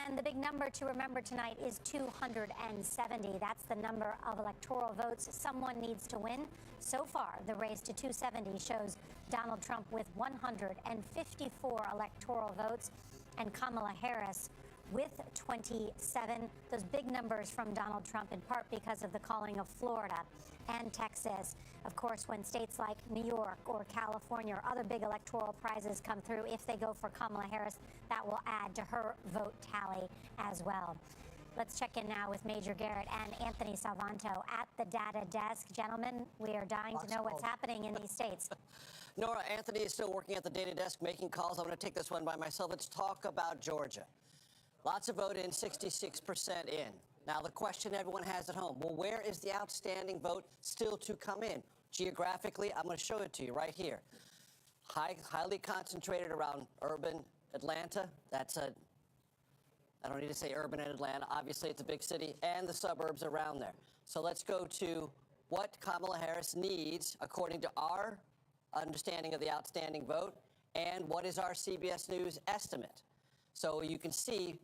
And the big number to remember tonight is 270. That's the number of electoral votes someone needs to win. So far, the race to 270 shows Donald Trump with 154 electoral votes and Kamala Harris with 27. Those big numbers from Donald Trump, in part because of the calling of Florida and Texas. Of course, when states like New York or California or other big electoral prizes come through, if they go for Kamala Harris, that will add to her vote tally as well. Let's check in now with Major Garrett and Anthony Salvanto at the data desk. Gentlemen, we are dying to know what's happening in these states. Nora, Anthony is still working at the data desk making calls. I'm going to take this one by myself. Let's talk about Georgia. Lots of vote in, 66% in. Now, the question everyone has at home, well, where is the outstanding vote still to come in? Geographically, I'm going to show it to you right here. Highly concentrated around urban Atlanta. That's I don't need to say urban and Atlanta. Obviously, it's a big city, and the suburbs around there. So let's go to what Kamala Harris needs, according to our understanding of the outstanding vote, and what is our CBS News estimate. So you can see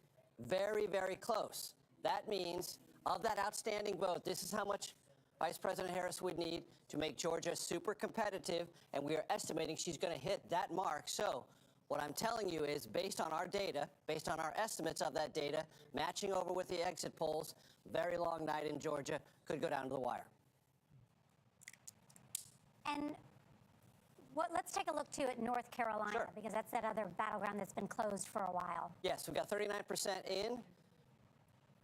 very, very close. That means of that outstanding vote, this is how much Vice President Harris would need to make Georgia super competitive, and we are estimating she's going to hit that mark. So what I'm telling you is, based on our data, based on our estimates of that data, matching over with the exit polls, very long night in Georgia, could go down to the wire. And let's take a look, too, at North Carolina, sure, because that's that other battleground that's been closed for a while. Yes, we've got 39% in.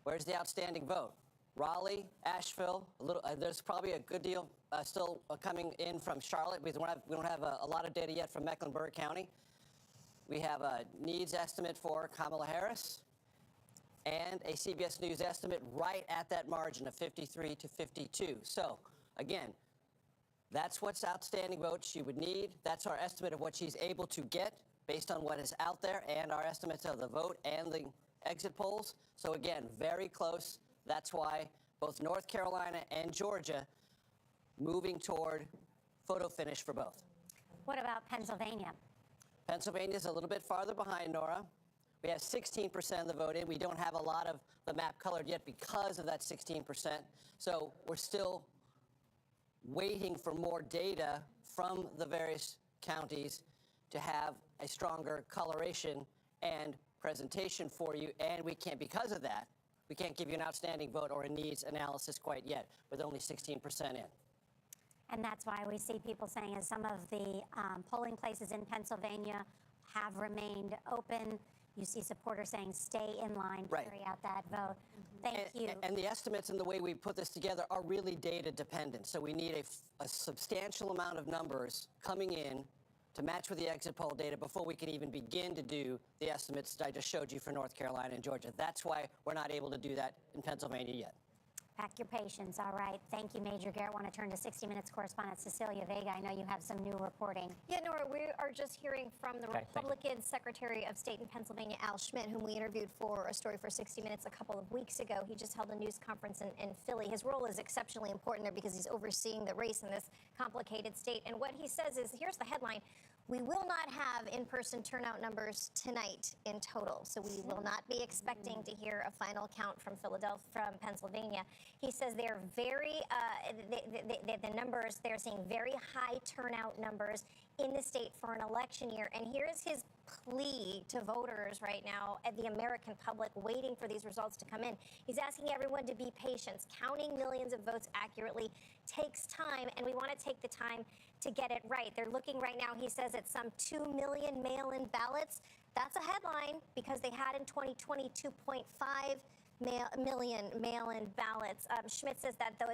Where's the outstanding vote? Raleigh, Asheville, there's probably a good deal still coming in from Charlotte, because we don't have a lot of data yet from Mecklenburg County. We have a needs estimate for Kamala Harris and a CBS News estimate right at that margin of 53 to 52. So, again, that's what's outstanding vote she would need. That's our estimate of what she's able to get based on what is out there and our estimates of the vote and the exit polls. So again, very close. That's why both North Carolina and Georgia moving toward photo finish for both. What about Pennsylvania? Pennsylvania's a little bit farther behind, Nora. We have 16% of the vote in. We don't have a lot of the map colored yet because of that 16%. So we're still waiting for more data from the various counties to have a stronger coloration and presentation for you, and we can't, because of that, we can't give you an outstanding vote or a needs analysis quite yet, with only 16% in. And that's why we see people saying, as some of the polling places in Pennsylvania have remained open, you see supporters saying, stay in line, carry out that vote. Thank you. And the estimates and the way we put this together are really data dependent. So we need a substantial amount of numbers coming in to match with the exit poll data before we can even begin to do the estimates that I just showed you for North Carolina and Georgia. That's why we're not able to do that in Pennsylvania yet. Pack your patience. All right. Thank you, Major Garrett. I want to turn to 60 Minutes correspondent Cecilia Vega. I know you have some new reporting. Yeah, Nora, we are just hearing from the Republican Secretary of State in Pennsylvania, Al Schmidt, whom we interviewed for a story for 60 Minutes a couple of weeks ago. He just held a news conference in Philly. His role is exceptionally important there because he's overseeing the race in this complicated state. And what he says is, here's the headline: we will not have in-person turnout numbers tonight in total, so we will not be expecting to hear a final count from Pennsylvania. He says they're very, the numbers, they're seeing very high turnout numbers in the state for an election year. And here is his plea to voters right now, and the American public waiting for these results to come in. He's asking everyone to be patient. Counting millions of votes accurately takes time, and we want to take the time to get it right. They're looking right now, he says, at some 2 million mail-in ballots. That's a headline because they had in 2020 2.5 million mail-in ballots. Schmidt says that, though,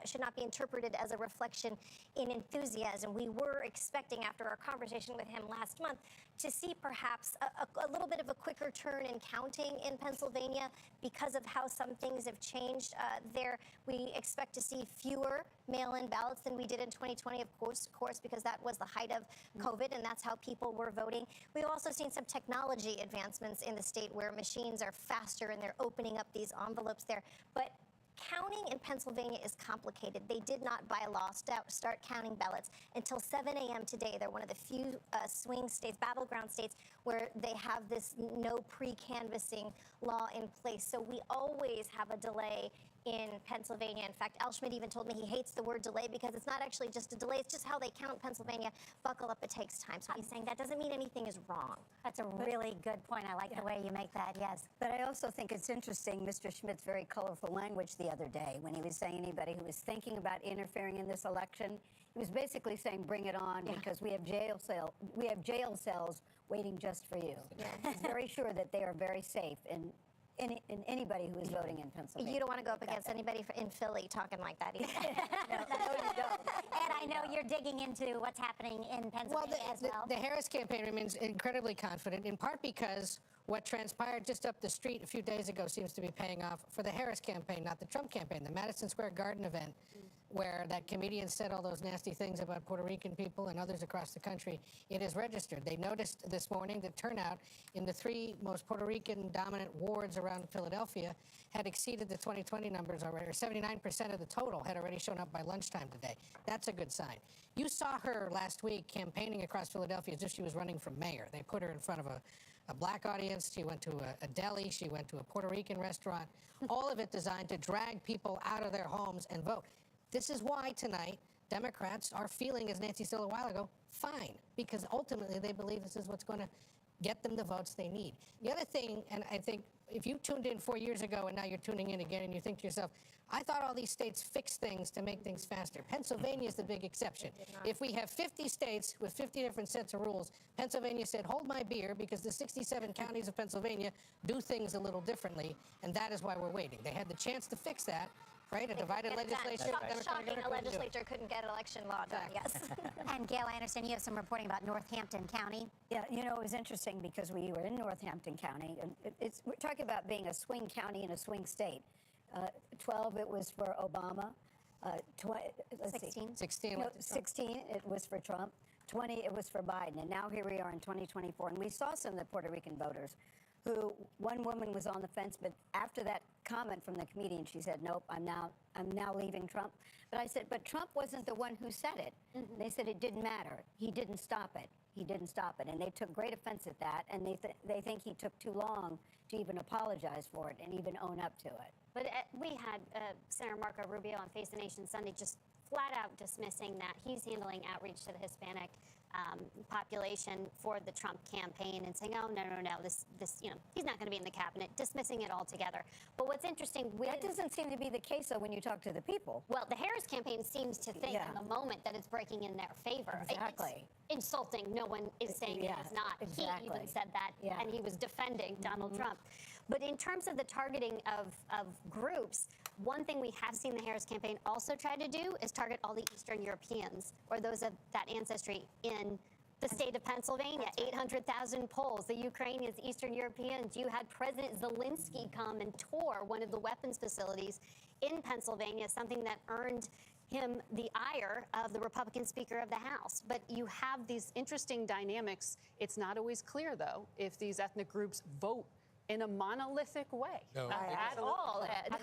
should not be interpreted as a reflection in enthusiasm. We were expecting, after our conversation with him last month, to see perhaps a little bit of a quicker turn in counting in Pennsylvania because of how some things have changed there. We expect to see fewer mail-in ballots than we did in 2020, of course, because that was the height of COVID, and that's how people were voting. We've also seen some technology advancements in the state where machines are faster and they're opening up these envelopes there. But counting in Pennsylvania is complicated. They did not, by law, start counting ballots until 7 a.m. today. They're one of the few swing states, battleground states, where they have this no pre-canvassing law in place. So we always have a delay in Pennsylvania. In fact, Al Schmidt even told me he hates the word delay because it's not actually just a delay, it's just how they count Pennsylvania. Buckle up, it takes time. So he's saying that doesn't mean anything is wrong. That's a really good point. I like the way you make that, yes. But I also think it's interesting, Mr. Schmidt's very colorful language the other day when he was saying anybody who was thinking about interfering in this election, he was basically saying bring it on because we have jail cells waiting just for you. Yeah. He's very sure that they are very safe in anybody who is voting in Pennsylvania. You don't want to go up against anybody in Philly talking like that either. No, you don't. And I know you're digging into what's happening in Pennsylvania as well. The Harris campaign remains incredibly confident, in part because what transpired just up the street a few days ago seems to be paying off for the Harris campaign, not the Trump campaign. The Madison Square Garden event, where that comedian said all those nasty things about Puerto Rican people and others across the country, it is registered. They noticed this morning that turnout in the 3 most Puerto Rican-dominant wards around Philadelphia had exceeded the 2020 numbers already, or 79% of the total had already shown up by lunchtime today. That's a good sign. You saw her last week campaigning across Philadelphia as if she was running for mayor. They put her in front of a black audience. She went to a deli. She went to a Puerto Rican restaurant. All of it designed to drag people out of their homes and vote. This is why tonight Democrats are feeling, as Nancy said a while ago, fine, because ultimately they believe this is what's going to get them the votes they need. The other thing, and I think if you tuned in 4 years ago and now you're tuning in again and you think to yourself, I thought all these states fixed things to make things faster. Pennsylvania is the big exception. If we have 50 states with 50 different sets of rules, Pennsylvania said, hold my beer, because the 67 counties of Pennsylvania do things a little differently, and that is why we're waiting. They had the chance to fix that. Right, a divided legislature. Shocking, a legislature couldn't get election law done, yes. And Gail, I understand you have some reporting about Northampton County. Yeah, you know, it was interesting because we were in Northampton County, and we're talking about being a swing county and a swing state. 12, it was for Obama. 16, it was for Trump. 20, it was for Biden. And now here we are in 2024. And we saw some of the Puerto Rican voters who, one woman was on the fence, but after that comment from the comedian, she said, nope, I'm now leaving Trump. But I said, but Trump wasn't the one who said it. Mm-hmm. They said it didn't matter. He didn't stop it. He didn't stop it. And they took great offense at that. And they think he took too long to even apologize for it and even own up to it. But we had Senator Marco Rubio on Face the Nation Sunday just flat out dismissing that he's handling outreach to the Hispanic population for the Trump campaign and saying, oh, no, this, you know, he's not going to be in the cabinet, dismissing it altogether. But what's interesting, that doesn't seem to be the case, though, when you talk to the people. Well, the Harris campaign seems to think in the moment that it's breaking in their favor. Exactly. It's insulting. No one is saying it is not. Exactly. He even said that, and he was defending Donald Trump. But in terms of the targeting of groups, one thing we have seen the Harris campaign also try to do is target all the Eastern Europeans or those of that ancestry in The state of Pennsylvania, 800,000 Poles, the Ukrainians, Eastern Europeans. You had President Zelensky come and tour one of the weapons facilities in Pennsylvania, something that earned him the ire of the Republican Speaker of the House. But you have these interesting dynamics. It's not always clear, though, if these ethnic groups vote in a monolithic way at all. I can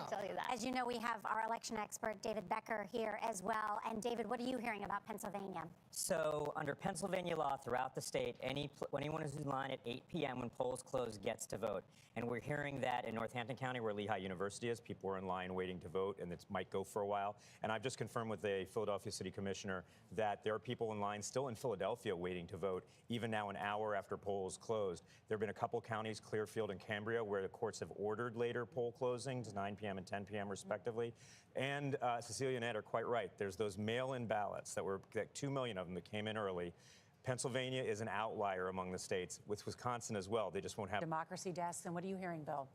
tell you that. As you know, we have our election expert, David Becker, here as well. And David, what are you hearing about Pennsylvania? So under Pennsylvania law throughout the state, anyone who's in line at 8 p.m. when polls close gets to vote. And we're hearing that in Northampton County, where Lehigh University is, people are in line waiting to vote, and it might go for a while. And I've just confirmed with the Philadelphia City Commissioner that there are people in line still in Philadelphia waiting to vote, even now an hour after polls closed. There have been a couple counties, Clearfield and Cambria, where the courts have ordered later poll closings, 9 p.m. and 10 p.m. respectively. And Cecilia and Ed are quite right. There's those mail-in ballots that 2 million of them that came in early. Pennsylvania is an outlier among the states, with Wisconsin as well. They just won't have Democracy Desk. And what are you hearing, Bill?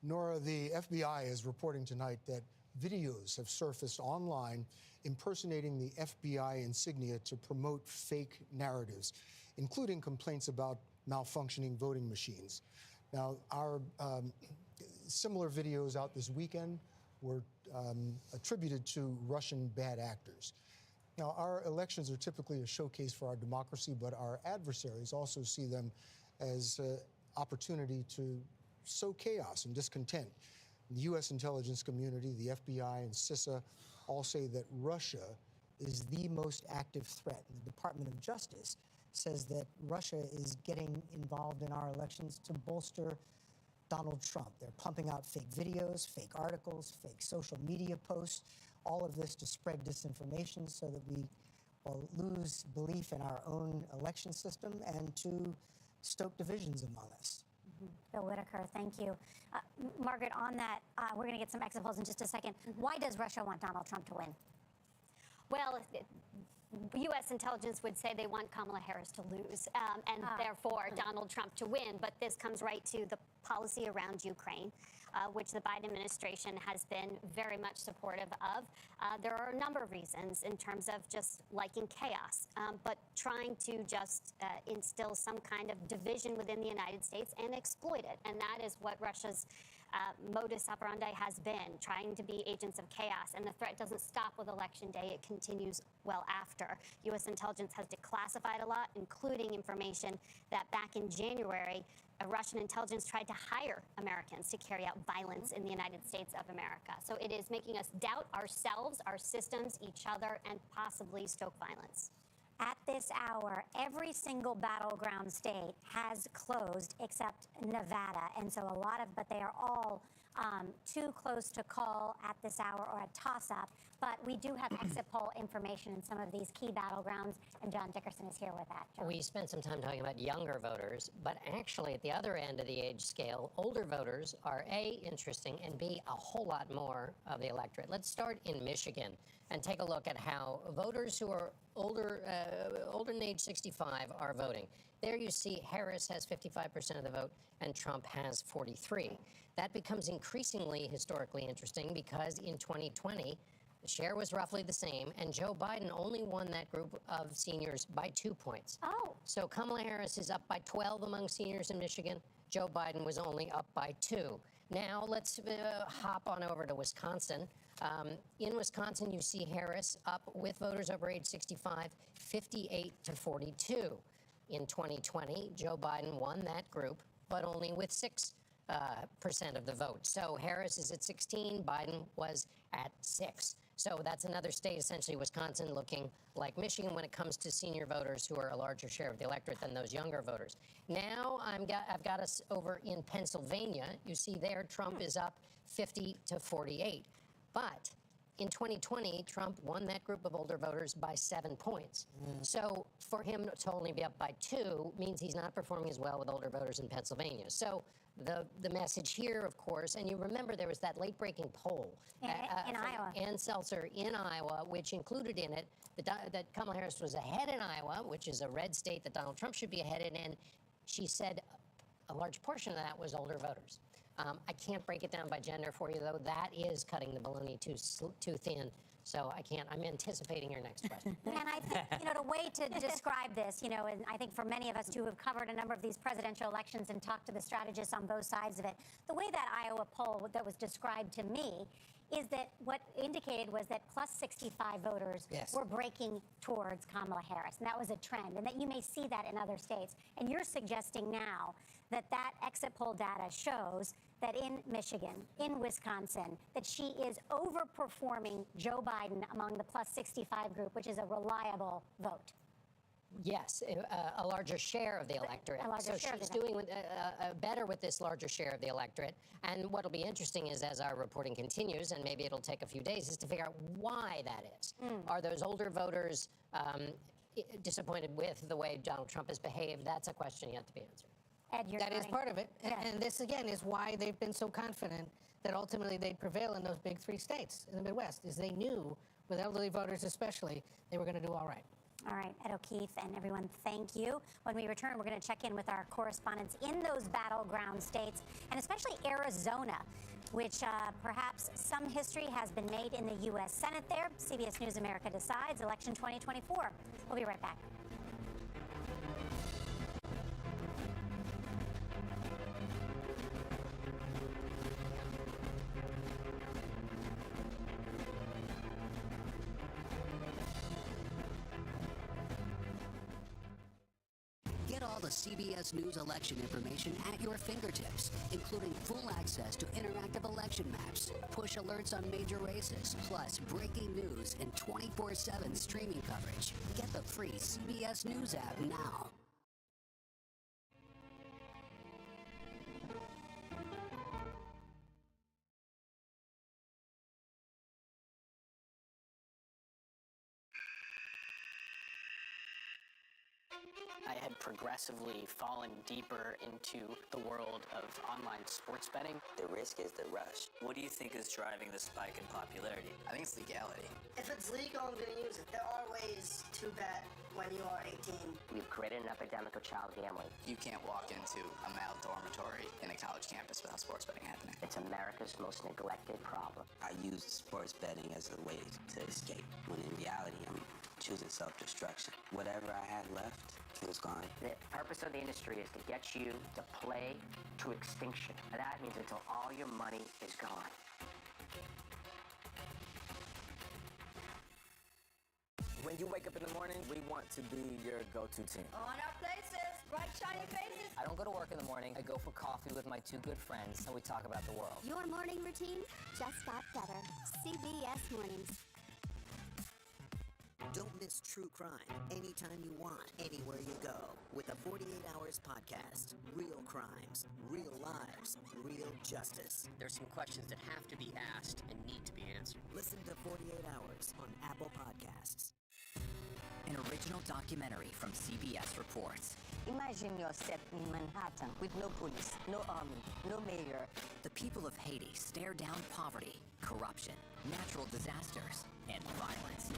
Nora, the FBI is reporting tonight that videos have surfaced online impersonating the FBI insignia to promote fake narratives, including complaints about malfunctioning voting machines. Now, our similar videos out this weekend were attributed to Russian bad actors. Now, our elections are typically a showcase for our democracy, but our adversaries also see them as an opportunity to sow chaos and discontent. The U.S. intelligence community, the FBI, and CISA all say that Russia is the most active threat. The Department of Justice says that Russia is getting involved in our elections to bolster Donald Trump. They're pumping out fake videos, fake articles, fake social media posts, all of this to spread disinformation so that we will lose belief in our own election system and to stoke divisions among us. Bill Whitaker, thank you. Margaret, on that, we're going to get some exit polls in just a second. Why does Russia want Donald Trump to win? Well, U.S. intelligence would say they want Kamala Harris to lose and therefore Donald Trump to win. But this comes right to the policy around Ukraine, which the Biden administration has been very much supportive of. There are a number of reasons in terms of just liking chaos, but trying to just instill some kind of division within the United States and exploit it. And that is what Russia's modus operandi has been, trying to be agents of chaos. And the threat doesn't stop with Election Day. It continues well after. U.S. intelligence has declassified a lot, including information that back in January, Russian intelligence tried to hire Americans to carry out violence in the United States of America. So it is making us doubt ourselves, our systems, each other, and possibly stoke violence. At this hour, every single battleground state has closed except Nevada. And so but they are all too close to call at this hour or a toss-up. But we do have exit poll information in some of these key battlegrounds, and John Dickerson is here with that. John. We spent some time talking about younger voters, but actually at the other end of the age scale, older voters are A, interesting, and B, a whole lot more of the electorate. Let's start in Michigan and take a look at how voters who are older than age 65 are voting. There you see Harris has 55% of the vote and Trump has 43%. That becomes increasingly historically interesting because in 2020, the share was roughly the same, and Joe Biden only won that group of seniors by 2 points. Oh. So Kamala Harris is up by 12 among seniors in Michigan. Joe Biden was only up by 2. Now let's hop on over to Wisconsin. In Wisconsin, you see Harris up with voters over age 65, 58-42. In 2020, Joe Biden won that group, but only with 6% of the vote. So Harris is at 16, Biden was at 6. So that's another state, essentially Wisconsin, looking like Michigan when it comes to senior voters who are a larger share of the electorate than those younger voters. Now I've got us over in Pennsylvania. You see there, Trump is up 50-48. But in 2020, Trump won that group of older voters by 7 points. So for him to only be up by 2 means he's not performing as well with older voters in Pennsylvania. So the message here, of course, and you remember there was that late-breaking poll in Iowa. Ann Seltzer in Iowa, which included in it that Kamala Harris was ahead in Iowa, which is a red state that Donald Trump should be ahead in, and she said a large portion of that was older voters. I can't break it down by gender for you, though. That is cutting the bologna too thin. So I can't. I'm anticipating your next question. And I think, the way to describe this, and I think for many of us who have covered a number of these presidential elections and talked to the strategists on both sides of it, the way that Iowa poll that was described to me is that what indicated was that plus 65 voters were breaking towards Kamala Harris. And that was a trend, and that you may see that in other states. And you're suggesting now that exit poll data shows that in Michigan, in Wisconsin, that she is overperforming Joe Biden among the plus 65 group, which is a reliable vote. Yes, a larger share of the electorate. So she's doing better with this larger share of the electorate. And what'll be interesting is, as our reporting continues, and maybe it'll take a few days, is to figure out why that is. Are those older voters disappointed with the way Donald Trump has behaved? That's a question yet to be answered. Ed, that is part of it. And this, again, is why they've been so confident that ultimately they'd prevail in those big 3 states in the Midwest, is they knew, with elderly voters especially, they were going to do all right. All right, Ed O'Keefe and everyone, thank you. When we return, we're going to check in with our correspondents in those battleground states, and especially Arizona, which perhaps some history has been made in the U.S. Senate there. CBS News America Decides, election 2024. We'll be right back. Get all the CBS News election information at your fingertips, including full access to interactive election maps, push alerts on major races, plus breaking news and 24/7 streaming coverage. Get the free CBS News app now. I had progressively fallen deeper into the world of online sports betting. The risk is the rush. What do you think is driving the spike in popularity? I think it's legality. If it's legal, I'm going to use it. There are ways to bet when you are 18. We've created an epidemic of child gambling. You can't walk into a male dormitory in a college campus without sports betting happening. It's America's most neglected problem. I use sports betting as a way to escape, when in reality, I'm choosing self-destruction. Whatever I had left was gone. The purpose of the industry is to get you to play to extinction. And that means until all your money is gone. When you wake up in the morning, we want to be your go-to team. On our places, bright shiny faces. I don't go to work in the morning. I go for coffee with my 2 good friends, and we talk about the world. Your morning routine just got better. CBS Mornings. Don't miss true crime anytime you want, anywhere you go. With the 48 Hours podcast. Real crimes, real lives, real justice. There's some questions that have to be asked and need to be answered. Listen to 48 Hours on Apple Podcasts. An original documentary from CBS reports. Imagine yourself in Manhattan with no police, no army, no mayor. The people of Haiti stare down poverty, corruption, natural disasters, and violence.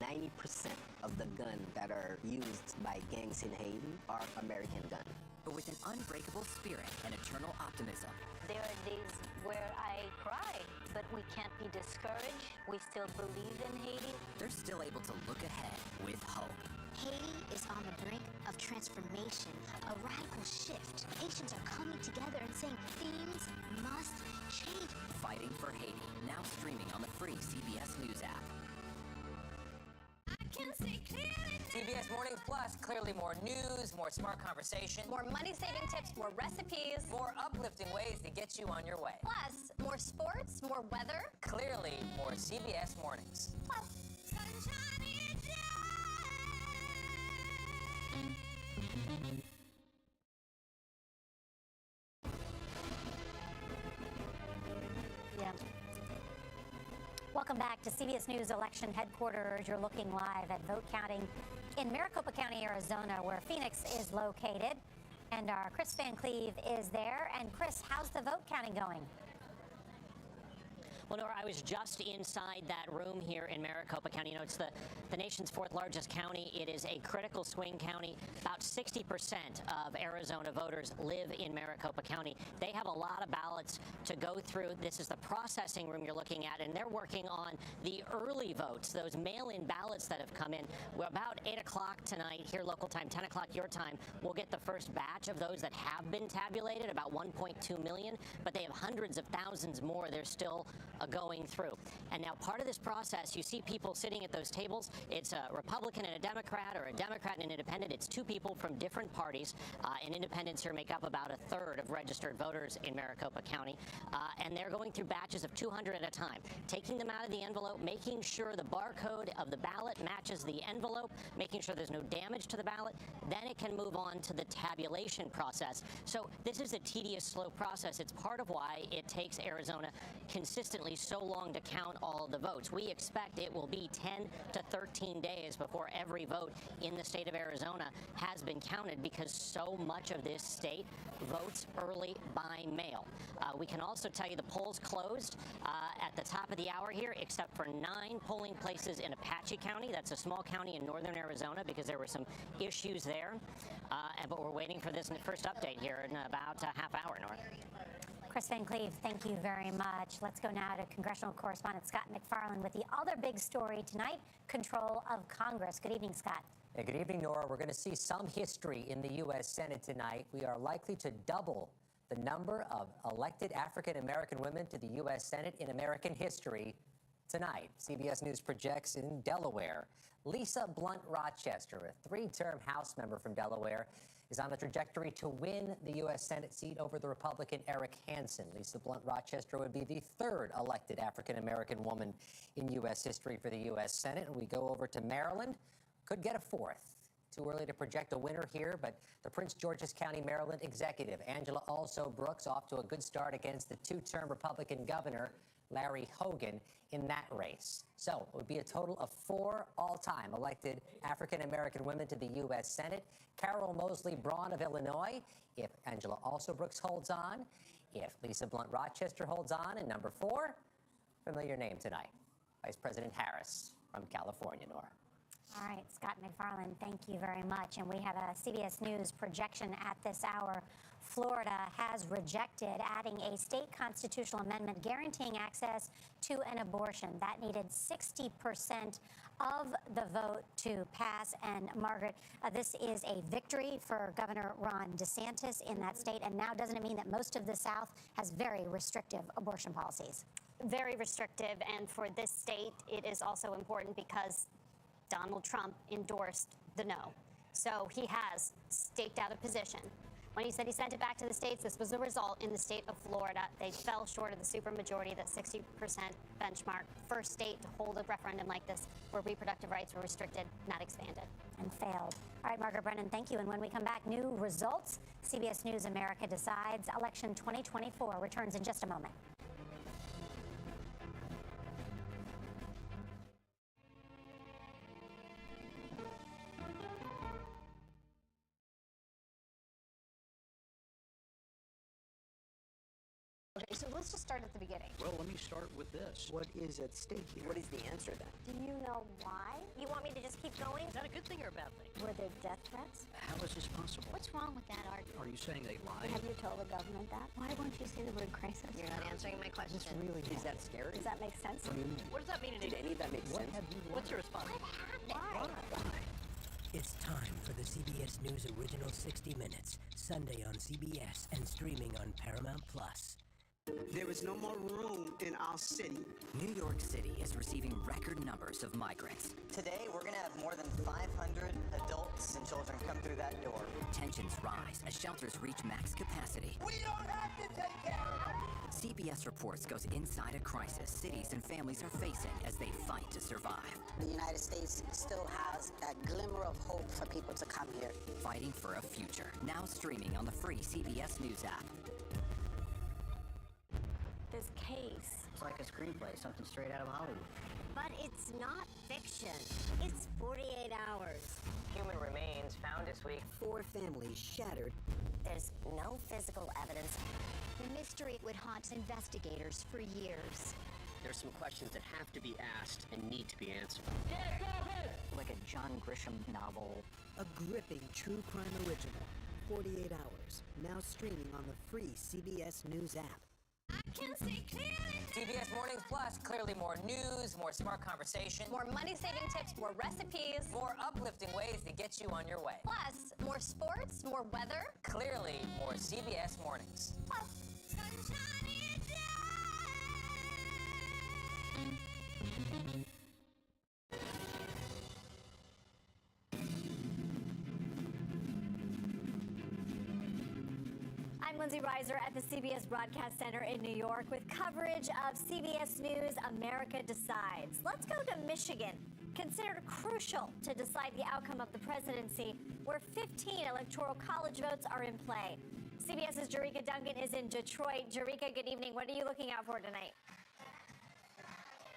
90% of the guns that are used by gangs in Haiti are American guns. But with an unbreakable spirit and eternal optimism. There are days where I cry, but we can't be discouraged. We still believe in Haiti. They're still able to look ahead with hope. Haiti is on the brink of transformation, a radical shift. Nations are coming together and saying things must change. Fighting for Haiti, now streaming on the free CBS News app. CBS Mornings Plus, clearly more news, more smart conversation. More money-saving tips, more recipes. More uplifting ways to get you on your way. Plus, more sports, more weather. Clearly, more CBS Mornings. Plus, yeah. Welcome back to CBS News Election Headquarters. You're looking live at vote counting in Maricopa County, Arizona, where Phoenix is located. And our Chris Van Cleve is there. And Chris, how's the vote counting going? Well, Nora, I was just inside that room here in Maricopa County. You know, it's the nation's fourth largest county. It is a critical swing county. About 60% of Arizona voters live in Maricopa County. They have a lot of ballots to go through. This is the processing room you're looking at, and they're working on the early votes, those mail-in ballots that have come in. We're about 8 o'clock tonight here, local time, 10 o'clock your time. We'll get the first batch of those that have been tabulated, about 1.2 million, but they have hundreds of thousands more they're still going through. And now part of this process, you see people sitting at those tables. It's a Republican and a Democrat, or a Democrat and an independent. It's two people from different parties, and independents here make up about a third of registered voters in Maricopa County, and they're going through batches of 200 at a time, taking them out of the envelope, making sure the barcode of the ballot matches the envelope, making sure there's no damage to the ballot. Then it can move on to the tabulation process. So this is a tedious, slow process. It's part of why it takes Arizona consistently so long to count all the votes. We expect it will be 10 to 13 days before every vote in the state of Arizona has been counted, because so much of this state votes early by mail. We can also tell you the polls closed at the top of the hour here, except for 9 polling places in Apache County. That's a small county in northern Arizona, because there were some issues there. But we're waiting for this first update here in about a half hour, Nora. Chris Van Cleve, thank you very much. Let's go now to congressional correspondent Scott McFarland with the other big story tonight, control of Congress. Good evening, Scott. Hey, good evening, Nora. We're going to see some history in the U.S. Senate tonight. We are likely to double the number of elected African-American women to the U.S. Senate in American history tonight. CBS News projects in Delaware. Lisa Blunt Rochester, a 3-term House member from Delaware, is on the trajectory to win the U.S. Senate seat over the Republican Eric Hansen. Lisa Blunt Rochester would be the 3rd elected African-American woman in U.S. history for the U.S. Senate. And we go over to Maryland, could get a 4th. Too early to project a winner here, but the Prince George's County, Maryland executive, Angela Also Brooks, off to a good start against the 2-term Republican governor, Larry Hogan, in that race. So it would be a total of 4 all-time elected African-American women to the U.S. Senate. Carol Mosley Braun of Illinois, if Angela Also Brooks holds on, if Lisa Blunt Rochester holds on, and number 4, familiar name tonight, Vice President Harris from California, Nora. All right, Scott McFarland, thank you very much. And we have a CBS News projection at this hour. Florida has rejected adding a state constitutional amendment guaranteeing access to an abortion. That needed 60% of the vote to pass. And Margaret, this is a victory for Governor Ron DeSantis in that state. And now, doesn't it mean that most of the South has very restrictive abortion policies? Very restrictive. And for this state, it is also important because Donald Trump endorsed the no. So he has staked out a position. When he said he sent it back to the states, this was the result in the state of Florida. They fell short of the supermajority, that 60% benchmark. First state to hold a referendum like this where reproductive rights were restricted, not expanded. And failed. All right, Margaret Brennan, thank you. And when we come back, new results. CBS News America Decides. Election 2024 returns in just a moment. Okay, so let's just start at the beginning. Well, let me start with this. What is at stake here? What is the answer then? Do you know why? You want me to just keep going? Is that a good thing or a bad thing? Were there death threats? How is this possible? What's wrong with that argument? Are you saying they lied? Have you told the government that? Why won't you say the word crisis? You're not answering my question. Is that scary? Does that make sense? What does that mean? Did any of that make sense? What's your response? Why? It's time for the CBS News Original 60 Minutes, Sunday on CBS and streaming on Paramount+. There is no more room in our city. New York City is receiving record numbers of migrants. Today, we're going to have more than 500 adults and children come through that door. Tensions rise as shelters reach max capacity. We don't have to take care of them. CBS Reports goes inside a crisis cities and families are facing as they fight to survive. The United States still has a glimmer of hope for people to come here. Fighting for a future. Now streaming on the free CBS News app. This case. It's like a screenplay, something straight out of Hollywood. But it's not fiction. It's 48 hours. Human remains found this week. 4 families shattered. There's no physical evidence. The mystery would haunt investigators for years. There's some questions that have to be asked and need to be answered. Like a John Grisham novel. A gripping true crime original. 48 Hours. Now streaming on the free CBS News app. CBS Mornings Plus, clearly more news, more smart conversation. More money-saving tips, more recipes. More uplifting ways to get you on your way. Plus, more sports, more weather. Clearly more CBS Mornings. Plus, I'm Lindsay Reiser at the CBS Broadcast Center in New York with coverage of CBS News America Decides. Let's go to Michigan, considered crucial to decide the outcome of the presidency, where 15 electoral college votes are in play. CBS's Jerika Duncan is in Detroit. Jerika, good evening. What are you looking out for tonight?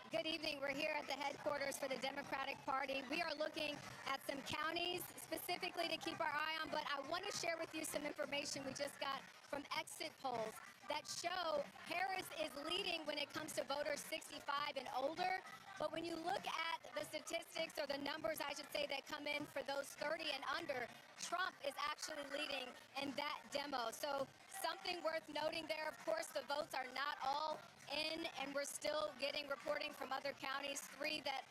Good evening. We're here at the headquarters for the Democratic Party. We are looking at some counties specifically to keep our eye on, but I want to share with you some information we just got from exit polls that show Harris is leading when it comes to voters 65 and older. But when you look at the statistics, or the numbers, I should say, that come in for those 30 and under, Trump is actually leading in that demo. So something worth noting there. Of course, the votes are not all in, and we're still getting reporting from other counties, 3 that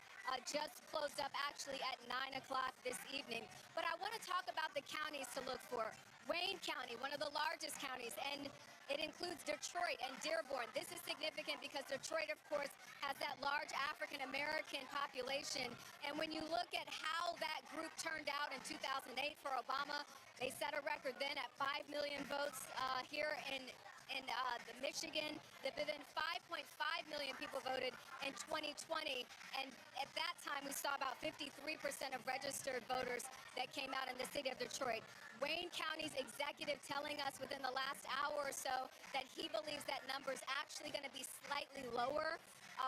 just closed up actually at 9 o'clock this evening. But I want to talk about the counties to look for. Wayne County, one of the largest counties, and it includes Detroit and Dearborn. This is significant because Detroit, of course, has that large African-American population. And when you look at how that group turned out in 2008 for Obama, they set a record then at 5 million votes here in the Michigan. Then 5.5 million people voted in 2020. And at that time, we saw about 53% of registered voters that came out in the city of Detroit. Wayne County's executive telling us within the last hour or so that he believes that number is actually going to be slightly lower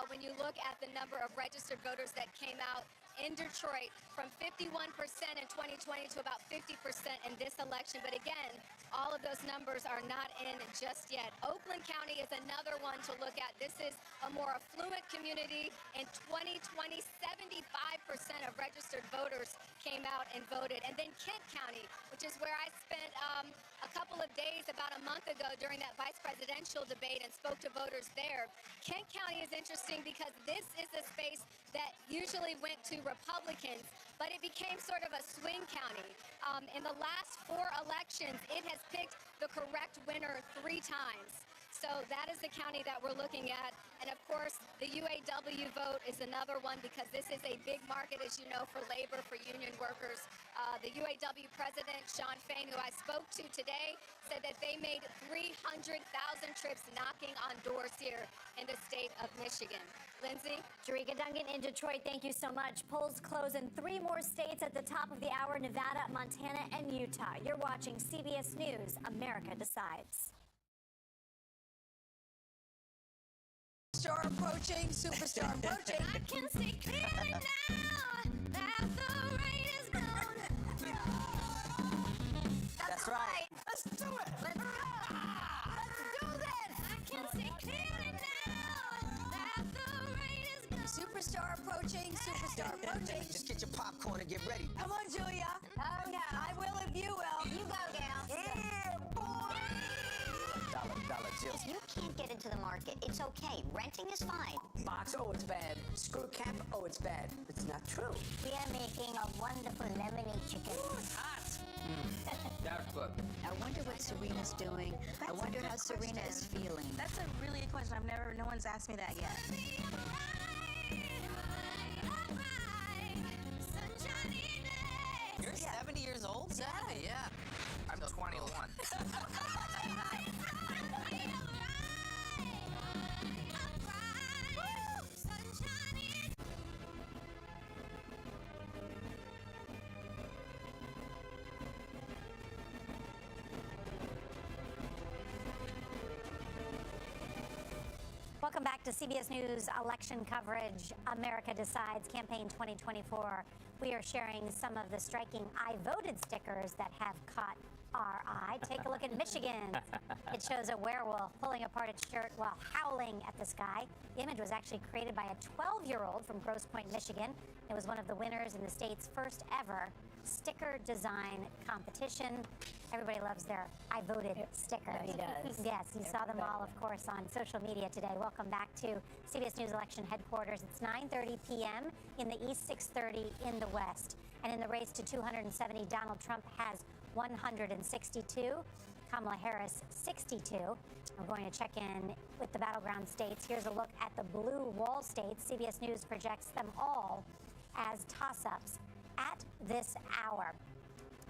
when you look at the number of registered voters that came out in Detroit, from 51% in 2020 to about 50% in this election. But again, all of those numbers are not in just yet. Oakland County is another one to look at. This is a more affluent community. In 2020, 75% of registered voters came out and voted. And then Kent County, which is where I spent a couple of days about a month ago during that vice presidential debate and spoke to voters there. Kent County is interesting because this is a space that usually went to Republicans, but it became sort of a swing county. In the last 4 elections, it has picked the correct winner 3 times. So that is the county that we're looking at. And of course, the UAW vote is another one because this is a big market, as you know, for labor, for union workers. The UAW president, Sean Fain, who I spoke to today, said that they made 300,000 trips knocking on doors here in the state of Michigan. Lindsay? Jerika Duncan in Detroit, thank you so much. Polls close in 3 more states at the top of the hour: Nevada, Montana, and Utah. You're watching CBS News, America Decides. Superstar approaching, superstar approaching. I can see clearly now that the rain is gone. That's right. Let's do it. Let's go. Let's do this. I can see clearly now that the rain is gone. Superstar approaching, superstar approaching. Just get your popcorn and get ready. Come on, Julia. Oh, yeah, I will if you will. You go, gal. Yeah, boy. Dollar Jill. You can't get into the market. It's okay. Renting is fine. Box, oh, it's bad. Screw cap, oh, it's bad. It's not true. We are making a wonderful lemonade chicken. Hot. That's good. I wonder what Serena's doing. I wonder how Serena is feeling. That's a really good question. No one's asked me that yet. You're 70 years old? 70, yeah. I'm 21. Welcome back to CBS News election coverage, America Decides Campaign 2024. We are sharing some of the striking I voted stickers that have caught FRI. Take a look at Michigan. It shows a werewolf pulling apart its shirt while howling at the sky. The image was actually created by a 12-year-old from Grosse Pointe, Michigan. It was one of the winners in the state's first ever sticker design competition. Everybody loves their I voted stickers. He does. Yes, you saw them all, of course, on social media today. Welcome back to CBS News Election Headquarters. It's 9:30 p.m. in the East, 6:30 in the West. And in the race to 270, Donald Trump has 162. Kamala Harris, 62. We're going to check in with the battleground states. Here's a look at the blue wall states. CBS News projects them all as toss-ups at this hour.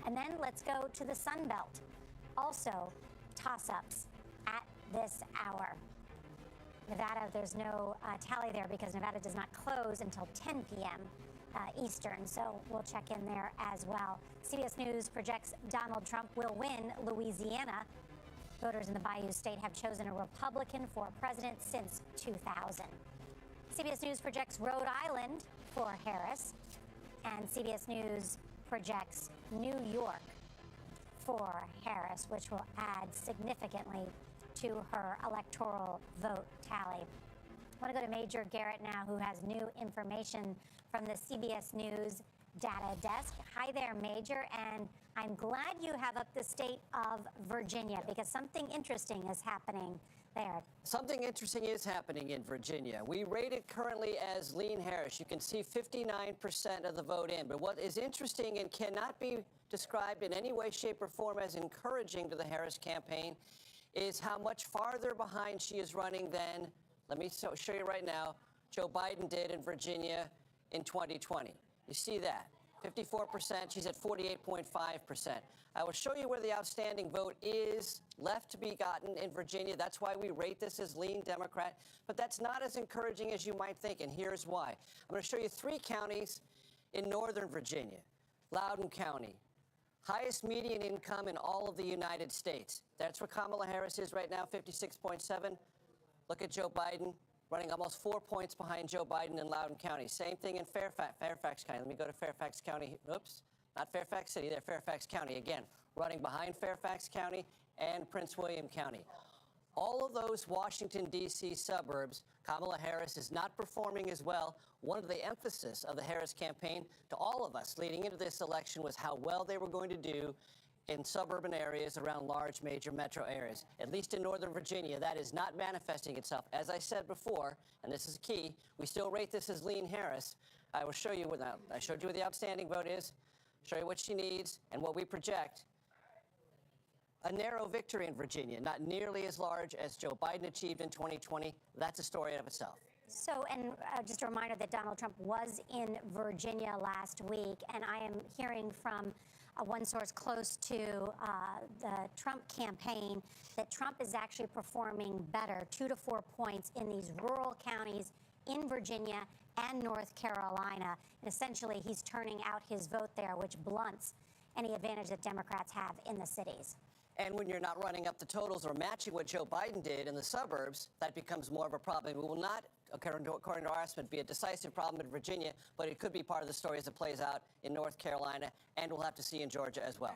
And then let's go to the Sun Belt. Also toss-ups at this hour. Nevada, there's no tally there because Nevada does not close until 10 p.m. Eastern, so we'll check in there as well. CBS News projects Donald Trump will win Louisiana. Voters in the Bayou State have chosen a Republican for president since 2000. CBS News projects Rhode Island for Harris, and CBS News projects New York for Harris, which will add significantly to her electoral vote tally. I want to go to Major Garrett now, who has new information from the CBS News data desk. Hi there, Major, and I'm glad you have up the state of Virginia because something interesting is happening there. Something interesting is happening in Virginia. We rate it currently as lean Harris. You can see 59% of the vote in. But what is interesting and cannot be described in any way, shape, or form as encouraging to the Harris campaign is how much farther behind she is running than, let me show you right now, Joe Biden did in Virginia in 2020. You see that, 54%, she's at 48.5%. I will show you where the outstanding vote is left to be gotten in Virginia. That's why we rate this as lean Democrat, but that's not as encouraging as you might think, and here's why. I'm going to show you 3 counties in northern Virginia. Loudoun County, highest median income in all of the United States. That's where Kamala Harris is right now, 56.7. Look at Joe Biden, running almost 4 points behind Joe Biden in Loudoun County. Same thing in Fairfax County. Let me go to Fairfax County. Oops, not Fairfax City, there, Fairfax County. Again, running behind Fairfax County and Prince William County. All of those Washington, D.C. suburbs, Kamala Harris is not performing as well. One of the emphasis of the Harris campaign to all of us leading into this election was how well they were going to do in suburban areas around large major metro areas. At least in Northern Virginia, that is not manifesting itself. As I said before, and this is key, we still rate this as lean Harris. I will show you what I showed you what the outstanding vote is, show you what she needs, and what we project. A narrow victory in Virginia, not nearly as large as Joe Biden achieved in 2020. That's a story in of itself. So, and just a reminder that Donald Trump was in Virginia last week, and I am hearing from one source close to the Trump campaign that Trump is actually performing better, 2 to 4 points in these rural counties in Virginia and North Carolina. And essentially, he's turning out his vote there, which blunts any advantage that Democrats have in the cities. And when you're not running up the totals or matching what Joe Biden did in the suburbs, that becomes more of a problem. It will not, according to our estimate, be a decisive problem in Virginia, but it could be part of the story as it plays out in North Carolina, and we'll have to see in Georgia as well.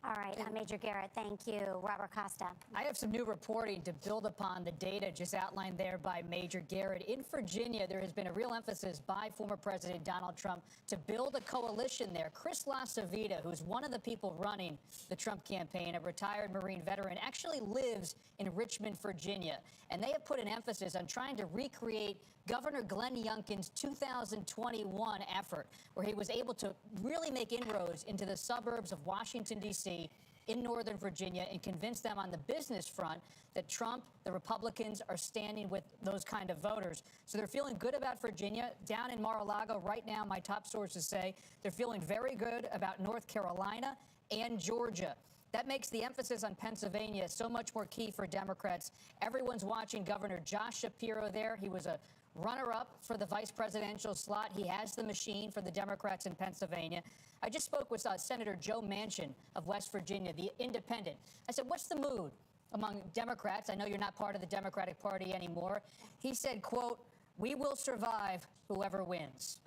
All right, Major Garrett, thank you. Robert Costa. I have some new reporting to build upon the data just outlined there by Major Garrett. In Virginia, there has been a real emphasis by former President Donald Trump to build a coalition there. Chris LaCivita, who's one of the people running the Trump campaign, a retired Marine veteran, actually lives in Richmond, Virginia. And they have put an emphasis on trying to recreate Governor Glenn Youngkin's 2021 effort, where he was able to really make inroads into the suburbs of Washington, D.C., in Northern Virginia, and convince them on the business front that Trump, the Republicans, are standing with those kind of voters. So they're feeling good about Virginia. Down in Mar-a-Lago right now, my top sources say they're feeling very good about North Carolina and Georgia. That makes the emphasis on Pennsylvania so much more key for Democrats. Everyone's watching Governor Josh Shapiro there. He was a runner-up for the vice presidential slot. He has the machine for the Democrats in Pennsylvania. I just spoke with Senator Joe Manchin of West Virginia, the independent. I said, what's the mood among Democrats? I know you're not part of the Democratic Party anymore. He said, quote, "We will survive whoever wins."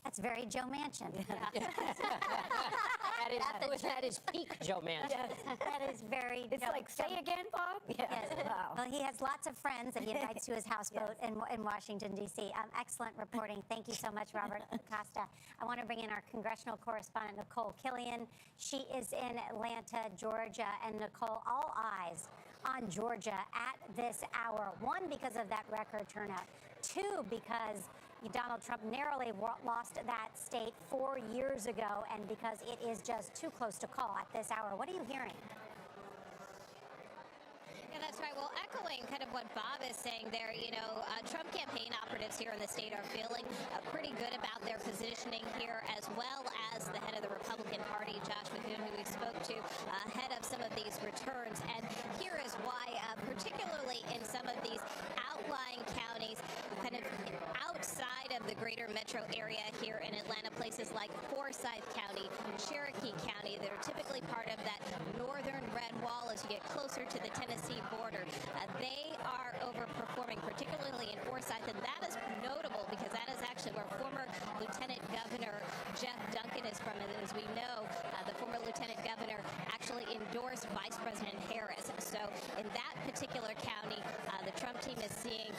That's very Joe Manchin. That is peak Joe Manchin. Yes, that is very. It's like, say again, Bob? Yes. Wow. Well, he has lots of friends that he invites to his houseboat in Washington, D.C. Excellent reporting. Thank you so much, Robert Costa. I want to bring in our congressional correspondent, Nicole Killian. She is in Atlanta, Georgia. And Nicole, all eyes on Georgia at this hour. One, because of that record turnout. Two, because Donald Trump narrowly lost that state 4 years ago, and because it is just too close to call at this hour. What are you hearing? Yeah, that's right. Well, echoing kind of what Bob is saying there, Trump campaign operatives here in the state are feeling pretty good about their positioning here, as well as the head of the Republican Party, Josh McCoon, who we spoke to ahead of some of these returns. And here is why, particularly in some of these outlying counties, kind of outside of the greater metro area here in Atlanta, places like Forsyth County, Cherokee County, that are typically part of that northern red wall as you get closer to the Tennessee border. They are overperforming, particularly in Forsyth, and that is notable because that is actually where former Lieutenant Governor Jeff Duncan is from. And as we know, the former Lieutenant Governor actually endorsed Vice President Harris. So in that particular county, the Trump team is seeing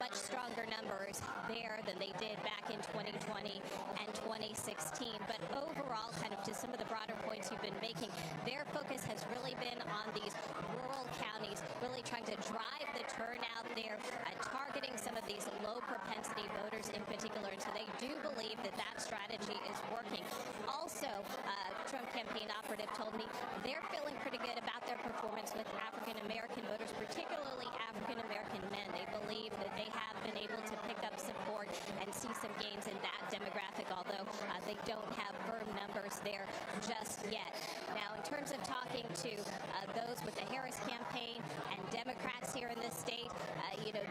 much stronger numbers there than they did back in 2020 and 2016. But overall, kind of to some of the broader points you've been making, their focus has really been on these rural counties, really trying to drive the turnout there, targeting some of these low propensity voters in particular. And so they do believe that that strategy is working. Also, Trump campaign operative told me they're feeling pretty good about their performance with African American voters, particularly African American men. They believe that they have been able to pick up support and see some gains in that demographic, although they don't have firm numbers there just yet. Now, in terms of talking to those with the Harris campaign and Democrats here in this state,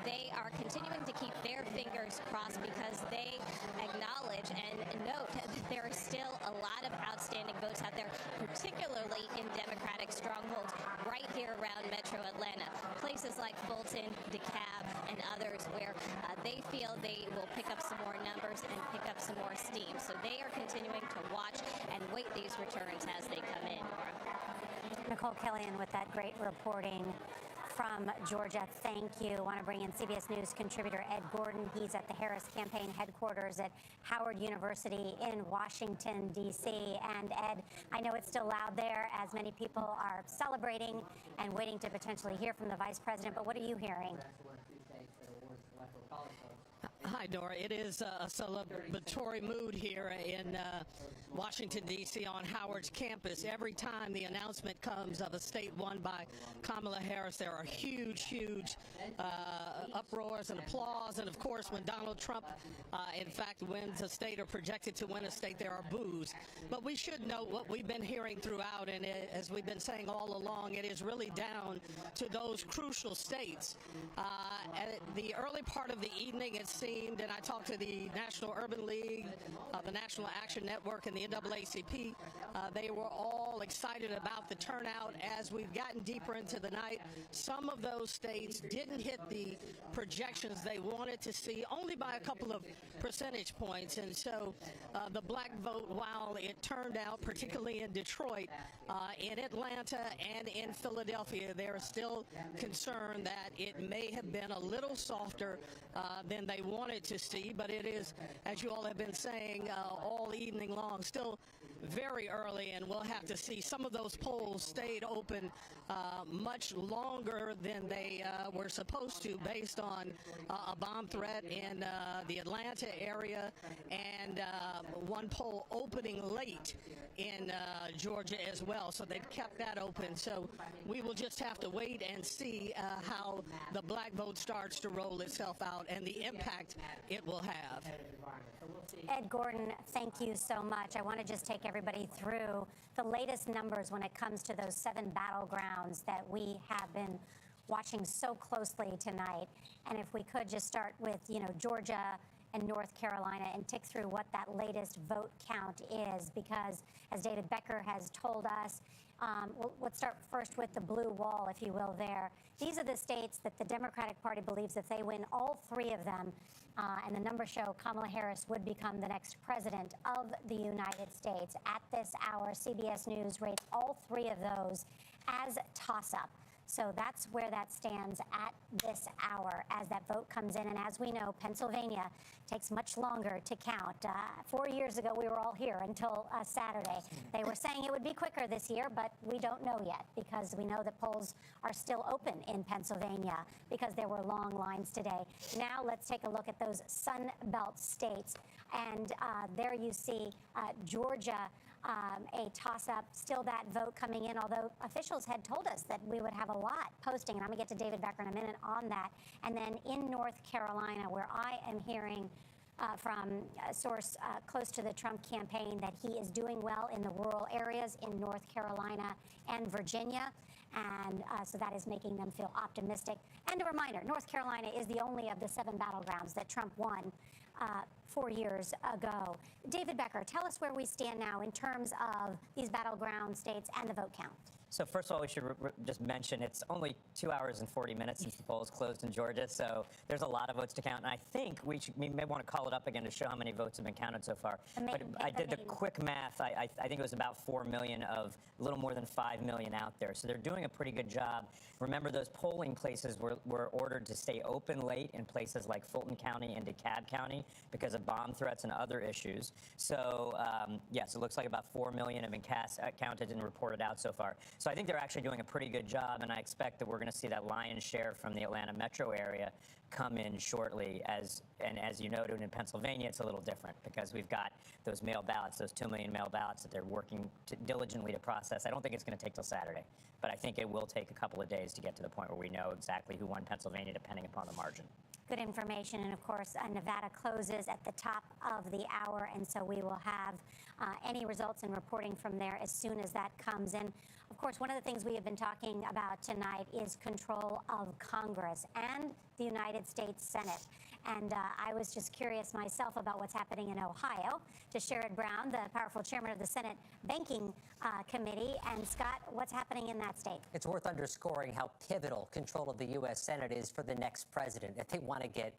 they are continuing to keep their fingers crossed because they acknowledge and note that there are still a lot of outstanding votes out there, particularly in Democratic strongholds right here around Metro Atlanta. Places like Fulton, DeKalb, and others where they feel they will pick up some more numbers and pick up some more steam. So they are continuing to watch and wait these returns as they come in. Nicole Killian with that great reporting from Georgia. Thank you. I want to bring in CBS News contributor Ed Gordon. He's at the Harris campaign headquarters at Howard University in Washington, D.C. And Ed, I know it's still loud there as many people are celebrating and waiting to potentially hear from the vice president. But what are you hearing? Hi, Dora. It is a celebratory mood here in Washington, D.C. on Howard's campus. Every time the announcement comes of a state won by Kamala Harris, there are huge uproars and applause. And, of course, when Donald Trump, in fact, wins a state or projected to win a state, there are boos. But we should note what we've been hearing throughout, and as we've been saying all along, it is really down to those crucial states. At the early part of the evening, it seemed, and I talked to the National Urban League, the National Action Network, and the NAACP. They were all excited about the turnout as we've gotten deeper into the night. Some of those states didn't hit the projections they wanted to see, only by a couple of percentage points. And so the black vote, while it turned out, particularly in Detroit, in Atlanta, and in Philadelphia, there is still concern that it may have been a little softer than they wanted to see. But it is, as you all have been saying all evening long, still very early, and we'll have to see. Some of those polls stayed open much longer than they were supposed to, based on a bomb threat in the Atlanta area, and one poll opening late in Georgia as well. So they've kept that open. So we will just have to wait and see how the black vote starts to roll itself out and the impact it will have. Ed Gordon, thank you so much. I want to just take everybody through the latest numbers when it comes to those 7 battlegrounds that we have been watching so closely tonight. And if we could just start with, Georgia and North Carolina and tick through what that latest vote count is, because as David Becker has told us, let's start first with the blue wall, if you will, there. These are the states that the Democratic Party believes if they win all 3 of them, And the numbers show Kamala Harris would become the next president of the United States. At this hour, CBS News rates all three of those as toss-up. So that's where that stands at this hour as that vote comes in. And as we know, Pennsylvania takes much longer to count. 4 years ago, we were all here until Saturday. They were saying it would be quicker this year, but we don't know yet because we know that polls are still open in Pennsylvania because there were long lines today. Now let's take a look at those Sun Belt states. And there you see Georgia, a toss-up, still that vote coming in, although officials had told us that we would have a lot posting, and I'm going to get to David Becker in a minute on that. And then in North Carolina, where I am hearing from a source close to the Trump campaign that he is doing well in the rural areas in North Carolina and Virginia. And so that is making them feel optimistic. And a reminder, North Carolina is the only of the 7 battlegrounds that Trump won 4 years ago. David Becker, tell us where we stand now in terms of these battleground states and the vote count. So first of all, we should just mention it's only 2 hours and 40 minutes since the polls closed in Georgia, so there's a lot of votes to count. And I think we may want to call it up again to show how many votes have been counted so far. But I did the quick math. I think it was about 4 million of a little more than 5 million out there. So they're doing a pretty good job. Remember, those polling places were ordered to stay open late in places like Fulton County and DeKalb County because of bomb threats and other issues. So yes, it looks like about 4 million have been counted and reported out so far. So I think they're actually doing a pretty good job, and I expect that we're going to see that lion's share from the Atlanta metro area come in shortly. As you noted, in Pennsylvania, it's a little different because we've got those mail ballots, those 2 million mail ballots that they're working diligently to process. I don't think it's going to take till Saturday, but I think it will take a couple of days to get to the point where we know exactly who won Pennsylvania, depending upon the margin. Good information. And of course, Nevada closes at the top of the hour, and so we will have any results and reporting from there as soon as that comes in. Of course, one of the things we have been talking about tonight is control of Congress and the United States Senate. And I was just curious myself about what's happening in Ohio to Sherrod Brown, the powerful chairman of the Senate Banking Committee. And Scott, what's happening in that state? It's worth underscoring how pivotal control of the U.S. Senate is for the next president. If they want to get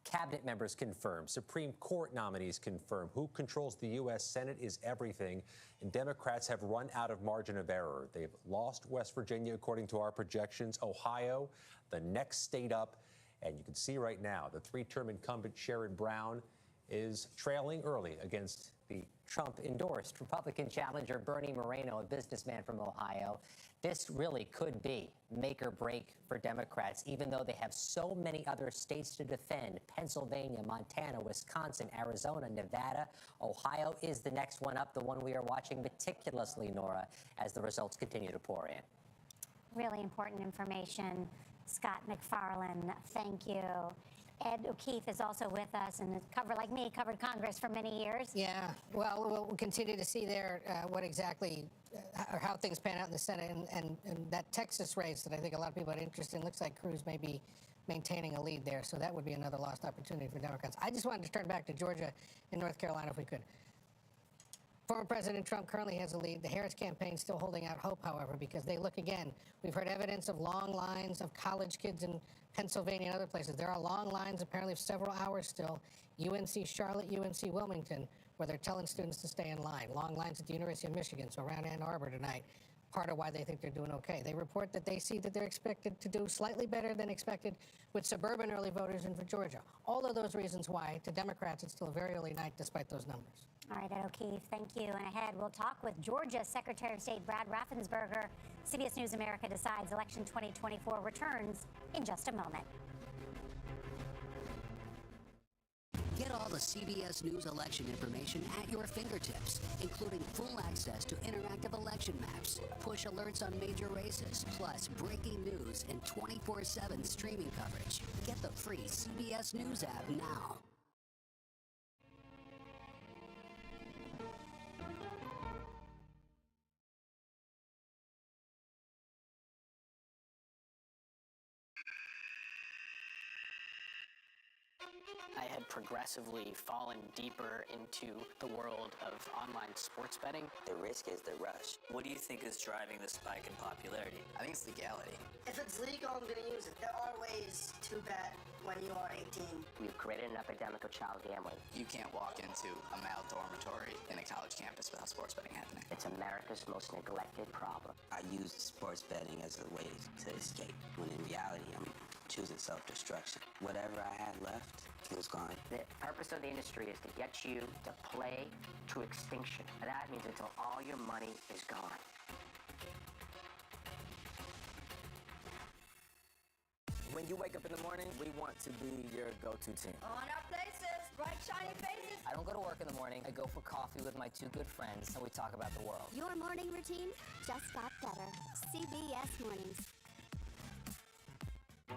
cabinet members confirmed, Supreme Court nominees confirmed, who controls the U.S. Senate is everything. And Democrats have run out of margin of error. They've lost West Virginia, according to our projections. Ohio, the next state up. And you can see right now the 3-term incumbent Sherrod Brown is trailing early against the Trump-endorsed Republican challenger Bernie Moreno, a businessman from Ohio. This really could be make or break for Democrats, even though they have so many other states to defend: Pennsylvania, Montana, Wisconsin, Arizona, Nevada. Ohio is the next one up, the one we are watching meticulously, Nora, as the results continue to pour in. Really important information. Scott McFarlane, thank you. Ed O'Keefe is also with us, and like me, covered Congress for many years. Yeah, well, we'll continue to see there what exactly, or how things pan out in the Senate, and that Texas race that I think a lot of people are interested in. Looks like Cruz may be maintaining a lead there, so that would be another lost opportunity for Democrats. I just wanted to turn back to Georgia and North Carolina if we could. Former President Trump currently has a lead. The Harris campaign still holding out hope, however, because they look again. We've heard evidence of long lines of college kids in Pennsylvania and other places. There are long lines, apparently, of several hours still. UNC Charlotte, UNC Wilmington, where they're telling students to stay in line. Long lines at the University of Michigan, so around Ann Arbor tonight. Part of why they think they're doing okay. They report that they see that they're expected to do slightly better than expected with suburban early voters in Georgia. All of those reasons why, to Democrats, it's still a very early night despite those numbers. All right, Ed O'Keefe, thank you. And ahead, we'll talk with Georgia Secretary of State Brad Raffensperger. CBS News America Decides Election 2024 returns in just a moment. Get all the CBS News election information at your fingertips, including full access to interactive election maps, push alerts on major races, plus breaking news and 24/7 streaming coverage. Get the free CBS News app now. I had progressively fallen deeper into the world of online sports betting. The risk is the rush. What do you think is driving the spike in popularity? I think it's legality. If it's legal, I'm going to use it. There are ways to bet when you are 18. We've created an epidemic of child gambling. You can't walk into a male dormitory in a college campus without sports betting happening. It's America's most neglected problem. I use sports betting as a way to escape, when in reality, I'm choosing self-destruction. Whatever I had left was gone. The purpose of the industry is to get you to play to extinction. And that means until all your money is gone. When you wake up in the morning, we want to be your go-to team. On our places, bright, shiny faces. I don't go to work in the morning. I go for coffee with my two good friends, and we talk about the world. Your morning routine just got better. CBS Mornings.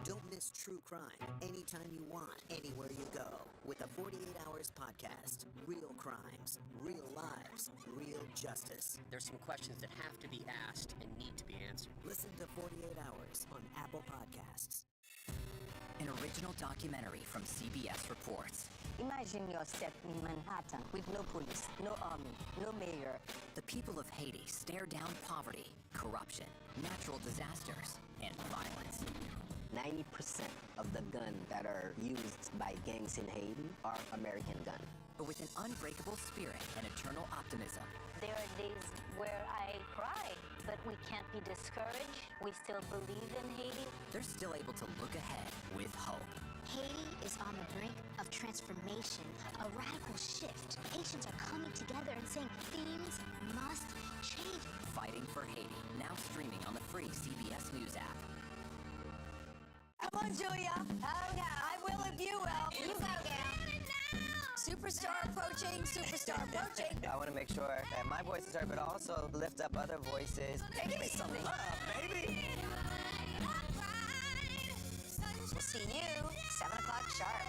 Don't miss true crime anytime you want, anywhere you go. With the 48 Hours podcast. Real crimes, real lives, real justice. There's some questions that have to be asked and need to be answered. Listen to 48 Hours on Apple Podcasts. An original documentary from CBS reports. Imagine yourself in Manhattan with no police, no army, no mayor. The people of Haiti stare down poverty, corruption, natural disasters, and violence. 90% of the guns that are used by gangs in Haiti are American guns. But with an unbreakable spirit and eternal optimism. There are days where I cry, but we can't be discouraged. We still believe in Haiti. They're still able to look ahead with hope. Haiti is on the brink of transformation, a radical shift. Nations are coming together and saying things must change. Fighting for Haiti, now streaming on the free CBS News app. Come on, Julia. Oh, yeah, I will if you will. You go, gal. Superstar approaching, superstar approaching. I want to make sure that my voice is heard, but also lift up other voices. Give me some love, baby. We'll see you 7 o'clock sharp.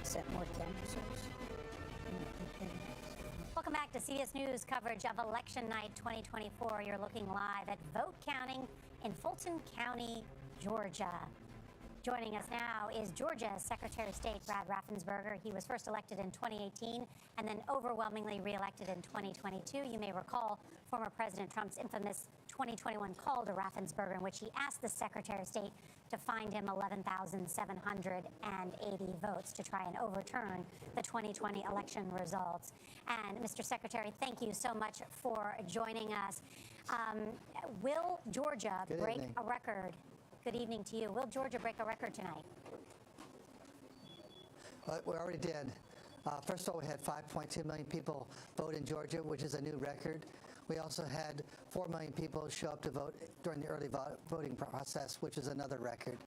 Set more cameras. Welcome back to CBS News coverage of Election Night 2024. You're looking live at vote counting in Fulton County, Georgia. Joining us now is Georgia's Secretary of State, Brad Raffensperger. He was first elected in 2018 and then overwhelmingly reelected in 2022. You may recall former President Trump's infamous 2021 call to Raffensperger in which he asked the Secretary of State to find him 11,780 votes to try and overturn the 2020 election results. And Mr. Secretary, thank you so much for joining us. Will Georgia break a record? Good evening to you. Will Georgia break a record tonight? We already did. First of all, we had 5.2 million people vote in Georgia, which is a new record. We also had 4 million people show up to vote during the early voting process, which is another record.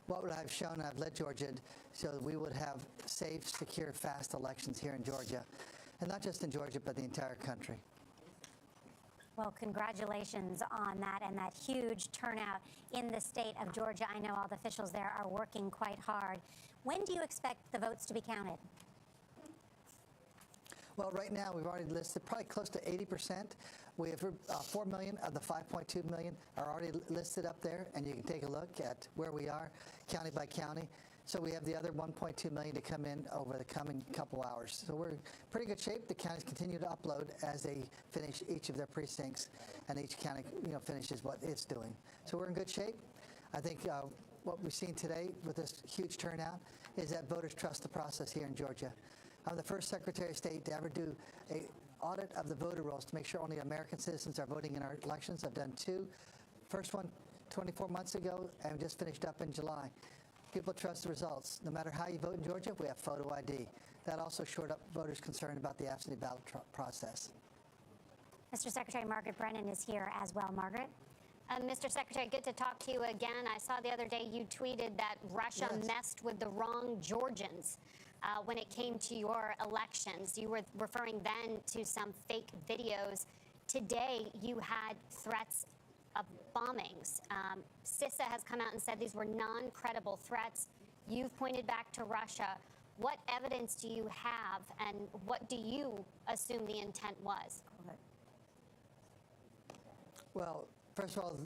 What would I've shown, I've led Georgia so that we would have safe, secure, fast elections here in Georgia. And not just in Georgia, but the entire country. Well, congratulations on that and that huge turnout in the state of Georgia. I know all the officials there are working quite hard. When do you expect the votes to be counted? Well, right now we've already listed probably close to 80%. We have 4 million of the 5.2 million are already listed up there, and you can take a look at where we are, county by county. So we have the other 1.2 million to come in over the coming couple hours. So we're in pretty good shape. The counties continue to upload as they finish each of their precincts, and each county, finishes what it's doing. So we're in good shape. I think what we've seen today with this huge turnout is that voters trust the process here in Georgia. I'm the first Secretary of State to ever do an audit of the voter rolls to make sure only American citizens are voting in our elections. I've done 2. First one 24 months ago, and just finished up in July. People trust the results. No matter how you vote in Georgia, we have photo ID. That also shored up voters concerned about the absentee ballot process. Mr. Secretary, Margaret Brennan is here as well. Margaret? Mr. Secretary, good to talk to you again. I saw the other day you tweeted that Russia messed with the wrong Georgians when it came to your elections. You were referring then to some fake videos. Today, you had threats of bombings. CISA has come out and said these were non-credible threats. You've pointed back to Russia. What evidence do you have, and what do you assume the intent was? Well, first of all,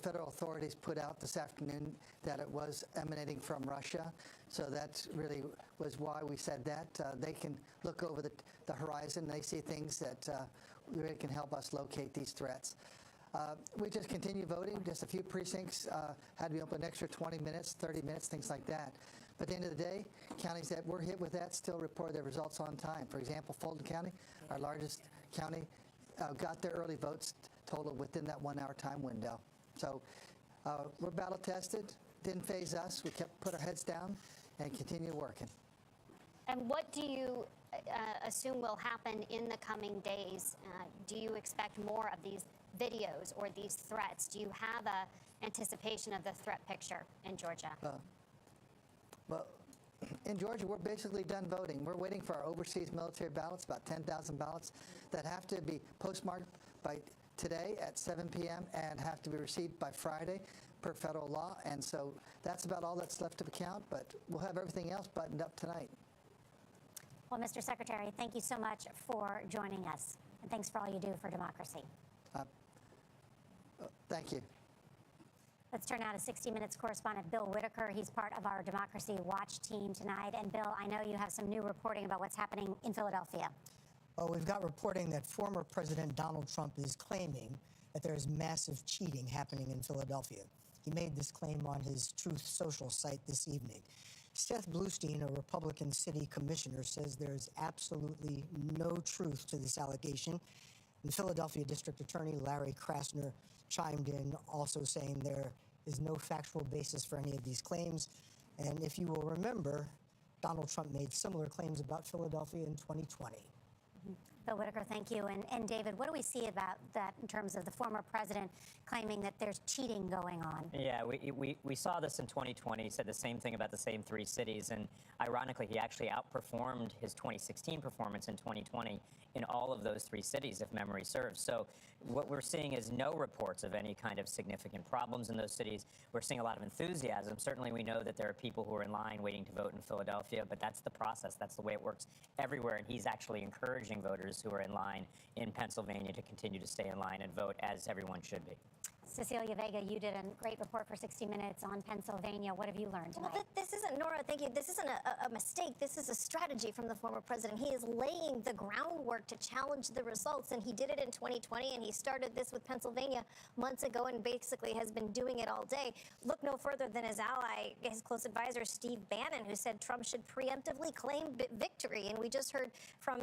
federal authorities put out this afternoon that it was emanating from Russia. So that really was why we said that. They can look over the horizon. They see things that really can help us locate these threats. We just continue voting. Just a few precincts had to be open an extra 20 minutes, 30 minutes, things like that. But at the end of the day, counties that were hit with that still report their results on time. For example, Fulton County, our largest county, got their early votes total within that 1 hour time window. So we're battle tested, didn't phase us. We put our heads down and continue working. And what do you assume will happen in the coming days? Do you expect more of these videos or these threats? Do you have a anticipation of the threat picture in Georgia? Well, in Georgia, we're basically done voting. We're waiting for our overseas military ballots, about 10,000 ballots that have to be postmarked by today at 7 p.m. and have to be received by Friday per federal law. And so that's about all that's left to count, but we'll have everything else buttoned up tonight. Well, Mr. Secretary, thank you so much for joining us. And thanks for all you do for democracy. Thank you. Let's turn now to 60 Minutes correspondent Bill Whitaker. He's part of our Democracy Watch team tonight. And Bill, I know you have some new reporting about what's happening in Philadelphia. Well, we've got reporting that former President Donald Trump is claiming that there is massive cheating happening in Philadelphia. He made this claim on his Truth Social site this evening. Seth Bluestein, a Republican city commissioner, says there's absolutely no truth to this allegation. The Philadelphia District Attorney, Larry Krasner, chimed in, also saying there is no factual basis for any of these claims. And if you will remember, Donald Trump made similar claims about Philadelphia in 2020. Bill Whitaker, thank you. And David, what do we see about that in terms of the former president claiming that there's cheating going on? Yeah, we saw this in 2020. He said the same thing about the same three cities. And ironically, he actually outperformed his 2016 performance in 2020 in all of those three cities, if memory serves. So what we're seeing is no reports of any kind of significant problems in those cities. We're seeing a lot of enthusiasm. Certainly, we know that there are people who are in line waiting to vote in Philadelphia, but that's the process. That's the way it works everywhere. And he's actually encouraging voters who are in line in Pennsylvania to continue to stay in line and vote, as everyone should be. Cecilia Vega, you did a great report for 60 Minutes on Pennsylvania. What have you learned tonight? Well, this isn't, Nora, thank you. This isn't a mistake. This is a strategy from the former president. He is laying the groundwork to challenge the results, and he did it in 2020, and he started this with Pennsylvania months ago and basically has been doing it all day. Look no further than his ally, his close advisor, Steve Bannon, who said Trump should preemptively claim victory. And we just heard from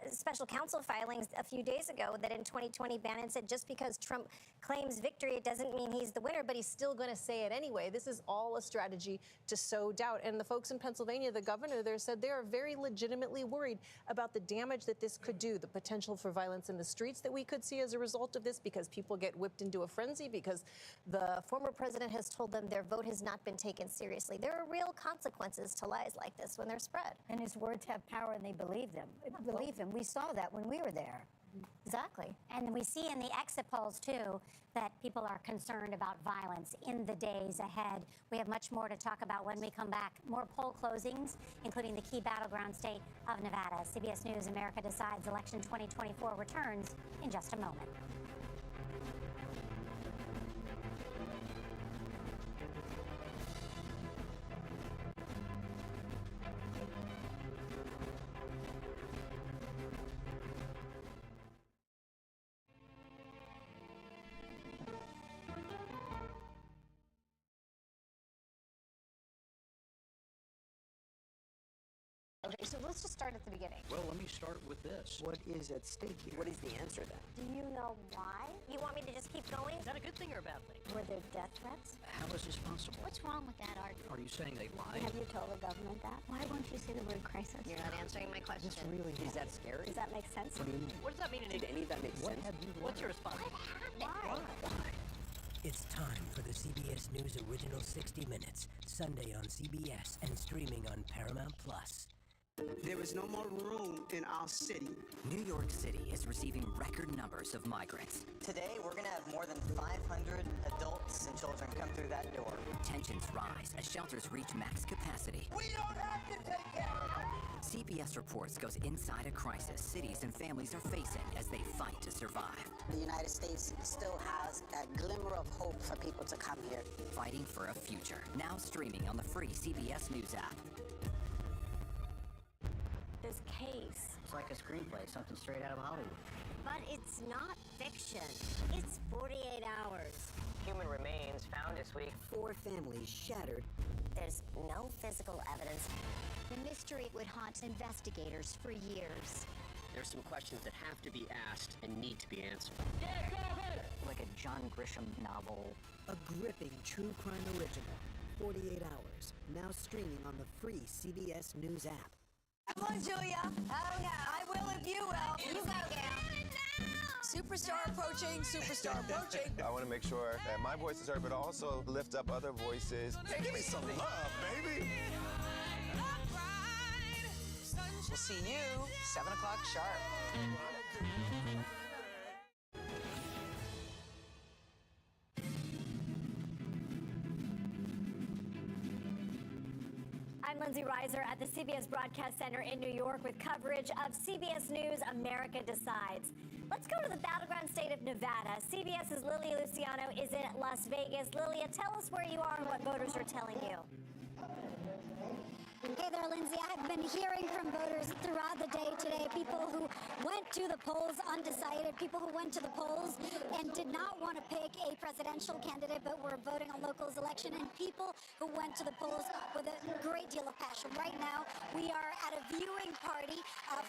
special counsel filings a few days ago that in 2020, Bannon said just because Trump claims victory, it doesn't mean he's the winner, but he's still going to say it anyway. This is all a strategy to sow doubt. And the folks in Pennsylvania, the governor there said they are very legitimately worried about the damage that this could do, the potential for violence in the streets that we could see as a result of this, because people get whipped into a frenzy, because the former president has told them their vote has not been taken seriously. There are real consequences to lies like this when they're spread. And his words have power, and they believe them. Believe him. We saw that when we were there. Exactly. And we see in the exit polls, too, that people are concerned about violence in the days ahead. We have much more to talk about when we come back. More poll closings, including the key battleground state of Nevada. CBS News America Decides Election 2024 returns in just a moment. Okay, so let's just start at the beginning. Well, let me start with this. What is at stake here? What is the answer then? Do you know why? You want me to just keep going? Is that a good thing or a bad thing? Were there death threats? How is this possible? What's wrong with that argument? Are you saying they lied? Have you told the government that? Why won't you say the word crisis? You're not answering my question. This really Is that scary? Does that make sense? What do you mean? What does that mean? Did any of that make sense? What's your response? Why? It's time for the CBS News original 60 Minutes, Sunday on CBS and streaming on Paramount+. There is no more room in our city. New York City is receiving record numbers of migrants. Today, we're going to have more than 500 adults and children come through that door. Tensions rise as shelters reach max capacity. We don't have to take care of it. CBS Reports goes inside a crisis cities and families are facing as they fight to survive. The United States still has a glimmer of hope for people to come here. Fighting for a future. Now streaming on the free CBS News app. This case. It's like a screenplay, something straight out of Hollywood. But it's not fiction. It's 48 hours. Human remains found this week. 4 families shattered. There's no physical evidence. The mystery would haunt investigators for years. There's some questions that have to be asked and need to be answered. Like a John Grisham novel. A gripping true crime original. 48 hours. Now streaming on the free CBS News app. Come on, Julia. Oh, no. I will if you will. You go, Gail. Superstar approaching, superstar approaching. I want to make sure that my voice is heard, but also lift up other voices. Hey, give me some love, baby. We'll see you 7 o'clock sharp. I'm Lindsay Reiser at the CBS Broadcast Center in New York with coverage of CBS News America Decides. Let's go to the battleground state of Nevada. CBS's Lilia Luciano is in Las Vegas. Lilia, tell us where you are and what voters are telling you. Hey there, Lindsay. I've been hearing from voters throughout the day today, people who went to the polls undecided, people who went to the polls and did not want to pick a presidential candidate but were voting on locals election, and people who went to the polls with a great deal of passion. Right now, we are at a viewing party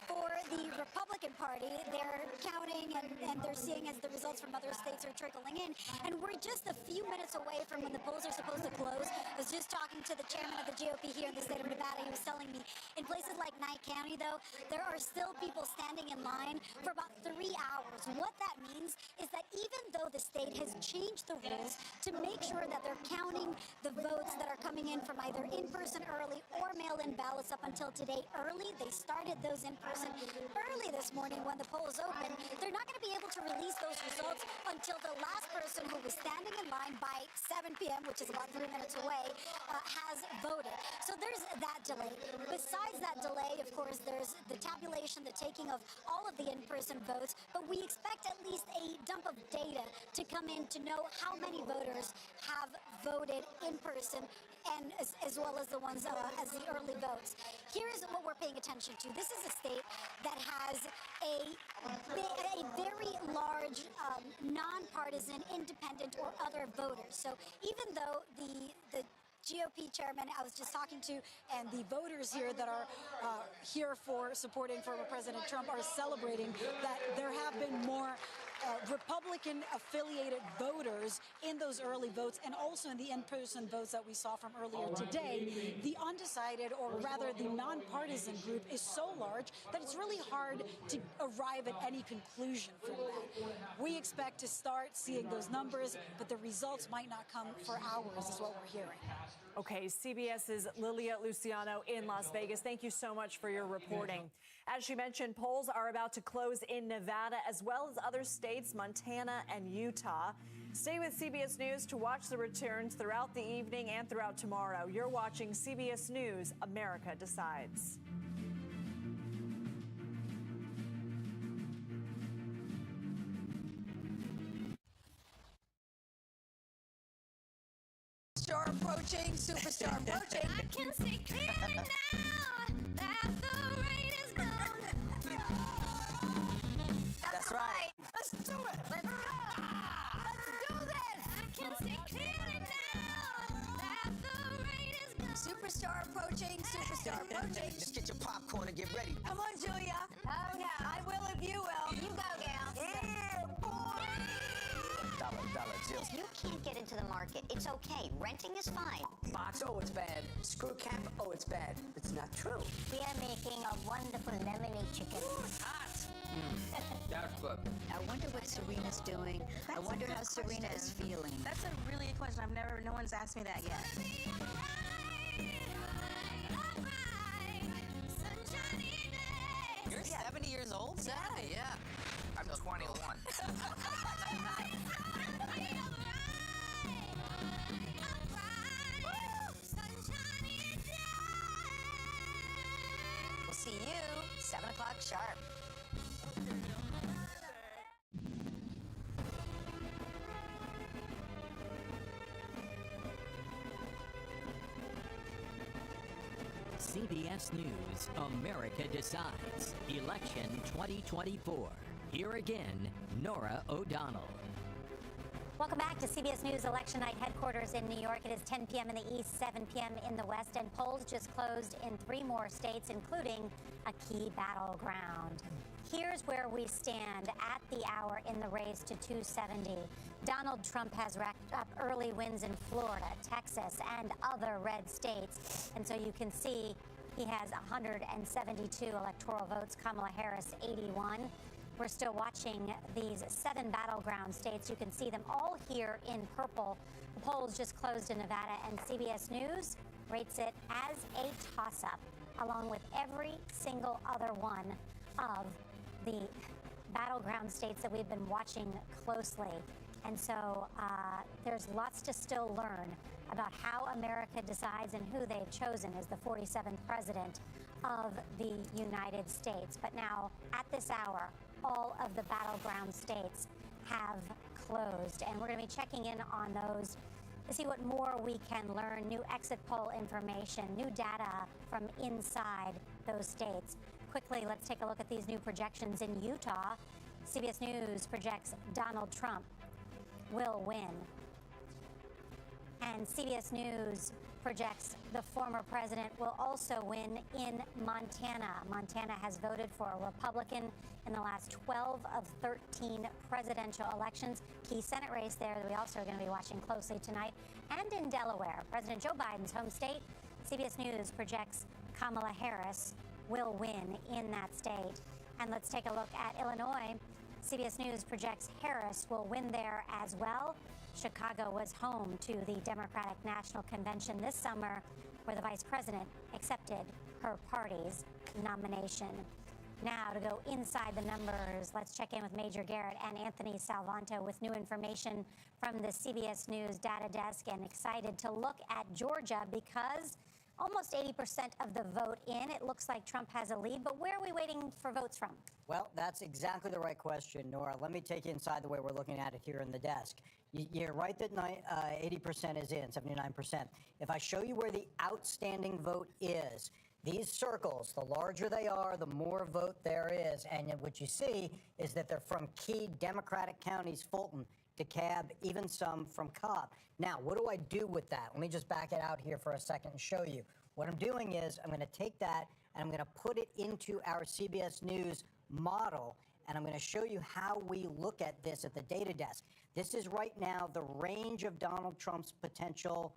for the Republican Party. They're counting and they're seeing as the results from other states are trickling in, and we're just a few minutes away from when the polls are supposed to close. I was just talking to the chairman of the GOP here in the state of Nevada. He was telling me in places like Nye County, though, there are still people standing in line for about 3 hours. What that means is that even though the state has changed the rules to make sure that they're counting the votes that are coming in from either in-person early or mail-in ballots up until today early, they started those in-person early this morning when the polls opened. They're not going to be able to release those results until the last person who was standing in line by 7 p.m., which is about 3 minutes away, has voted. So there's that delay. Besides that delay, of course, there's the tabulation, the taking of all of the in-person votes, but we expect at least a dump of data to come in to know how many voters have voted in person, and as well as the ones as the early votes. Here's what we're paying attention to. This is a state that has a very large nonpartisan, independent, or other voters. So even though the GOP chairman I was just talking to and the voters here that are here for supporting former President Trump are celebrating that there have been more Republican-affiliated voters in those early votes and also in the in-person votes that we saw from earlier today. The undecided, or rather the nonpartisan group, is so large that it's really hard to arrive at any conclusion from that. We expect to start seeing those numbers, but the results might not come for hours, is what we're hearing. Okay, CBS's Lilia Luciano in Las Vegas. Thank you so much for your reporting. As she mentioned, polls are about to close in Nevada as well as other states, Montana and Utah. Stay with CBS News to watch the returns throughout the evening and throughout tomorrow. You're watching CBS News, America Decides. Superstar approaching, superstar approaching. I can see clearly now that the rain is gone. That's right. Let's do it. Let's do this. I can see clearly now that the rain is gone. Superstar approaching, superstar approaching. Just get your popcorn and get ready. Come on, Julia. Oh, yeah. I will if you will. You go, Gail. Yeah, boy. Dollar Jill. You can't get into the market. It's okay. Renting is fine. Box, oh, it's bad. Screw cap, oh, it's bad. It's not true. We are making a wonderful lemonade chicken. Hot. That's good. I wonder what Serena's doing. I wonder how Serena is feeling. That's a really good question. No one's asked me that yet. You're 70 years old? 70, yeah. I'm 21. CBS News, America Decides, Election 2024. Here again, Norah O'Donnell. Welcome back to CBS News Election Night headquarters in New York. It is 10 p.m. in the east, 7 p.m. in the west, and polls just closed in 3 more states, including a key battleground. Here's where we stand at the hour in the race to 270. Donald Trump has racked up early wins in Florida, Texas, and other red states. And so you can see he has 172 electoral votes, Kamala Harris 81. We're still watching these 7 battleground states. You can see them all here in purple. The polls just closed in Nevada, and CBS News rates it as a toss-up, along with every single other one of the battleground states that we've been watching closely. And so there's lots to still learn about how America decides and who they've chosen as the 47th president of the United States. But now, at this hour, all of the battleground states have closed, and we're going to be checking in on those to see what more we can learn, new exit poll information, new data from inside those states. Quickly, let's take a look at these new projections in Utah. CBS News projects Donald Trump will win. And CBS News projects the former president will also win in Montana. Montana has voted for a Republican in the last 12 of 13 presidential elections. Key Senate race there that we also are going to be watching closely tonight. And in Delaware, President Joe Biden's home state, CBS News projects Kamala Harris will win in that state. And let's take a look at Illinois. CBS News projects Harris will win there as well. Chicago was home to the Democratic National Convention this summer, where the vice president accepted her party's nomination. Now, to go inside the numbers, let's check in with Major Garrett and Anthony Salvanto with new information from the CBS News data desk, and excited to look at Georgia because almost 80% of the vote in. It looks like Trump has a lead, but where are we waiting for votes from? Well, that's exactly the right question, Nora. Let me take you inside the way we're looking at it here in the desk. You're right that 80% is in, 79%. If I show you where the outstanding vote is, these circles, the larger they are, the more vote there is. And what you see is that they're from key Democratic counties, Fulton, DeKalb, even some from Cobb. Now, what do I do with that? Let me just back it out here for a second and show you. What I'm doing is I'm going to take that and I'm going to put it into our CBS News model, and I'm going to show you how we look at this at the data desk. This is right now the range of Donald Trump's potential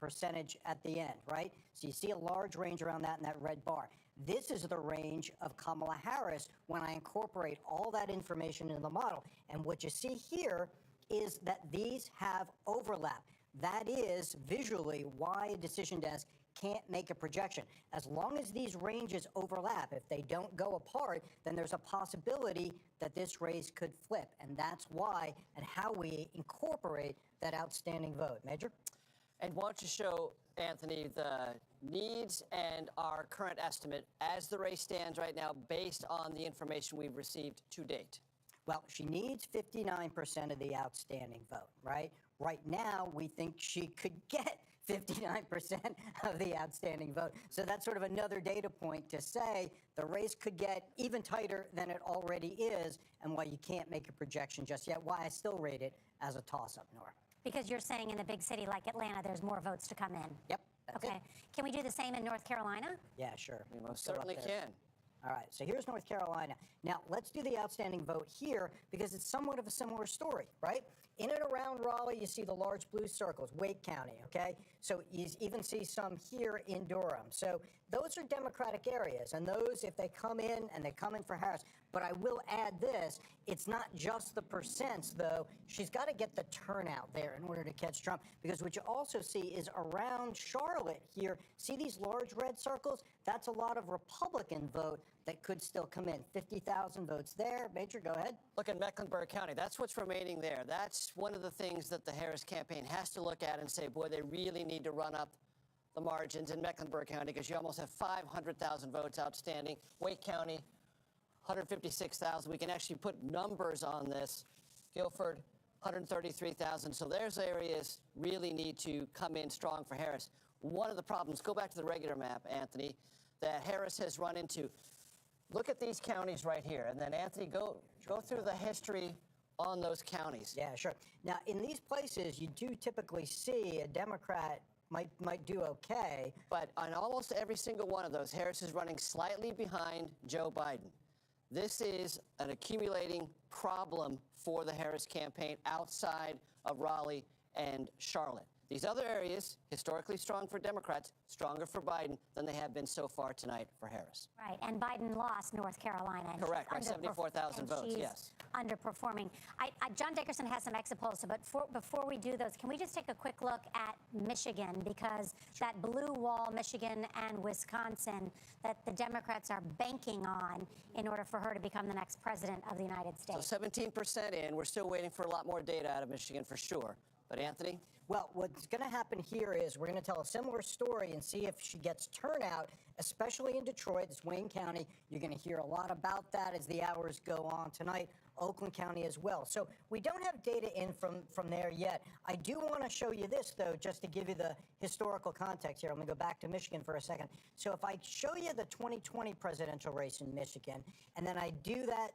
percentage at the end, right? So you see a large range around that in that red bar. This is the range of Kamala Harris when I incorporate all that information into the model. And what you see here is that these have overlap. That is visually why a decision desk can't make a projection. As long as these ranges overlap, if they don't go apart, then there's a possibility that this race could flip. And that's why and how we incorporate that outstanding vote. Major? And why don't you show, Anthony, the needs and our current estimate as the race stands right now based on the information we've received to date? Well, she needs 59% of the outstanding vote, right? Right now, we think she could get 59% of the outstanding vote. So that's sort of another data point to say the race could get even tighter than it already is, and why you can't make a projection just yet, why I still rate it as a toss-up, Nora. Because you're saying in a big city like Atlanta, there's more votes to come in. Yep. Okay. Can we do the same in North Carolina? Yeah, sure. We most certainly can. All right, so here's North Carolina. Now, let's do the outstanding vote here because it's somewhat of a similar story, right? In and around Raleigh, you see the large blue circles, Wake County, okay? So you even see some here in Durham. So those are Democratic areas, and those, if they come in, and they come in for Harris. But I will add this, it's not just the percents, though. She's got to get the turnout there in order to catch Trump, because what you also see is around Charlotte here, see these large red circles? That's a lot of Republican vote that could still come in. 50,000 votes there. Major, go ahead. Look at Mecklenburg County. That's what's remaining there. That's one of the things that the Harris campaign has to look at and say, boy, they really need to run up the margins in Mecklenburg County because you almost have 500,000 votes outstanding. Wake County, 156,000. We can actually put numbers on this. Guilford, 133,000. So there's areas really need to come in strong for Harris. one of the problems, go back to the regular map, Anthony, that Harris has run into. Look at these counties right here. And then, Anthony, go through the history on those counties. Yeah, sure. Now, in these places, you do typically see a Democrat might do okay. But on almost every single one of those, Harris is running slightly behind Joe Biden. This is an accumulating problem for the Harris campaign outside of Raleigh and Charlotte. These other areas, historically strong for Democrats, stronger for Biden than they have been so far tonight for Harris. Right, and Biden lost North Carolina. Correct, by 74,000 votes, yes. Underperforming. John Dickerson has some exit polls, but before we do those, can we just take a quick look at Michigan? Because that blue wall, Michigan and Wisconsin, that the Democrats are banking on in order for her to become the next president of the United States. So 17% in. We're still waiting for a lot more data out of Michigan for sure. But Anthony? Well, what's going to happen here is we're going to tell a similar story and see if she gets turnout, especially in Detroit. It's Wayne County. You're going to hear a lot about that as the hours go on tonight. Oakland County as well. So we don't have data in from there yet. I do want to show you this, though, just to give you the historical context here. I'm going to go back to Michigan for a second. So if I show you the 2020 presidential race in Michigan, and then I do that,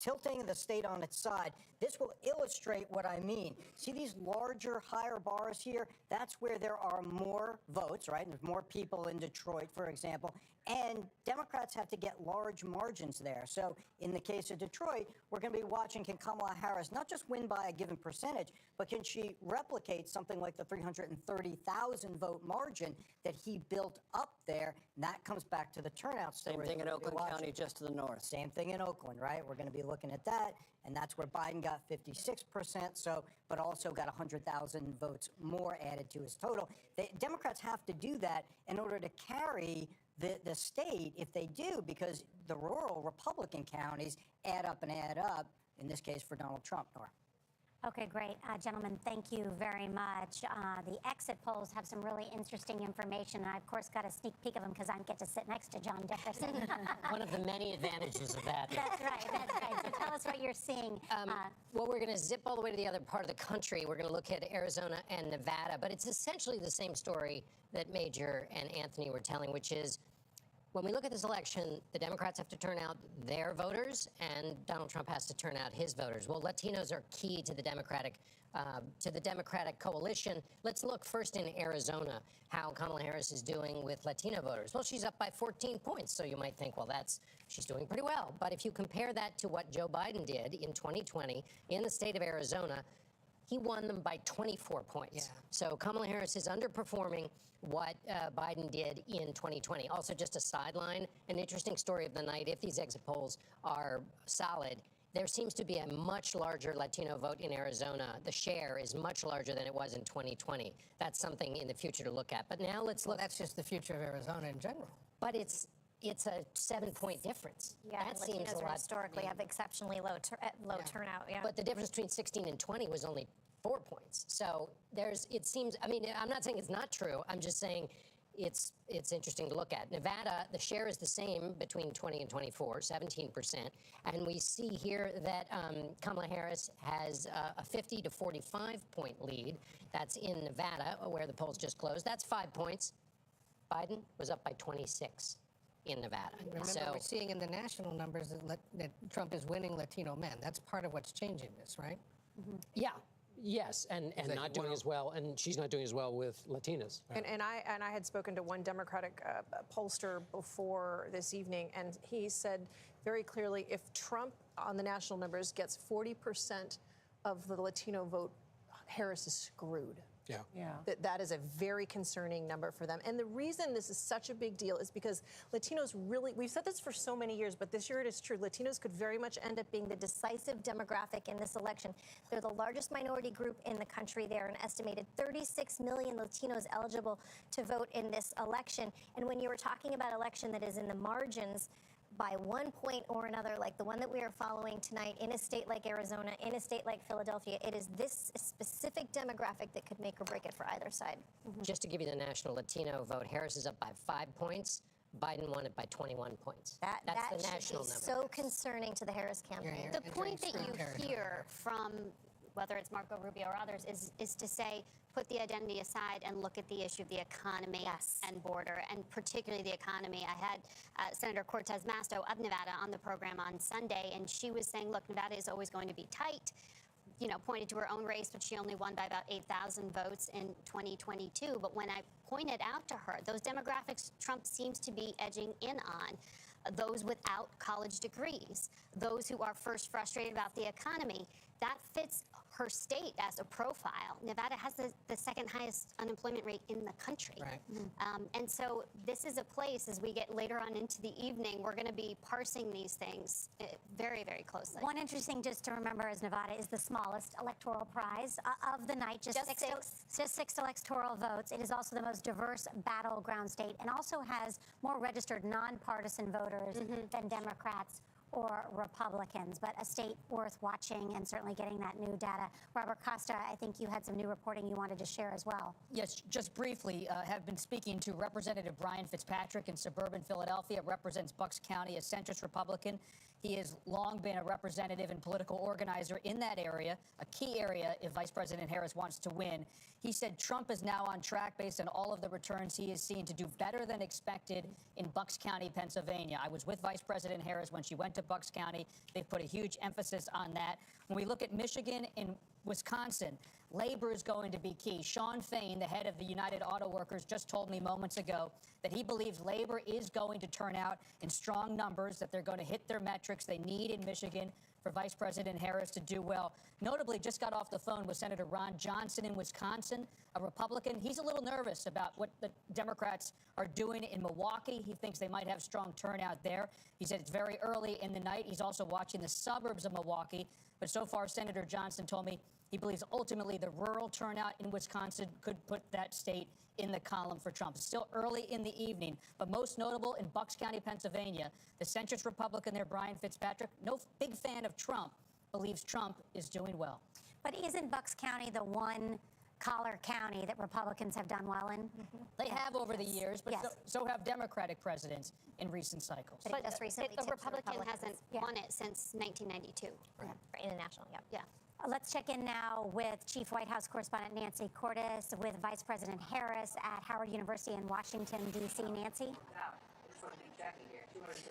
tilting the state on its side, this will illustrate what I mean. See these larger, higher bars here? That's where there are more votes, right? There's more people in Detroit, for example. And Democrats have to get large margins there. So in the case of Detroit, we're going to be watching, can Kamala Harris not just win by a given percentage, but can she replicate something like the 330,000 vote margin that he built up there? And that comes back to the turnout story. Same thing in Oakland County, just to the north. Same thing in Oakland, right? We're going to be looking at that. And that's where Biden got 56%, but also got 100,000 votes more added to his total. The Democrats have to do that in order to carry the state, if they do, because the rural Republican counties add up, in this case for Donald Trump, Nora. Okay, great. Gentlemen, thank you very much. The exit polls have some really interesting information. And I, of course, got a sneak peek of them because I get to sit next to John Dickerson. One of the many advantages of that. That's right. So tell us what you're seeing. Well, we're going to zip all the way to the other part of the country. We're going to look at Arizona and Nevada. But it's essentially the same story that Major and Anthony were telling, which is when we look at this election, the Democrats have to turn out their voters, and Donald Trump has to turn out his voters. Well, Latinos are key to the Democratic coalition. Let's look first in Arizona, how Kamala Harris is doing with Latino voters. Well, she's up by 14 points, so you might think, well, she's doing pretty well. But if you compare that to what Joe Biden did in 2020 in the state of Arizona, he won them by 24 points. Yeah. So Kamala Harris is underperforming what Biden did in 2020. Also, just a sideline, an interesting story of the night, if these exit polls are solid, there seems to be a much larger Latino vote in Arizona. The share is much larger than it was in 2020. That's something in the future to look at. But now let's look. Well, that's just the future of Arizona in general. But it's a 7-point difference. Yeah, that Latinos seems a lot. Historically have exceptionally low turnout. Yeah. But the difference between 16 and 20 was only 4 points. So it seems, I mean, I'm not saying it's not true. I'm just saying it's interesting to look at. Nevada, the share is the same between 20 and 24, 17%. And we see here that Kamala Harris has a 50 to 45 point lead. That's in Nevada, where the polls just closed. That's 5 points. Biden was up by 26 in Nevada. Remember, we're seeing in the national numbers that Trump is winning Latino men. That's part of what's changing this, right? Mm-hmm. Yeah. Yes, and not doing as well, and she's not doing as well with Latinas. And I had spoken to one Democratic pollster before this evening, and he said very clearly, if Trump on the national numbers gets 40% of the Latino vote, Harris is screwed. Yeah. That is a very concerning number for them. And the reason this is such a big deal is because Latinos really, we've said this for so many years, but this year it is true. Latinos could very much end up being the decisive demographic in this election. They're the largest minority group in the country. They're an estimated 36 million Latinos eligible to vote in this election. And when you were talking about election that is in the margins, by 1 point or another, like the one that we are following tonight in a state like Arizona, in a state like Philadelphia, it is this specific demographic that could make or break it for either side. Mm-hmm. Just to give you the national Latino vote, Harris is up by 5 points. Biden won it by 21 points. That's the national number. So concerning to the Harris campaign. The point that you hear from whether it's Marco Rubio or others, is to say, put the identity aside and look at the issue of the economy and border, and particularly the economy. I had Senator Cortez Masto of Nevada on the program on Sunday, and she was saying, look, Nevada is always going to be tight. You know, pointed to her own race, but she only won by about 8,000 votes in 2022. But when I pointed out to her those demographics Trump seems to be edging in on, those without college degrees, those who are first frustrated about the economy, that fits her state as a profile. Nevada has the second highest unemployment rate in the country. Right. And so this is a place, as we get later on into the evening, we're going to be parsing these things very, very closely. One interesting just to remember is Nevada is the smallest electoral prize of the night. Just six electoral votes. It is also the most diverse battleground state and also has more registered nonpartisan voters than Democrats or Republicans, but a state worth watching and certainly getting that new data. Robert Costa, I think you had some new reporting you wanted to share as well. Yes, just briefly, have been speaking to Representative Brian Fitzpatrick in suburban Philadelphia, represents Bucks County, a centrist Republican. He has long been a representative and political organizer in that area, a key area if Vice President Harris wants to win. He said Trump is now on track based on all of the returns he has seen to do better than expected in Bucks County, Pennsylvania. I was with Vice President Harris when she went to Bucks County. They've put a huge emphasis on that. When we look at Michigan and Wisconsin, labor is going to be key. Sean Fain, the head of the United Auto Workers, just told me moments ago that he believes labor is going to turn out in strong numbers, that they're going to hit their metrics they need in Michigan for Vice President Harris to do well. Notably, just got off the phone with Senator Ron Johnson in Wisconsin, a Republican. He's a little nervous about what the Democrats are doing in Milwaukee. He thinks they might have strong turnout there. He said it's very early in the night. He's also watching the suburbs of Milwaukee. But so far, Senator Johnson told me he believes ultimately the rural turnout in Wisconsin could put that state in the column for Trump. It's still early in the evening, but most notable in Bucks County, Pennsylvania, the centrist Republican there, Brian Fitzpatrick, no big fan of Trump, believes Trump is doing well. But isn't Bucks County the one collar county that Republicans have done well in? They have over the years, but so have Democratic presidents in recent cycles. But just recently, the Republican hasn't won it since 1992. Right. For international, yeah. Let's check in now with Chief White House correspondent Nancy Cordes with Vice President Harris at Howard University in Washington, D.C. Nancy?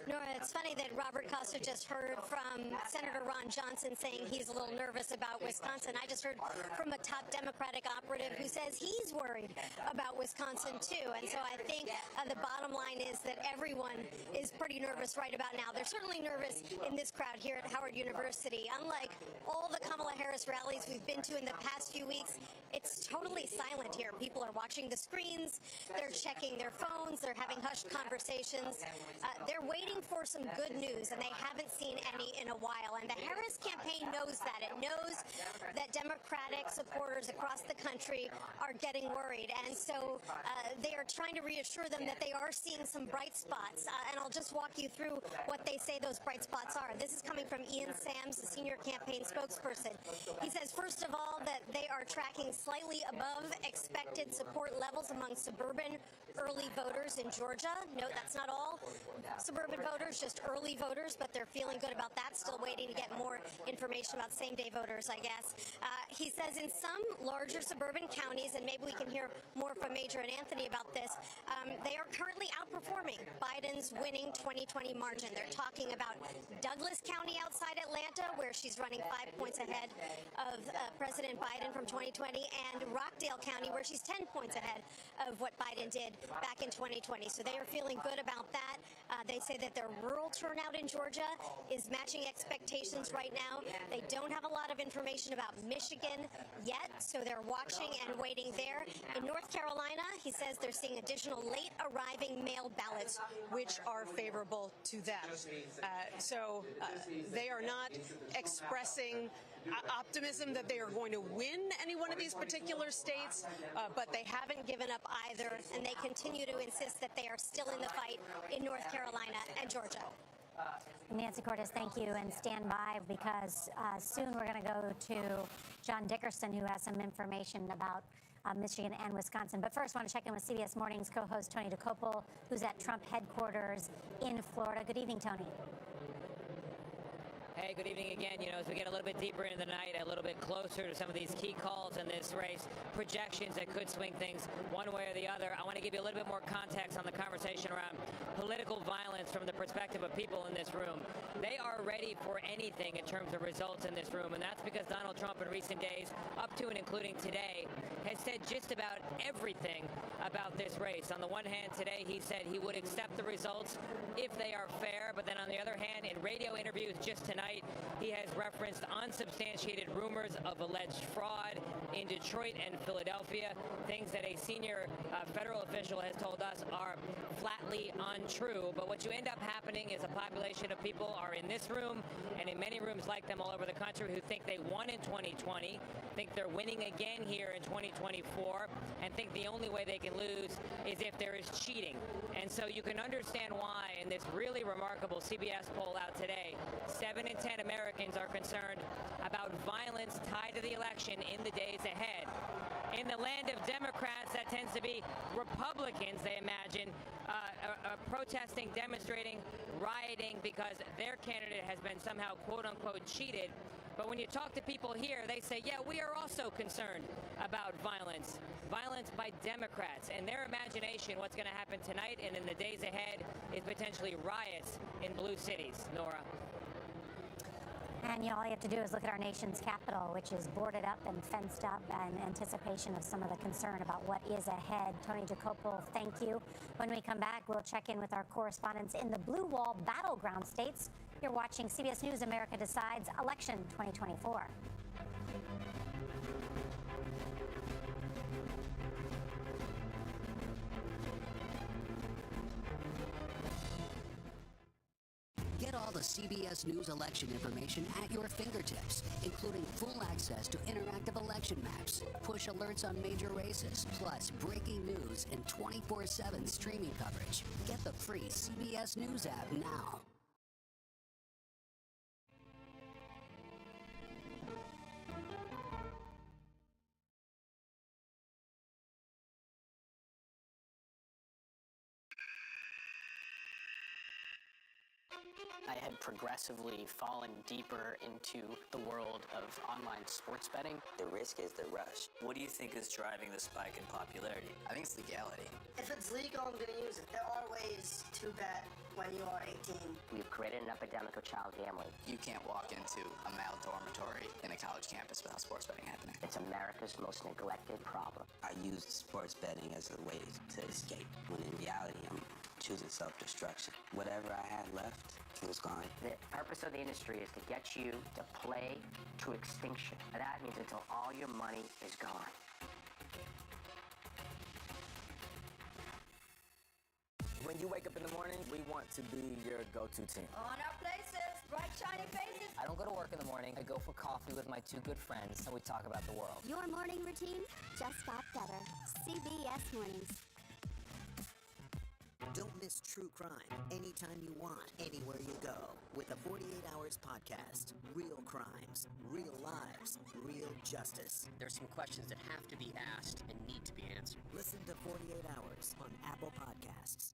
Nora, it's funny that Robert Costa just heard from Senator Ron Johnson saying he's a little nervous about Wisconsin. I just heard from a top Democratic operative who says he's worried about Wisconsin, too. And so I think the bottom line is that everyone is pretty nervous right about now. They're certainly nervous in this crowd here at Howard University. Unlike all the Kamala Harris rallies we've been to in the past few weeks, it's totally silent here. People are watching the screens, they're checking their phones, they're having hushed conversations. They're waiting for some good news, and they haven't seen any in a while. And the Harris campaign knows that. It knows that Democratic supporters across the country are getting worried. And so they are trying to reassure them that they are seeing some bright spots. And I'll just walk you through what they say those bright spots are. This is coming from Ian Sams, the senior campaign spokesperson. He says, first of all, that they are tracking slightly above expected support levels among suburban early voters in Georgia. Note that's not all suburban voters, just early voters, but they're feeling good about that. Still waiting to get more information about same-day voters, I guess. He says in some larger suburban counties, and maybe we can hear more from Major and Anthony about this, they are currently outperforming Biden's winning 2020 margin. They're talking about Douglas County outside Atlanta, where she's running 5 points ahead of President Biden from 2020, and Rockdale County, where she's 10 points ahead of what Biden did back in 2020. So they are feeling good about that. They say that their rural turnout in Georgia is matching expectations right now. They don't have a lot of information about Michigan yet, so they're watching and waiting there. In North Carolina, he says they're seeing additional late arriving mail ballots, which are favorable to them. So they are not expressing optimism that they are going to win any one of these particular states, but they haven't given up either, and they continue to insist that they are still in the fight in North Carolina and Georgia. Nancy Cordes, thank you, and stand by because soon we're going to go to John Dickerson, who has some information about Michigan and Wisconsin. But first, I want to check in with CBS Mornings co-host Tony DeCopel, who's at Trump headquarters in Florida. Good evening, Tony. Hey, good evening again. You know, as we get a little bit deeper into the night, a little bit closer to some of these key calls in this race, projections that could swing things one way or the other, I want to give you a little bit more context on the conversation around political violence from the perspective of people in this room. They are ready for anything in terms of results in this room, and that's because Donald Trump in recent days, up to and including today, has said just about everything about this race. On the one hand, today he said he would accept the results if they are fair, but then on the other hand, in radio interviews just tonight, he has referenced unsubstantiated rumors of alleged fraud in Detroit and Philadelphia, things that a senior federal official has told us are flatly untrue. But what you end up happening is a population of people are in this room and in many rooms like them all over the country who think they won in 2020, think they're winning again here in 2024, and think the only way they can lose is if there is cheating. And so you can understand why in this really remarkable CBS poll out today, 7 in 10 Americans are concerned about violence tied to the election in the days ahead. In the land of Democrats, that tends to be Republicans, they imagine, protesting, demonstrating, rioting because their candidate has been somehow quote-unquote cheated. But when you talk to people here, they say, yeah, we are also concerned about violence by Democrats. And their imagination, what's going to happen tonight and in the days ahead, is potentially riots in blue cities. Nora. And all you have to do is look at our nation's capital, which is boarded up and fenced up in anticipation of some of the concern about what is ahead. Tony Jacopo, thank you. When we come back, we'll check in with our correspondents in the Blue Wall battleground states. You're watching CBS News America Decides Election 2024. Get all the CBS News election information at your fingertips, including full access to interactive election maps, push alerts on major races, plus breaking news and 24/7 streaming coverage. Get the free CBS News app now. I had progressively fallen deeper into the world of online sports betting. The risk is the rush. What do you think is driving the spike in popularity? I think it's legality. If it's legal, I'm going to use it. There are ways to bet when you are 18. We've created an epidemic of child gambling. You can't walk into a male dormitory in a college campus without sports betting happening. It's America's most neglected problem. I used sports betting as a way to escape, when in reality, I'm choosing self-destruction. Whatever I had left, it was gone. The purpose of the industry is to get you to play to extinction. That means until all your money is gone. When you wake up in the morning, we want to be your go-to team. On our places, bright, shiny faces. I don't go to work in the morning. I go for coffee with my two good friends, and we talk about the world. Your morning routine just got better. CBS Mornings. Don't miss true crime anytime you want, anywhere you go, with the 48 Hours podcast. Real crimes, real lives, real justice. There's some questions that have to be asked and need to be answered. Listen to 48 Hours on Apple Podcasts.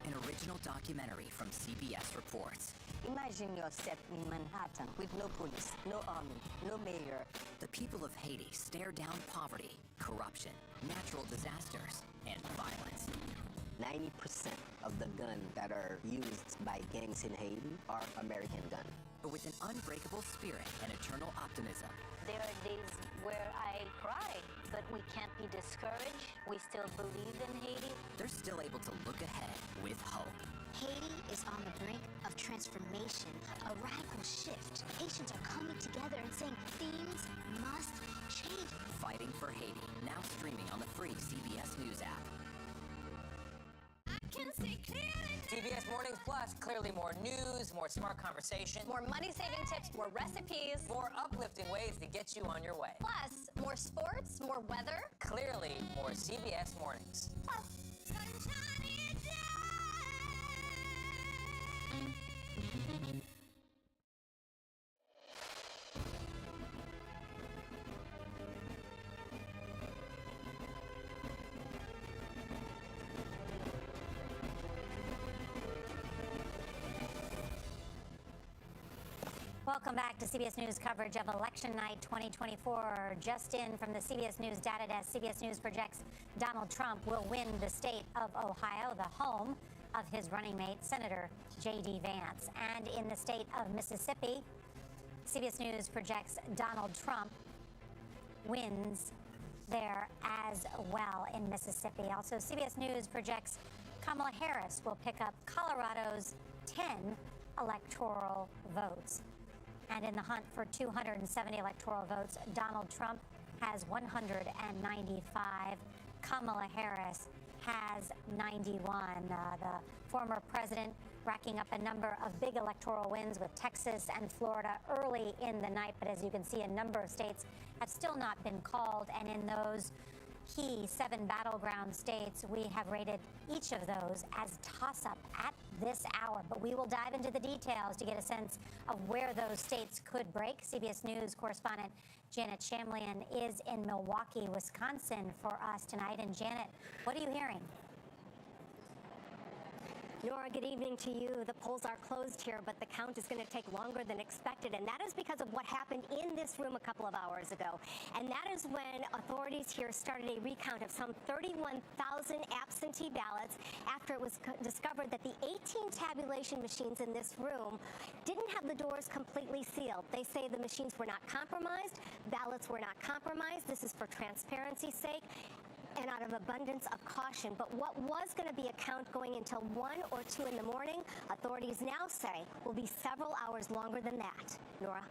An original documentary from CBS Reports. Imagine yourself in Manhattan with no police, no army, no mayor. The people of Haiti stare down poverty, corruption, natural disasters, and violence. 90% of the guns that are used by gangs in Haiti are American guns. But with an unbreakable spirit and eternal optimism. There are days where I cry, but we can't be discouraged. We still believe in Haiti. They're still able to look ahead with hope. Haiti is on the brink of transformation, a radical shift. Haitians are coming together and saying things must change. Fighting for Haiti, now streaming on the free CBS News app. CBS Mornings Plus, clearly more news, more smart conversation. More money-saving tips, more recipes. More uplifting ways to get you on your way. Plus, more sports, more weather. Clearly, more CBS Mornings. Plus, Welcome back to CBS News coverage of Election Night 2024. Just in from the CBS News data desk, CBS News projects Donald Trump will win the state of Ohio, the home of his running mate, Senator J.D. Vance. And in the state of Mississippi, CBS News projects Donald Trump wins there as well in Mississippi. Also, CBS News projects Kamala Harris will pick up Colorado's 10 electoral votes. And in the hunt for 270 electoral votes, Donald Trump has 195. Kamala Harris has 91. The former president racking up a number of big electoral wins with Texas and Florida early in the night. But as you can see, a number of states have still not been called. And in those key 7 battleground states, we have rated each of those as toss-up at this hour. But we will dive into the details to get a sense of where those states could break. CBS News correspondent Janet Shamlian is in Milwaukee, Wisconsin for us tonight. And Janet, what are you hearing? Nora, good evening to you. The polls are closed here, but the count is going to take longer than expected, and that is because of what happened in this room a couple of hours ago. And that is when authorities here started a recount of some 31,000 absentee ballots after it was discovered that the 18 tabulation machines in this room didn't have the doors completely sealed. They say the machines were not compromised, ballots were not compromised. This is for transparency's sake and out of abundance of caution. But what was going to be a count going until 1 or 2 in the morning, authorities now say will be several hours longer than that. Nora?